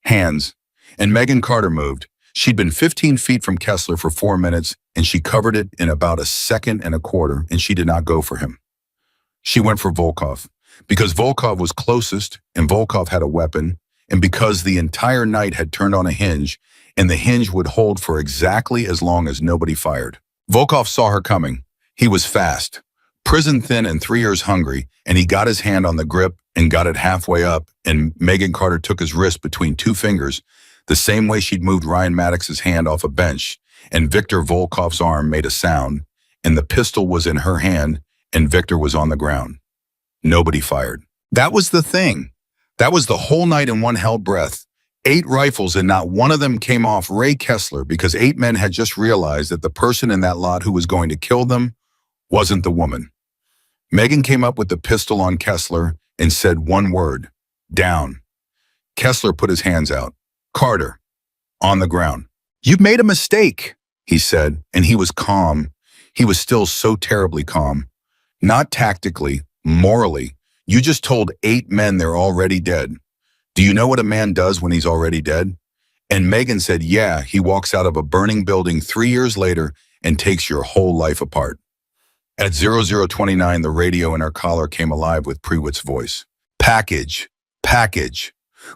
Hands. And Megan Carter moved. She'd been 15 feet from Kessler for 4 minutes, and she covered it in about 1.25 seconds, and she did not go for him. She went for Volkov, because Volkov was closest, and Volkov had a weapon, and because the entire night had turned on a hinge, and the hinge would hold for exactly as long as nobody fired. Volkov saw her coming. He was fast, prison thin and 3 years hungry, and he got his hand on the grip and got it halfway up, and Megan Carter took his wrist between two fingers, the same way she'd moved Ryan Maddox's hand off a bench, and Victor Volkov's arm made a sound, and the pistol was in her hand, and Victor was on the ground. Nobody fired. That was the thing. That was the whole night in one held breath. 8 rifles and not one of them came off Ray Kessler because 8 men had just realized that the person in that lot who was going to kill them wasn't the woman. Megan came up with the pistol on Kessler and said one word, down. Kessler put his hands out. Carter, on the ground. You've made a mistake, he said, and he was calm. He was still so terribly calm. Not tactically, morally. You just told 8 men they're already dead. Do you know what a man does when he's already dead? And Megan said, yeah, he walks out of a burning building 3 years later and takes your whole life apart. At 0029, the radio in her collar came alive with Prewitt's voice. Package. Package.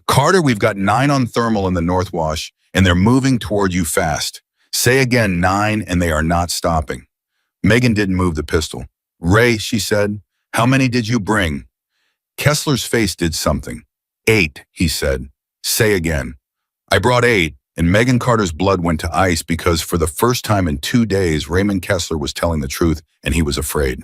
Carter, we've got 9 on thermal in the North Wash, and they're moving toward you fast. Say again 9, and they are not stopping. Megan didn't move the pistol. Ray, she said, how many did you bring? Kessler's face did something. 8, he said. Say again. I brought 8, and Megan Carter's blood went to ice because for the first time in 2 days, Raymond Kessler was telling the truth, and he was afraid.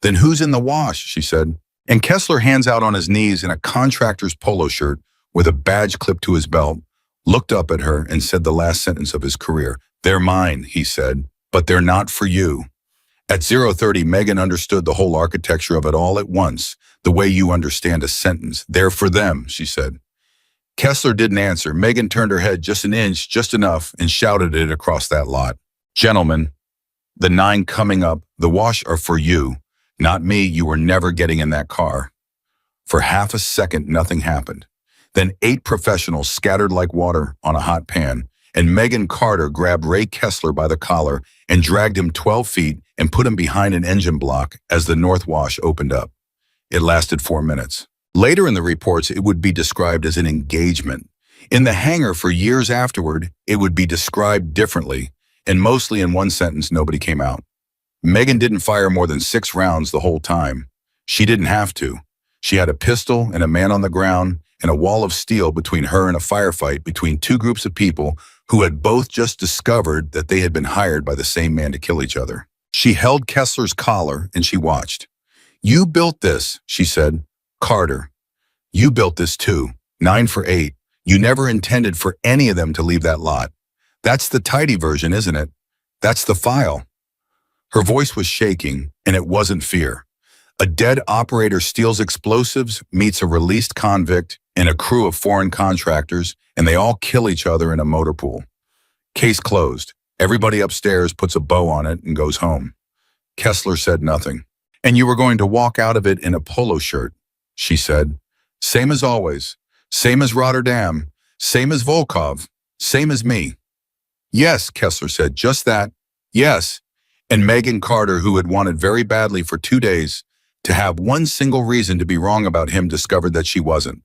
Then who's in the wash, she said. And Kessler, hands out on his knees in a contractor's polo shirt with a badge clipped to his belt, looked up at her and said the last sentence of his career. They're mine, he said, but they're not for you. At 030, Megan understood the whole architecture of it all at once, the way you understand a sentence. They're for them, she said. Kessler didn't answer. Megan turned her head just an inch, just enough, and shouted it across that lot. Gentlemen, the 9 coming up, the wash are for you. Not me, you were never getting in that car. For half a second, nothing happened. Then 8 professionals scattered like water on a hot pan, and Megan Carter grabbed Ray Kessler by the collar and dragged him 12 feet and put him behind an engine block as the North Wash opened up. It lasted 4 minutes. Later in the reports, it would be described as an engagement. In the hangar for years afterward, it would be described differently, and mostly in one sentence, nobody came out. Megan didn't fire more than 6 rounds the whole time. She didn't have to. She had a pistol and a man on the ground and a wall of steel between her and a firefight between 2 groups of people who had both just discovered that they had been hired by the same man to kill each other. She held Kessler's collar and she watched. You built this, she said. Carter, you built this too. 9 for 8. You never intended for any of them to leave that lot. That's the tidy version, isn't it? That's the file. Her voice was shaking, and it wasn't fear. A dead operator steals explosives, meets a released convict, and a crew of foreign contractors, and they all kill each other in a motor pool. Case closed. Everybody upstairs puts a bow on it and goes home. Kessler said nothing. And you were going to walk out of it in a polo shirt, she said. Same as always. Same as Rotterdam. Same as Volkov. Same as me. Yes, Kessler said, just that. Yes. And Megan Carter, who had wanted very badly for 2 days to have one single reason to be wrong about him, discovered that she wasn't.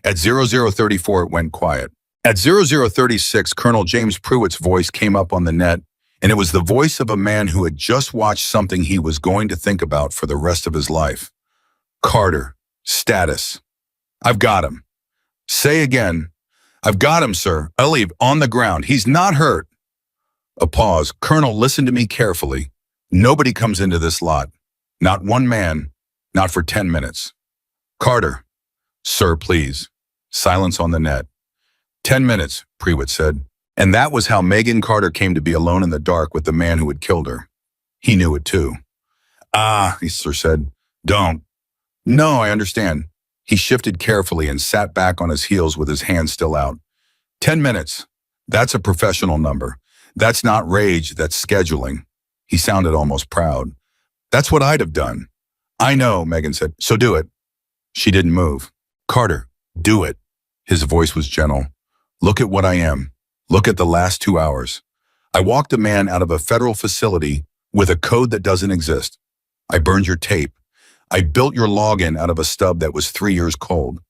At 0034, it went quiet. At 0036, Colonel James Prewitt's voice came up on the net, and it was the voice of a man who had just watched something he was going to think about for the rest of his life. Carter, status. I've got him. Say again. I've got him, sir. I'll leave on the ground. He's not hurt. A pause. Colonel, listen to me carefully. Nobody comes into this lot. Not one man. Not for 10 minutes. Carter. Sir, please. Silence on the net. 10 minutes, Prewitt said. And that was how Megan Carter came to be alone in the dark with the man who had killed her. He knew it too. Ah, Sir said. Don't. No, I understand. He shifted carefully and sat back on his heels with his hands still out. 10 minutes. That's a professional number. That's not rage, that's scheduling. He sounded almost proud. That's what I'd have done. I know, Megan said, so do it. She didn't move. Carter, do it. His voice was gentle. Look at what I am. Look at the last 2 hours. I walked a man out of a federal facility with a code that doesn't exist. I burned your tape. I built your login out of a stub that was 3 years cold.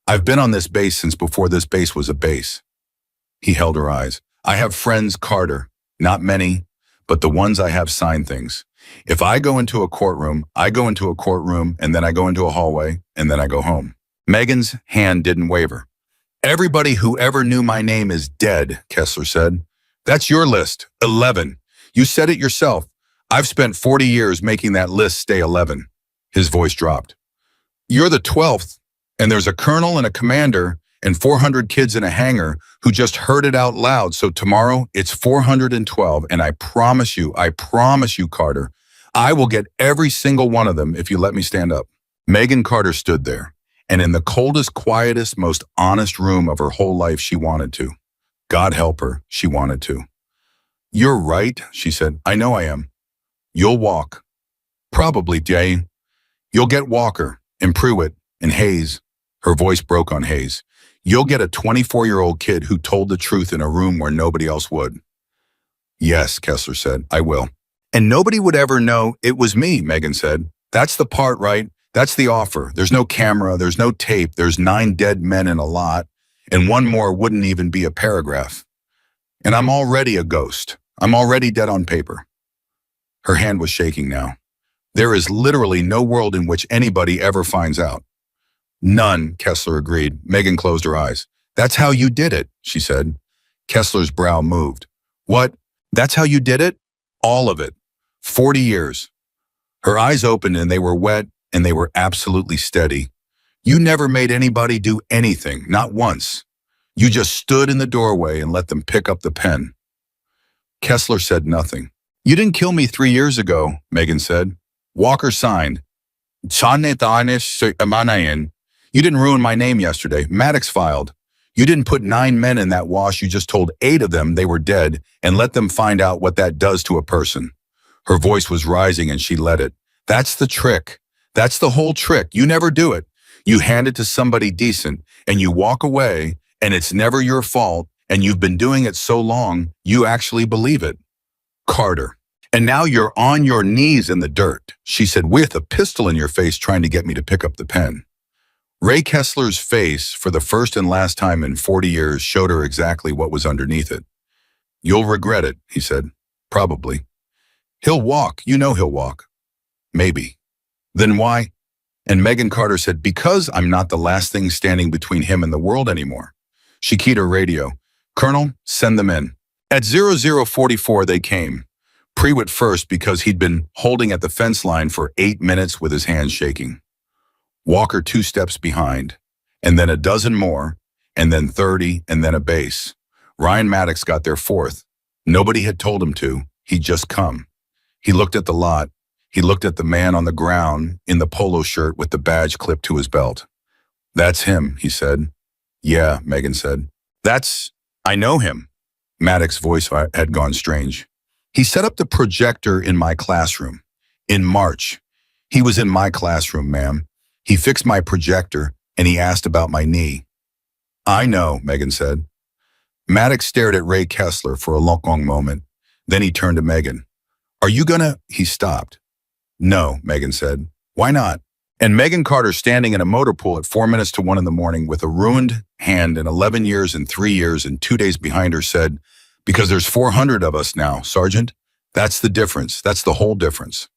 I've been on this base since before this base was a base. He held her eyes. I have friends, Carter. Not many, but the ones I have sign things. If I go into a courtroom, I go into a courtroom, and then I go into a hallway, and then I go home. Megan's hand didn't waver. Everybody who ever knew my name is dead, Kessler said. That's your list, 11. You said it yourself. I've spent 40 years making that list stay 11. His voice dropped. You're the 12th, and there's a colonel and a commander and 400 kids in a hangar who just heard it out loud. So tomorrow it's 412, and I promise you, Carter, I will get every single one of them if you let me stand up. Megan Carter stood there, and in the coldest, quietest, most honest room of her whole life, she wanted to. God help her, she wanted to. You're right, she said. I know I am. You'll walk. Probably, Jay. You'll get Walker and Pruitt and Hayes. Her voice broke on Hayes. You'll get a 24-year-old kid who told the truth in a room where nobody else would. Yes, Kessler said, I will. And nobody would ever know it was me, Megan said. That's the part, right? That's the offer. There's no camera, there's no tape, there's 9 dead men in a lot, and one more wouldn't even be a paragraph. And I'm already a ghost. I'm already dead on paper. Her hand was shaking now. There is literally no world in which anybody ever finds out. None, Kessler agreed. Megan closed her eyes. That's how you did it, she said. Kessler's brow moved. What? That's how you did it? All of it. 40 years. Her eyes opened and they were wet and they were absolutely steady. You never made anybody do anything, not once. You just stood in the doorway and let them pick up the pen. Kessler said nothing. You didn't kill me 3 years ago, Megan said. Walker signed. You didn't ruin my name yesterday. Maddox filed. You didn't put 9 men in that wash. You just told 8 of them they were dead and let them find out what that does to a person. Her voice was rising and she let it. That's the trick. That's the whole trick. You never do it. You hand it to somebody decent and you walk away and it's never your fault and you've been doing it so long, you actually believe it. Carter. And now you're on your knees in the dirt, she said, with a pistol in your face trying to get me to pick up the pen. Ray Kessler's face, for the first and last time in 40 years, showed her exactly what was underneath it. You'll regret it, he said. Probably. He'll walk. You know he'll walk. Maybe. Then why? And Megan Carter said, because I'm not the last thing standing between him and the world anymore. She keyed her radio. Colonel, send them in. At 0044 they came. Pruitt first because he'd been holding at the fence line for 8 minutes with his hands shaking. Walker 2 steps behind, and then a dozen more, and then 30, and then a base. Ryan Maddox got there 4th. Nobody had told him to. He'd just come. He looked at the lot. He looked at the man on the ground in the polo shirt with the badge clipped to his belt. That's him, he said. Yeah, Megan said. I know him. Maddox's voice had gone strange. He set up the projector in my classroom. In March. He was in my classroom, ma'am. He fixed my projector, and he asked about my knee. I know, Megan said. Maddox stared at Ray Kessler for a long moment. Then he turned to Megan. Are you gonna? He stopped. No, Megan said. Why not? And Megan Carter, standing in a motor pool at 4 minutes to 1 in the morning with a ruined hand and 11 years and 3 years and 2 days behind her, said, because there's 400 of us now, Sergeant. That's the difference. That's the whole difference.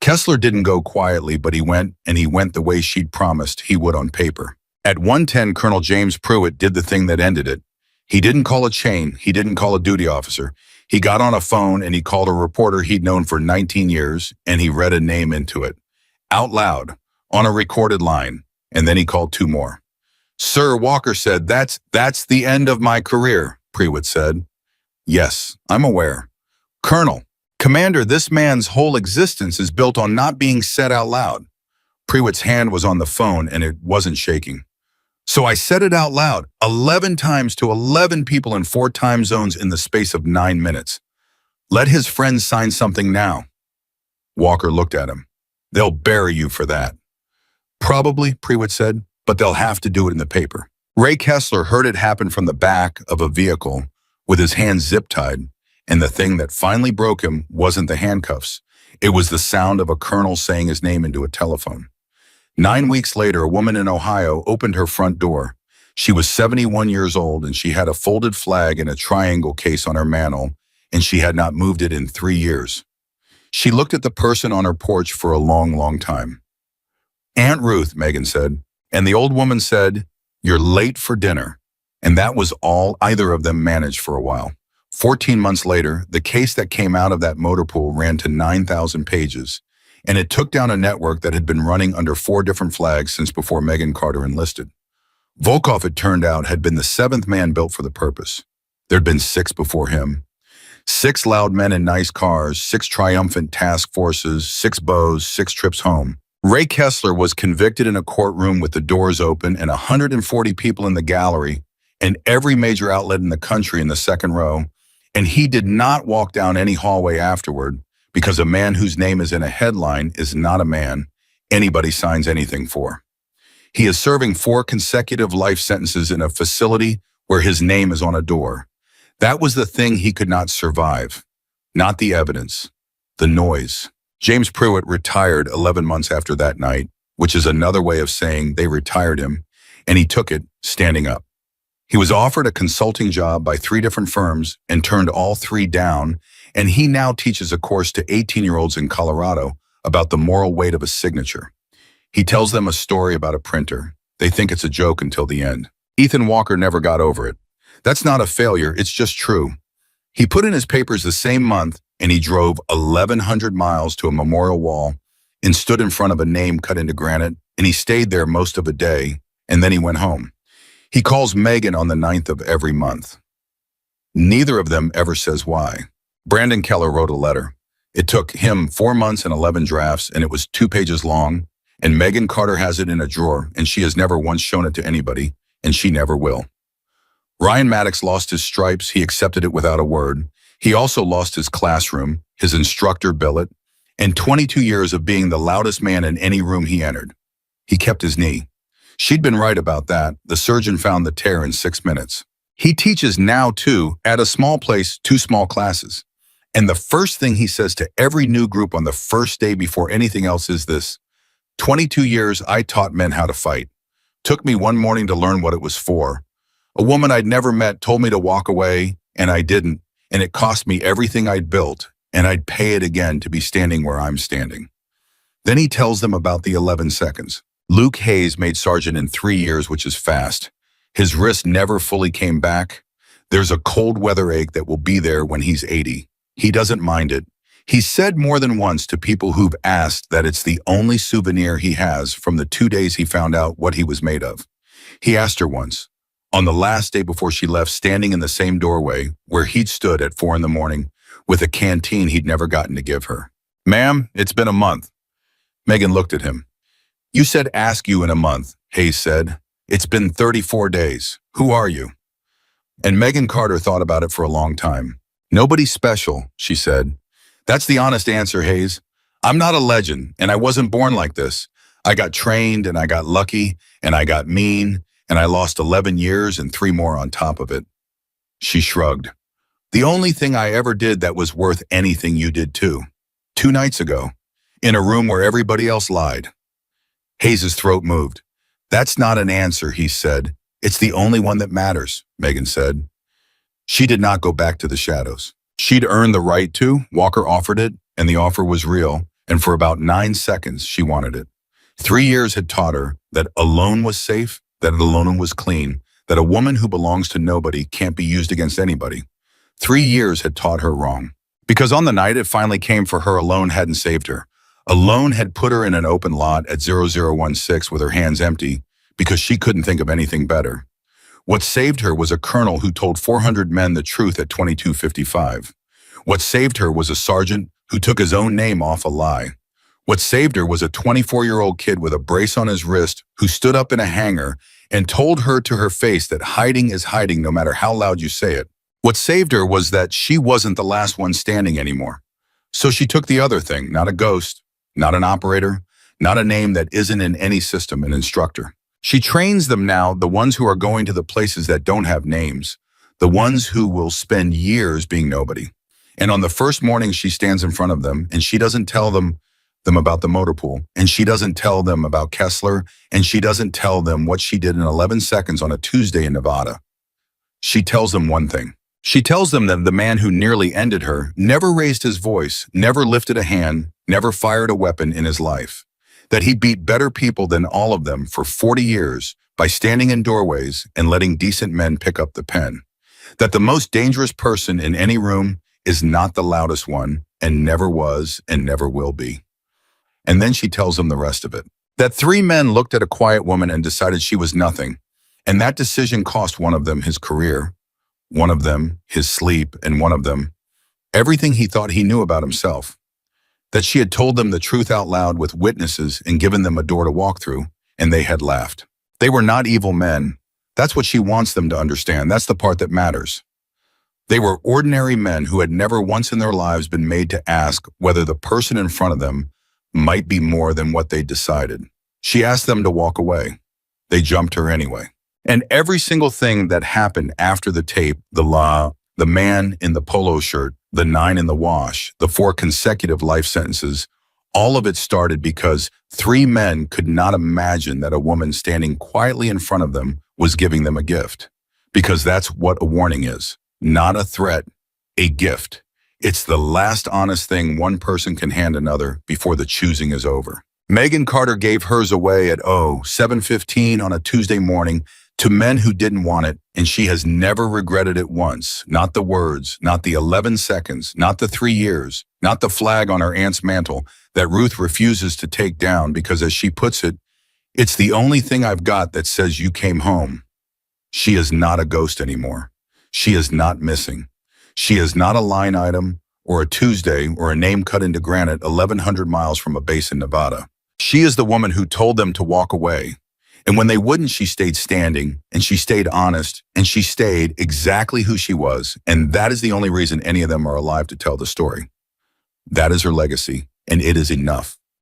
Kessler didn't go quietly, but he went, and he went the way she'd promised he would on paper. At 1:10, Colonel James Pruitt did the thing that ended it. He didn't call a chain. He didn't call a duty officer. He got on a phone and he called a reporter he'd known for 19 years, and he read a name into it. Out loud, on a recorded line, and then he called 2 more. Sir, Walker said, that's the end of my career, Pruitt said. Yes, I'm aware. Colonel, Commander, this man's whole existence is built on not being said out loud. Pruitt's hand was on the phone and it wasn't shaking. So I said it out loud, 11 times to 11 people in 4 time zones in the space of 9 minutes. Let his friends sign something now. Walker looked at him. They'll bury you for that. Probably, Pruitt said, but they'll have to do it in the paper. Ray Kessler heard it happen from the back of a vehicle with his hands zip-tied, and the thing that finally broke him wasn't the handcuffs. It was the sound of a colonel saying his name into a telephone. 9 weeks later, a woman in Ohio opened her front door. She was 71 years old and she had a folded flag in a triangle case on her mantel, and she had not moved it in 3 years. She looked at the person on her porch for a long, long time. "Aunt Ruth," Megan said, and the old woman said, "You're late for dinner." And that was all either of them managed for a while. 14 months later, the case that came out of that motor pool ran to 9,000 pages, and it took down a network that had been running under 4 different flags since before Megan Carter enlisted. Volkov, it turned out, had been the 7th man built for the purpose. There'd been 6 before him. 6 loud men in nice cars, 6 triumphant task forces, 6 bows, 6 trips home. Ray Kessler was convicted in a courtroom with the doors open and 140 people in the gallery and every major outlet in the country in the second row, and he did not walk down any hallway afterward because a man whose name is in a headline is not a man anybody signs anything for. He is serving 4 consecutive life sentences in a facility where his name is on a door. That was the thing he could not survive, not the evidence, the noise. James Pruitt retired 11 months after that night, which is another way of saying they retired him, and he took it standing up. He was offered a consulting job by 3 different firms and turned all 3 down, and he now teaches a course to 18-year-olds in Colorado about the moral weight of a signature. He tells them a story about a printer. They think it's a joke until the end. Ethan Walker never got over it. That's not a failure, it's just true. He put in his papers the same month, and he drove 1,100 miles to a memorial wall and stood in front of a name cut into granite, and he stayed there most of a day, and then he went home. He calls Megan on the 9th of every month. Neither of them ever says why. Brandon Keller wrote a letter. It took him 4 months and 11 drafts, and it was 2 pages long, and Megan Carter has it in a drawer, and she has never once shown it to anybody, and she never will. Ryan Maddox lost his stripes. He accepted it without a word. He also lost his classroom, his instructor billet, and 22 years of being the loudest man in any room he entered. He kept his knee. She'd been right about that. The surgeon found the tear in 6 minutes. He teaches now, too, at a small place, 2 small classes. And the first thing he says to every new group on the first day before anything else is this: 22 years I taught men how to fight. Took me one morning to learn what it was for. A woman I'd never met told me to walk away, and I didn't, and it cost me everything I'd built, and I'd pay it again to be standing where I'm standing. Then he tells them about the 11 seconds. Luke Hayes made sergeant in 3 years, which is fast. His wrist never fully came back. There's a cold weather ache that will be there when he's 80. He doesn't mind it. He's said more than once to people who've asked that it's the only souvenir he has from the 2 days he found out what he was made of. He asked her once, on the last day before she left, standing in the same doorway where he'd stood at 4 a.m. with a canteen he'd never gotten to give her. "Ma'am, it's been a month." Megan looked at him. "You said ask you in a month," Hayes said. "It's been 34 days. Who are you?" And Megan Carter thought about it for a long time. "Nobody special," she said. "That's the honest answer, Hayes. I'm not a legend, and I wasn't born like this. I got trained, and I got lucky, and I got mean, and I lost 11 years and 3 more on top of it." She shrugged. "The only thing I ever did that was worth anything you did too. 2 nights ago, in a room where everybody else lied." Hayes' throat moved. "That's not an answer," he said. "It's the only one that matters," Megan said. She did not go back to the shadows. She'd earned the right to. Walker offered it, and the offer was real, and for about 9 seconds she wanted it. 3 years had taught her that alone was safe, that alone was clean, that a woman who belongs to nobody can't be used against anybody. 3 years had taught her wrong. Because on the night it finally came for her, alone hadn't saved her. Alone had put her in an open lot at 0016 with her hands empty because she couldn't think of anything better. What saved her was a colonel who told 400 men the truth at 22:55. What saved her was a sergeant who took his own name off a lie. What saved her was a 24-year-old kid with a brace on his wrist who stood up in a hangar and told her to her face that hiding is hiding no matter how loud you say it. What saved her was that she wasn't the last one standing anymore. So she took the other thing, not a ghost, not an operator, not a name that isn't in any system, an instructor. She trains them now, the ones who are going to the places that don't have names, the ones who will spend years being nobody. And on the first morning she stands in front of them, and she doesn't tell them, them about the motor pool, and she doesn't tell them about Kessler, and she doesn't tell them what she did in 11 seconds on a Tuesday in Nevada. She tells them one thing. She tells them that the man who nearly ended her never raised his voice, never lifted a hand, never fired a weapon in his life. That he beat better people than all of them for 40 years by standing in doorways and letting decent men pick up the pen. That the most dangerous person in any room is not the loudest one, and never was and never will be. And then she tells them the rest of it. That 3 men looked at a quiet woman and decided she was nothing, and that decision cost one of them his career, one of them his sleep, and one of them everything he thought he knew about himself. That she had told them the truth out loud with witnesses and given them a door to walk through, and they had laughed. They were not evil men. That's what she wants them to understand. That's the part that matters. They were ordinary men who had never once in their lives been made to ask whether the person in front of them might be more than what they decided. She asked them to walk away. They jumped her anyway. And every single thing that happened after the tape, the law, the man in the polo shirt, the 9 in the wash, the 4 consecutive life sentences, all of it started because 3 men could not imagine that a woman standing quietly in front of them was giving them a gift. Because that's what a warning is. Not a threat, a gift. It's the last honest thing one person can hand another before the choosing is over. Megan Carter gave hers away at 7:15 on a Tuesday morning to men who didn't want it, and she has never regretted it once. Not the words, not the 11 seconds, not the 3 years, not the flag on her aunt's mantle that Ruth refuses to take down because, as she puts it, it's the only thing I've got that says you came home. She is not a ghost anymore. She is not missing. She is not a line item or a Tuesday or a name cut into granite 1,100 miles from a base in Nevada. She is the woman who told them to walk away. And when they wouldn't, she stayed standing, and she stayed honest, and she stayed exactly who she was. And that is the only reason any of them are alive to tell the story. That is her legacy, and it is enough.